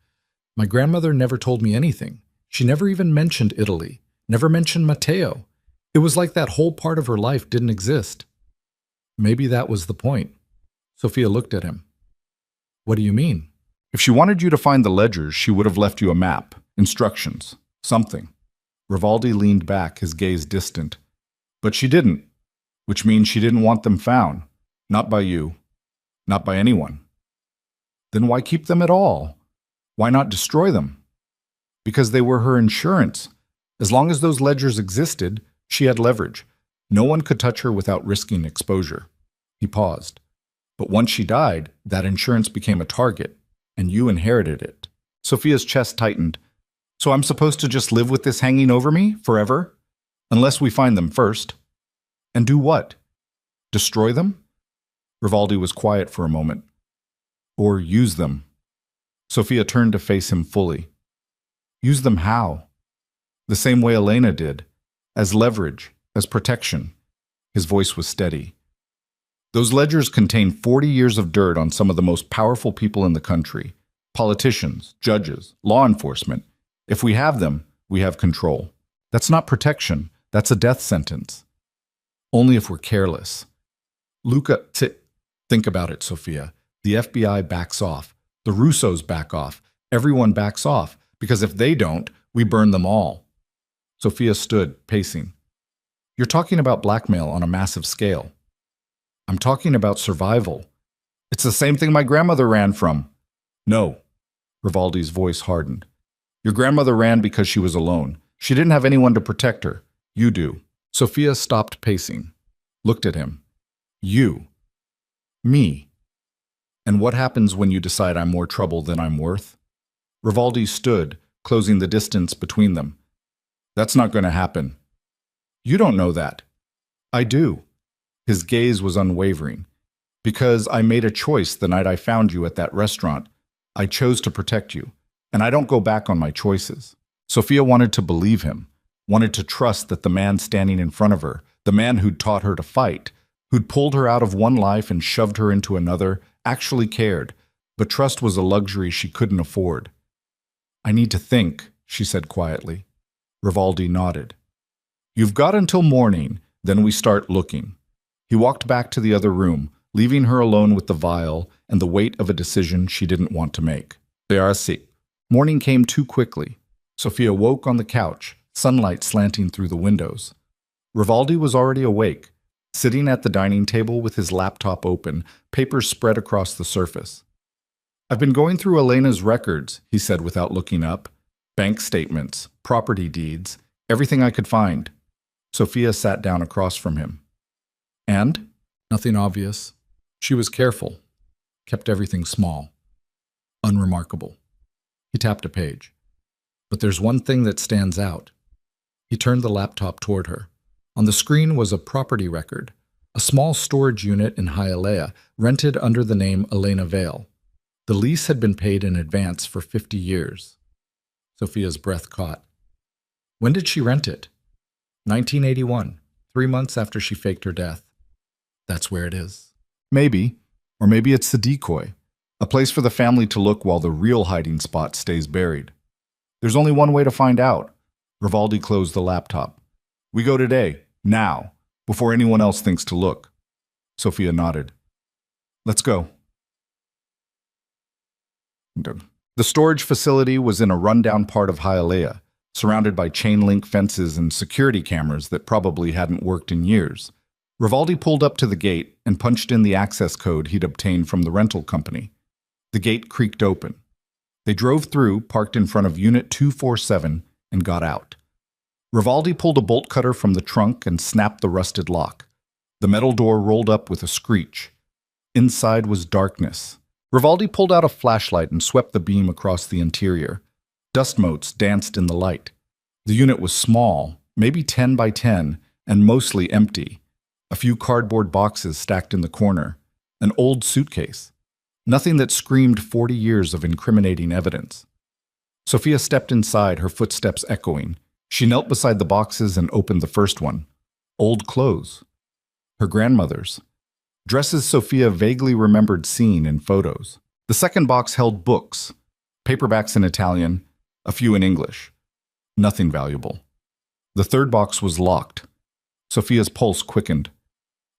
My grandmother never told me anything. She never even mentioned Italy, never mentioned Matteo. It was like that whole part of her life didn't exist." "Maybe that was the point." Sophia looked at him. "What do you mean?" "If she wanted you to find the ledgers, she would have left you a map, instructions, something." Rivaldi leaned back, his gaze distant. "But she didn't, which means she didn't want them found. Not by you. Not by anyone." "Then why keep them at all? Why not destroy them?" "Because they were her insurance. As long as those ledgers existed, she had leverage. No one could touch her without risking exposure." He paused. "But once she died, that insurance became a target, and you inherited it." Sophia's chest tightened. "So I'm supposed to just live with this hanging over me forever? Unless we find them first." "And do what? Destroy them?" Rivaldi was quiet for a moment. "Or use them." Sophia turned to face him fully. "Use them how?" "The same way Elena did. As leverage, as protection." His voice was steady. "Those ledgers contain 40 years of dirt on some of the most powerful people in the country. Politicians, judges, law enforcement. If we have them, we have control. That's not protection. That's a death sentence. Only if we're careless." Luca, think about it, Sophia. The FBI backs off. The Russos back off. Everyone backs off. Because if they don't, we burn them all. Sophia stood, pacing. "You're talking about blackmail on a massive scale." "I'm talking about survival. It's the same thing my grandmother ran from." "No." Rivaldi's voice hardened. "Your grandmother ran because she was alone. She didn't have anyone to protect her. You do." Sophia stopped pacing, looked at him. "You. Me. And what happens when you decide I'm more trouble than I'm worth?" Rivaldi stood, closing the distance between them. "That's not going to happen." "You don't know that." "I do." His gaze was unwavering. "Because I made a choice the night I found you at that restaurant. I chose to protect you, and I don't go back on my choices." Sophia wanted to believe him, wanted to trust that the man standing in front of her, the man who'd taught her to fight, who'd pulled her out of one life and shoved her into another, actually cared, but trust was a luxury she couldn't afford. "I need to think," she said quietly. Rivaldi nodded. "You've got until morning, then we start looking." He walked back to the other room, leaving her alone with the vial and the weight of a decision she didn't want to make. They are asleep. Morning came too quickly. Sophia woke on the couch, sunlight slanting through the windows. Rivaldi was already awake, sitting at the dining table with his laptop open, papers spread across the surface. "I've been going through Elena's records," he said without looking up. "Bank statements, property deeds, everything I could find." Sophia sat down across from him. "And?" "Nothing obvious. She was careful, kept everything small, unremarkable." He tapped a page. "But there's one thing that stands out." He turned the laptop toward her. On the screen was a property record, a small storage unit in Hialeah, rented under the name Elena Vale. The lease had been paid in advance for 50 years. Sophia's breath caught. "When did she rent it?" 1981, 3 months after she faked her death. "That's where it is." "Maybe. Or maybe it's the decoy. A place for the family to look while the real hiding spot stays buried. There's only one way to find out." Rivaldi closed the laptop. We go today, now, before anyone else thinks to look. Sophia nodded. Let's go. The storage facility was in a rundown part of Hialeah, surrounded by chain-link fences and security cameras that probably hadn't worked in years. Rivaldi pulled up to the gate and punched in the access code he'd obtained from the rental company. The gate creaked open. They drove through, parked in front of Unit 247, and got out. Rivaldi pulled a bolt cutter from the trunk and snapped the rusted lock. The metal door rolled up with a screech. Inside was darkness. Rivaldi pulled out a flashlight and swept the beam across the interior. Dust motes danced in the light. The unit was small, maybe 10 by 10, and mostly empty. A few cardboard boxes stacked in the corner. An old suitcase. Nothing that screamed 40 years of incriminating evidence. Sophia stepped inside, her footsteps echoing. She knelt beside the boxes and opened the first one. Old clothes. Her grandmother's. Dresses Sophia vaguely remembered seeing in photos. The second box held books. Paperbacks in Italian, a few in English. Nothing valuable. The third box was locked. Sophia's pulse quickened.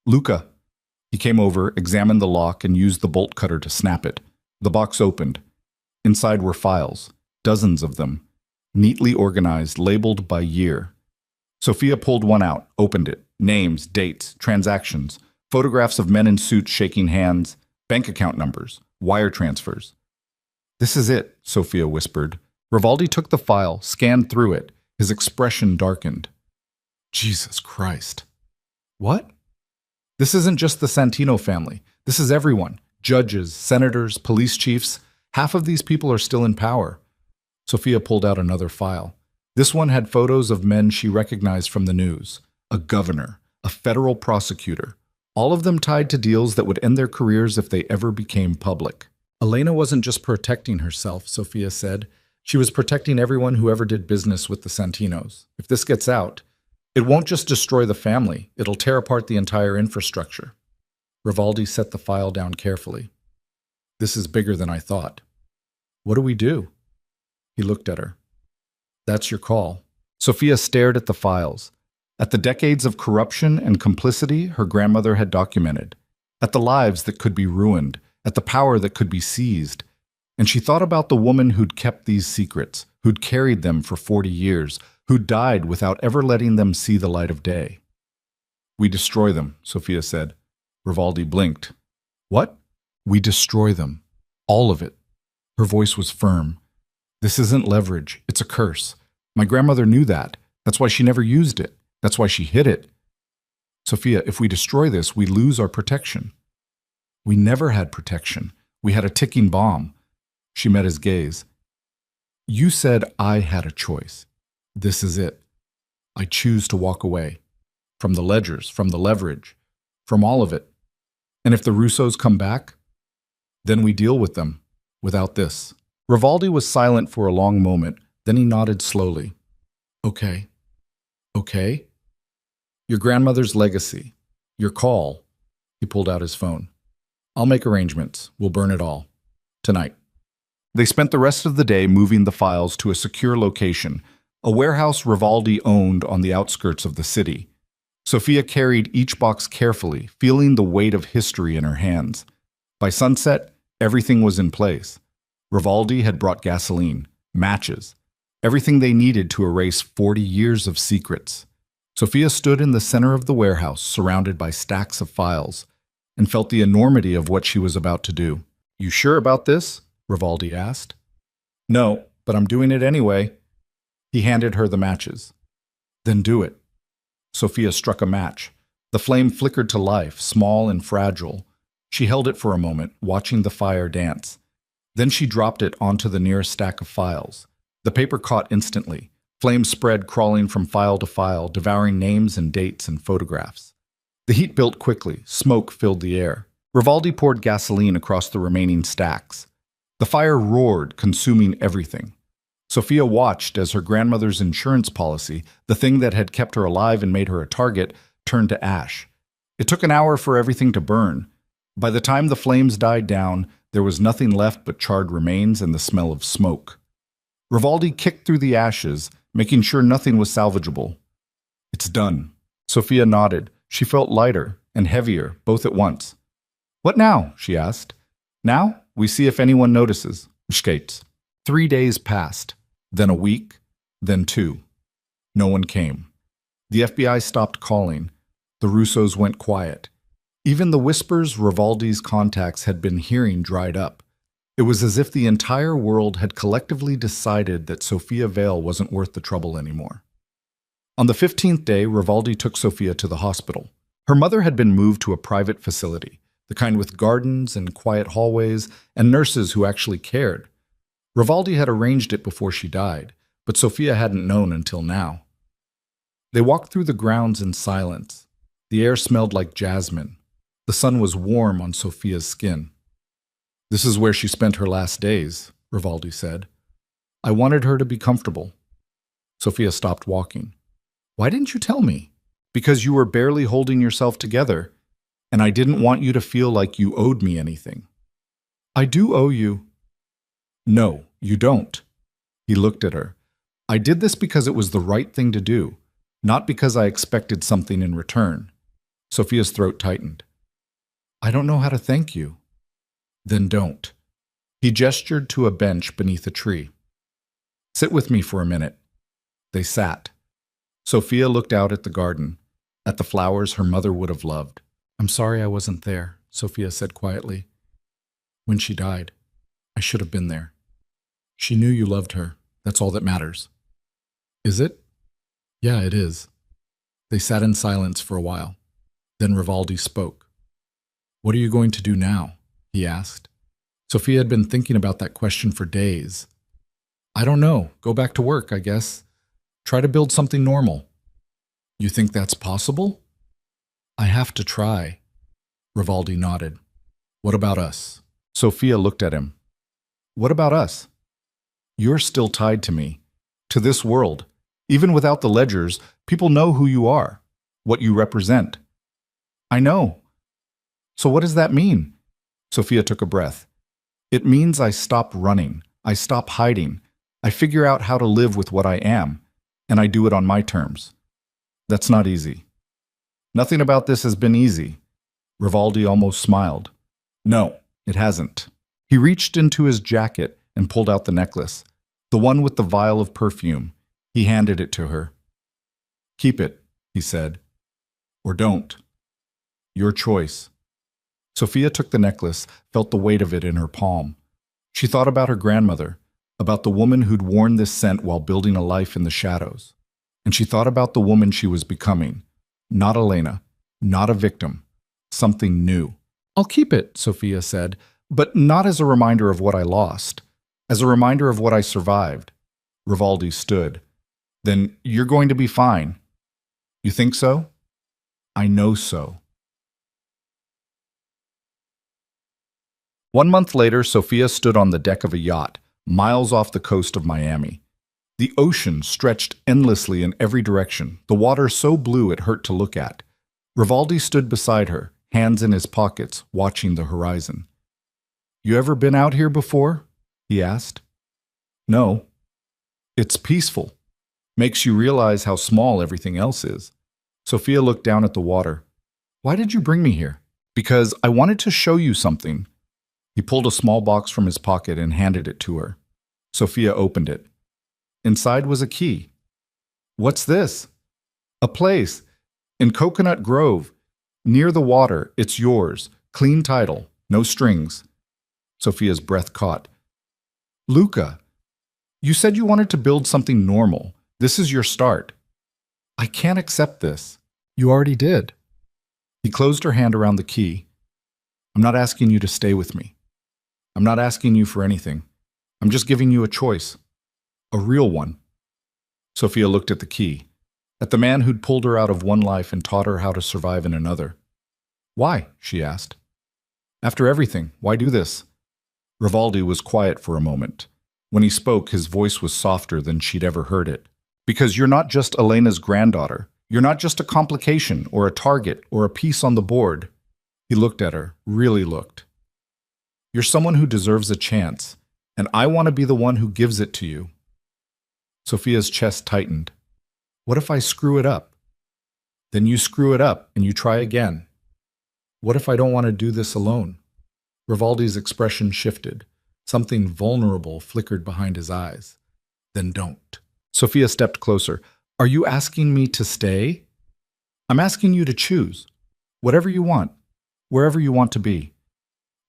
Luca. He came over, examined the lock, and used the bolt cutter to snap it. The box opened. Inside were files, dozens of them, neatly organized, labeled by year. Sophia pulled one out, opened it. Names, dates, transactions, photographs of men in suits shaking hands, bank account numbers, wire transfers. This is it, Sophia whispered. Rivaldi took the file, scanned through it. His expression darkened. Jesus Christ. What? This isn't just the Santino family. This is everyone. Judges, senators, police chiefs. Half of these people are still in power. Sophia pulled out another file. This one had photos of men she recognized from the news. A governor, a federal prosecutor. All of them tied to deals that would end their careers if they ever became public. Elena wasn't just protecting herself, Sophia said. She was protecting everyone who ever did business with the Santinos. If this gets out, it won't just destroy the family, it'll tear apart the entire infrastructure. Rivaldi set the file down carefully. This is bigger than I thought. What do we do? He looked at her. That's your call. Sophia stared at the files, at the decades of corruption and complicity her grandmother had documented, at the lives that could be ruined, at the power that could be seized. And she thought about the woman who'd kept these secrets, who'd carried them for 40 years, who died without ever letting them see the light of day. We destroy them, Sophia said. Rivaldi blinked. What? We destroy them. All of it. Her voice was firm. This isn't leverage. It's a curse. My grandmother knew that. That's why she never used it. That's why she hid it. Sophia, if we destroy this, we lose our protection. We never had protection. We had a ticking bomb. She met his gaze. You said I had a choice. This is it. I choose to walk away. From the ledgers, from the leverage, from all of it. And if the Russos come back, then we deal with them, without this. Rivaldi was silent for a long moment, then he nodded slowly. Okay. Okay? Your grandmother's legacy. Your call. He pulled out his phone. I'll make arrangements. We'll burn it all. Tonight. They spent the rest of the day moving the files to a secure location, a warehouse Rivaldi owned on the outskirts of the city. Sophia carried each box carefully, feeling the weight of history in her hands. By sunset, everything was in place. Rivaldi had brought gasoline, matches, everything they needed to erase 40 years of secrets. Sophia stood in the center of the warehouse, surrounded by stacks of files, and felt the enormity of what she was about to do. You sure about this? Rivaldi asked. No, but I'm doing it anyway. He handed her the matches. Then do it. Sophia struck a match. The flame flickered to life, small and fragile. She held it for a moment, watching the fire dance. Then she dropped it onto the nearest stack of files. The paper caught instantly. Flames spread, crawling from file to file, devouring names and dates and photographs. The heat built quickly. Smoke filled the air. Rivaldi poured gasoline across the remaining stacks. The fire roared, consuming everything. Sophia watched as her grandmother's insurance policy, the thing that had kept her alive and made her a target, turned to ash. It took an hour for everything to burn. By the time the flames died down, there was nothing left but charred remains and the smell of smoke. Rivaldi kicked through the ashes, making sure nothing was salvageable. It's done. Sophia nodded. She felt lighter and heavier, both at once. What now? She asked. Now, we see if anyone notices. Skates. 3 days passed, then a week, then 2. No one came. The FBI stopped calling. The Russos went quiet. Even the whispers Rivaldi's contacts had been hearing dried up. It was as if the entire world had collectively decided that Sophia Vale wasn't worth the trouble anymore. On the 15th day, Rivaldi took Sophia to the hospital. Her mother had been moved to a private facility, the kind with gardens and quiet hallways and nurses who actually cared. Rivaldi had arranged it before she died, but Sophia hadn't known until now. They walked through the grounds in silence. The air smelled like jasmine. The sun was warm on Sophia's skin. This is where she spent her last days, Rivaldi said. I wanted her to be comfortable. Sophia stopped walking. Why didn't you tell me? Because you were barely holding yourself together, and I didn't want you to feel like you owed me anything. I do owe you. No, you don't. He looked at her. I did this because it was the right thing to do, not because I expected something in return. Sophia's throat tightened. I don't know how to thank you. Then don't. He gestured to a bench beneath a tree. Sit with me for a minute. They sat. Sophia looked out at the garden, at the flowers her mother would have loved. I'm sorry I wasn't there, Sophia said quietly. When she died, I should have been there. She knew you loved her. That's all that matters. Is it? Yeah, it is. They sat in silence for a while. Then Rivaldi spoke. What are you going to do now? He asked. Sophia had been thinking about that question for days. I don't know. Go back to work, I guess. Try to build something normal. You think that's possible? I have to try. Rivaldi nodded. What about us? Sophia looked at him. What about us? You're still tied to me, to this world. Even without the ledgers, people know who you are, what you represent. I know. So what does that mean? Sophia took a breath. It means I stop running. I stop hiding. I figure out how to live with what I am, and I do it on my terms. That's not easy. Nothing about this has been easy. Rivaldi almost smiled. No, it hasn't. He reached into his jacket and pulled out the necklace, the one with the vial of perfume. He handed it to her. Keep it, he said. Or don't. Your choice. Sophia took the necklace, felt the weight of it in her palm. She thought about her grandmother, about the woman who'd worn this scent while building a life in the shadows. And she thought about the woman she was becoming. Not Elena, not a victim, something new. I'll keep it, Sophia said, but not as a reminder of what I lost, as a reminder of what I survived. Rivaldi stood. Then you're going to be fine. You think so? I know so. 1 month later, Sophia stood on the deck of a yacht, miles off the coast of Miami. The ocean stretched endlessly in every direction, the water so blue it hurt to look at. Rivaldi stood beside her, hands in his pockets, watching the horizon. You ever been out here before? He asked. No. It's peaceful. Makes you realize how small everything else is. Sophia looked down at the water. Why did you bring me here? Because I wanted to show you something. He pulled a small box from his pocket and handed it to her. Sophia opened it. Inside was a key. What's this? A place. In Coconut Grove. Near the water. It's yours. Clean title. No strings. Sophia's breath caught. Luca, you said you wanted to build something normal. This is your start. I can't accept this. You already did. He closed her hand around the key. I'm not asking you to stay with me. I'm not asking you for anything. I'm just giving you a choice. A real one. Sophia looked at the key, at the man who'd pulled her out of one life and taught her how to survive in another. Why? She asked. After everything, why do this? Rivaldi was quiet for a moment. When he spoke, his voice was softer than she'd ever heard it. Because you're not just Elena's granddaughter. You're not just a complication or a target or a piece on the board. He looked at her, really looked. You're someone who deserves a chance, and I want to be the one who gives it to you. Sophia's chest tightened. What if I screw it up? Then you screw it up and you try again. What if I don't want to do this alone? Rivaldi's expression shifted. Something vulnerable flickered behind his eyes. Then don't. Sophia stepped closer. Are you asking me to stay? I'm asking you to choose. Whatever you want. Wherever you want to be.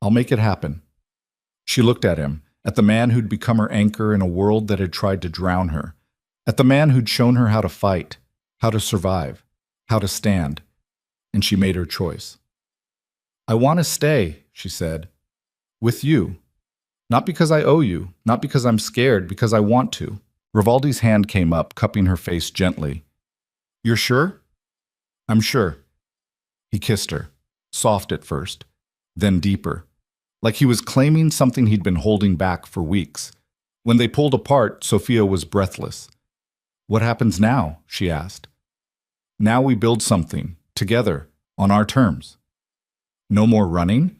I'll make it happen. She looked at him, at the man who'd become her anchor in a world that had tried to drown her, at the man who'd shown her how to fight, how to survive, how to stand, and she made her choice. I want to stay, she said, with you. Not because I owe you, not because I'm scared, because I want to. Rivaldi's hand came up, cupping her face gently. You're sure? I'm sure. He kissed her, soft at first, then deeper, like he was claiming something he'd been holding back for weeks. When they pulled apart, Sophia was breathless. What happens now? She asked. Now we build something, together, on our terms. No more running?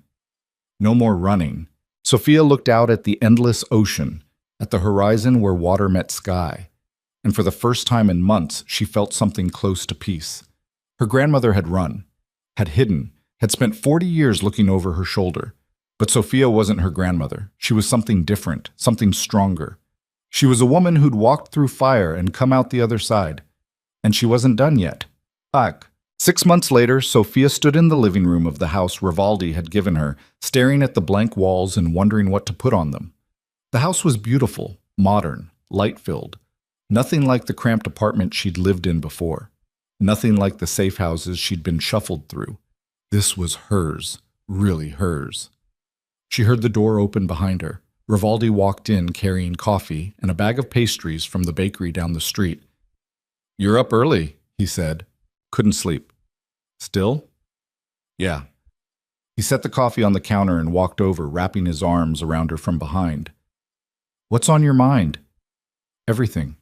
No more running. Sophia looked out at the endless ocean, at the horizon where water met sky, and for the first time in months, she felt something close to peace. Her grandmother had run, had hidden, had spent 40 years looking over her shoulder. But Sophia wasn't her grandmother. She was something different, something stronger. She was a woman who'd walked through fire and come out the other side. And she wasn't done yet. Back. 6 months later, Sophia stood in the living room of the house Rivaldi had given her, staring at the blank walls and wondering what to put on them. The house was beautiful, modern, light-filled. Nothing like the cramped apartment she'd lived in before. Nothing like the safe houses she'd been shuffled through. This was hers, really hers. She heard the door open behind her. Rivaldi walked in carrying coffee and a bag of pastries from the bakery down the street. You're up early, he said. Couldn't sleep. Still? Yeah. He set the coffee on the counter and walked over, wrapping his arms around her from behind. What's on your mind? Everything.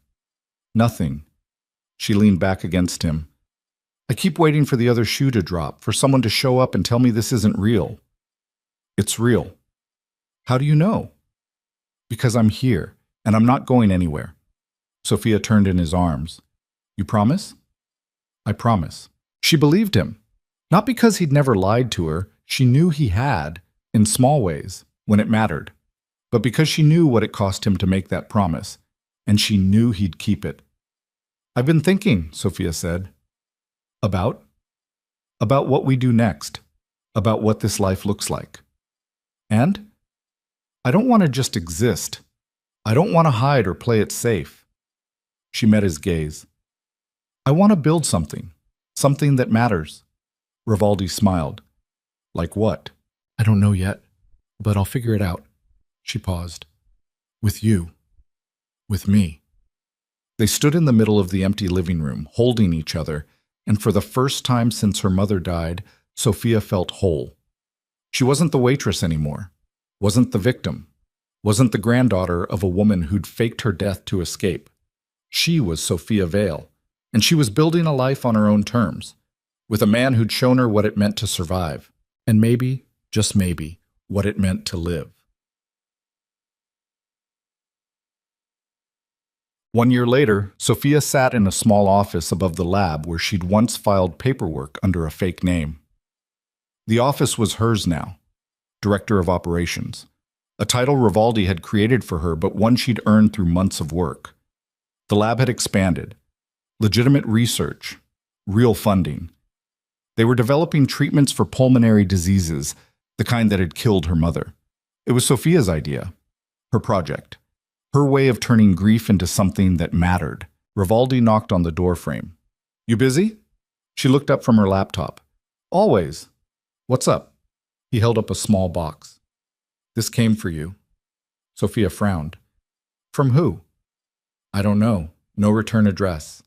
Nothing. She leaned back against him. I keep waiting for the other shoe to drop, for someone to show up and tell me this isn't real. It's real. How do you know? Because I'm here, and I'm not going anywhere. Sophia turned in his arms. You promise? I promise. She believed him. Not because he'd never lied to her, she knew he had, in small ways, when it mattered, but because she knew what it cost him to make that promise, and she knew he'd keep it. I've been thinking, Sophia said. About? About what we do next, about what this life looks like. And? I don't want to just exist. I don't want to hide or play it safe. She met his gaze. I want to build something, something that matters. Rivaldi smiled. Like what? I don't know yet, but I'll figure it out. She paused. With you. With me. They stood in the middle of the empty living room, holding each other, and for the first time since her mother died, Sophia felt whole. She wasn't the waitress anymore, wasn't the victim, wasn't the granddaughter of a woman who'd faked her death to escape. She was Sophia Vale, and she was building a life on her own terms, with a man who'd shown her what it meant to survive, and maybe, just maybe, what it meant to live. 1 year later, Sophia sat in a small office above the lab where she'd once filed paperwork under a fake name. The office was hers now, Director of Operations, a title Rivaldi had created for her but one she'd earned through months of work. The lab had expanded. Legitimate research, real funding. They were developing treatments for pulmonary diseases, the kind that had killed her mother. It was Sophia's idea, her project. Her way of turning grief into something that mattered. Rivaldi knocked on the doorframe. You busy? She looked up from her laptop. Always. What's up? He held up a small box. This came for you. Sophia frowned. From who? I don't know. No return address.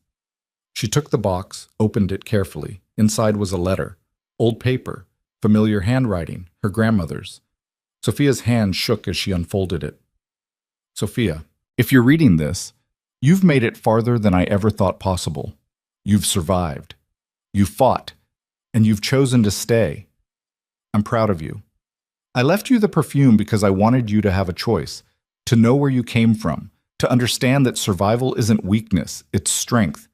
She took the box, opened it carefully. Inside was a letter. Old paper. Familiar handwriting. Her grandmother's. Sophia's hand shook as she unfolded it. Sophia, if you're reading this, you've made it farther than I ever thought possible. You've survived. You've fought. And you've chosen to stay. I'm proud of you. I left you the perfume because I wanted you to have a choice, to know where you came from, to understand that survival isn't weakness, it's strength.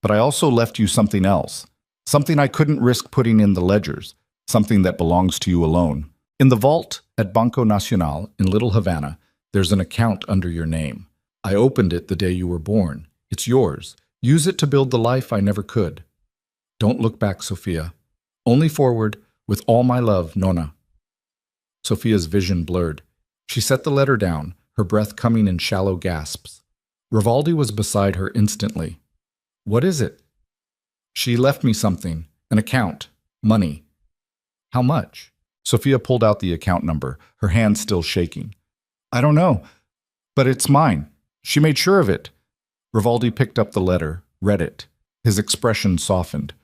But I also left you something else, something I couldn't risk putting in the ledgers, something that belongs to you alone. In the vault at Banco Nacional in Little Havana, there's an account under your name. I opened it the day you were born. It's yours. Use it to build the life I never could. Don't look back, Sophia. Only forward, with all my love, Nona. Sophia's vision blurred. She set the letter down, her breath coming in shallow gasps. Rivaldi was beside her instantly. What is it? She left me something, an account, money. How much? Sophia pulled out the account number, her hand still shaking. I don't know, but it's mine. She made sure of it. Rivaldi picked up the letter, read it. His expression softened.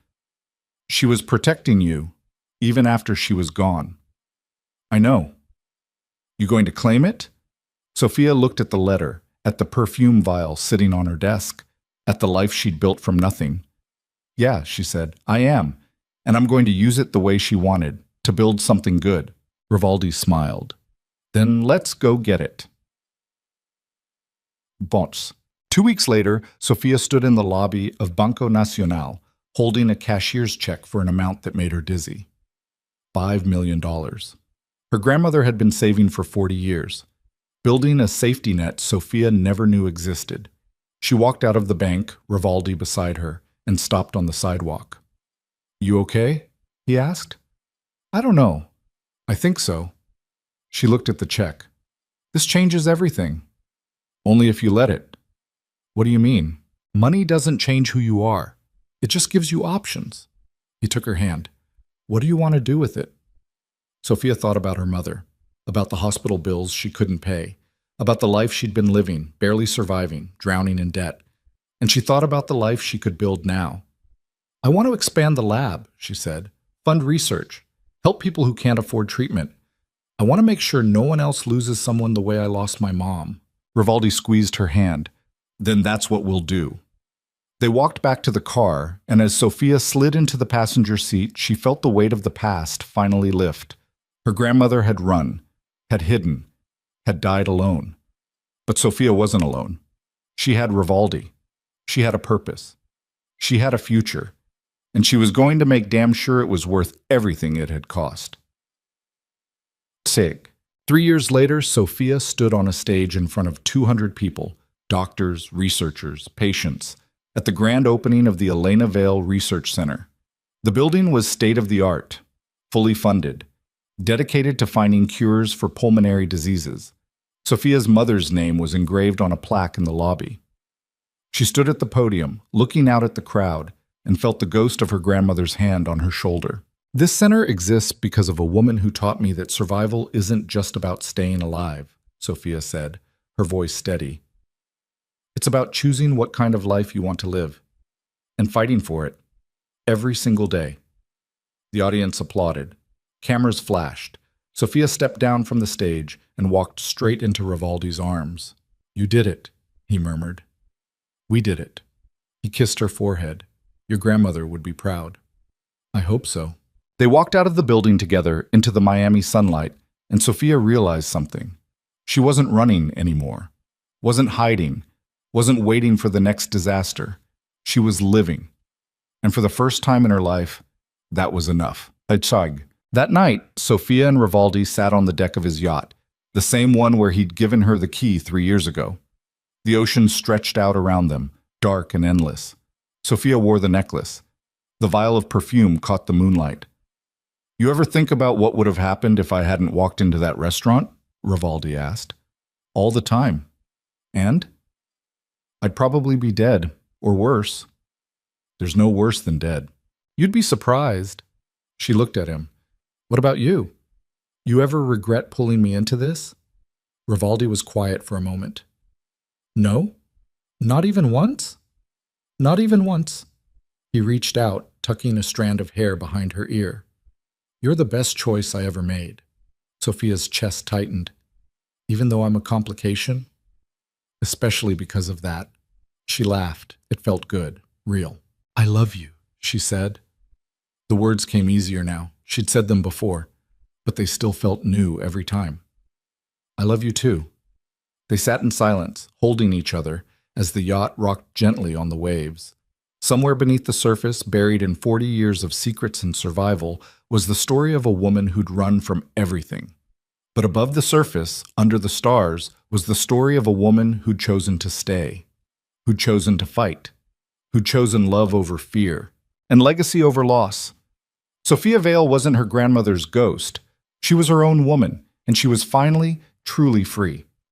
She was protecting you, even after she was gone. I know. You going to claim it? Sophia looked at the letter, at the perfume vial sitting on her desk, at the life she'd built from nothing. Yeah, she said, I am, and I'm going to use it the way she wanted, to build something good. Rivaldi smiled. Then let's go get it. Boss. 2 weeks later, Sophia stood in the lobby of Banco Nacional, holding a cashier's check for an amount that made her dizzy. $5 million. Her grandmother had been saving for 40 years, building a safety net Sophia never knew existed. She walked out of the bank, Rivaldi beside her, and stopped on the sidewalk. You okay? He asked. I don't know. I think so. She looked at the check. This changes everything. Only if you let it. What do you mean? Money doesn't change who you are. It just gives you options. He took her hand. What do you want to do with it? Sophia thought about her mother, about the hospital bills she couldn't pay, about the life she'd been living, barely surviving, drowning in debt. And she thought about the life she could build now. I want to expand the lab, she said, fund research, help people who can't afford treatment. I want to make sure no one else loses someone the way I lost my mom. Rivaldi squeezed her hand. Then that's what we'll do. They walked back to the car, and as Sophia slid into the passenger seat, she felt the weight of the past finally lift. Her grandmother had run, had hidden, had died alone. But Sophia wasn't alone. She had Rivaldi. She had a purpose. She had a future. And she was going to make damn sure it was worth everything it had cost. Sig. 3 years later, Sophia stood on a stage in front of 200 people, doctors, researchers, patients, at the grand opening of the Elena Vale Research Center. The building was state-of-the-art, fully funded, dedicated to finding cures for pulmonary diseases. Sophia's mother's name was engraved on a plaque in the lobby. She stood at the podium, looking out at the crowd, and felt the ghost of her grandmother's hand on her shoulder. This center exists because of a woman who taught me that survival isn't just about staying alive, Sophia said, her voice steady. It's about choosing what kind of life you want to live, and fighting for it, every single day. The audience applauded. Cameras flashed. Sophia stepped down from the stage and walked straight into Rivaldi's arms. You did it, he murmured. We did it. He kissed her forehead. Your grandmother would be proud. I hope so. They walked out of the building together into the Miami sunlight, and Sophia realized something. She wasn't running anymore, wasn't hiding, wasn't waiting for the next disaster. She was living. And for the first time in her life, that was enough. That night, Sophia and Rivaldi sat on the deck of his yacht, the same one where he'd given her the key 3 years ago. The ocean stretched out around them, dark and endless. Sophia wore the necklace. The vial of perfume caught the moonlight. You ever think about what would have happened if I hadn't walked into that restaurant? Rivaldi asked. All the time. And? I'd probably be dead, or worse. There's no worse than dead. You'd be surprised. She looked at him. What about you? You ever regret pulling me into this? Rivaldi was quiet for a moment. No? Not even once? Not even once. He reached out, tucking a strand of hair behind her ear. You're the best choice I ever made. Sophia's chest tightened. Even though I'm a complication? Especially because of that. She laughed. It felt good, real. I love you, she said. The words came easier now. She'd said them before, but they still felt new every time. I love you too. They sat in silence, holding each other, as the yacht rocked gently on the waves. Somewhere beneath the surface, buried in 40 years of secrets and survival, was the story of a woman who'd run from everything. But above the surface, under the stars, was the story of a woman who'd chosen to stay, who'd chosen to fight, who'd chosen love over fear, and legacy over loss. Sophia Vale wasn't her grandmother's ghost. She was her own woman, and she was finally, truly free.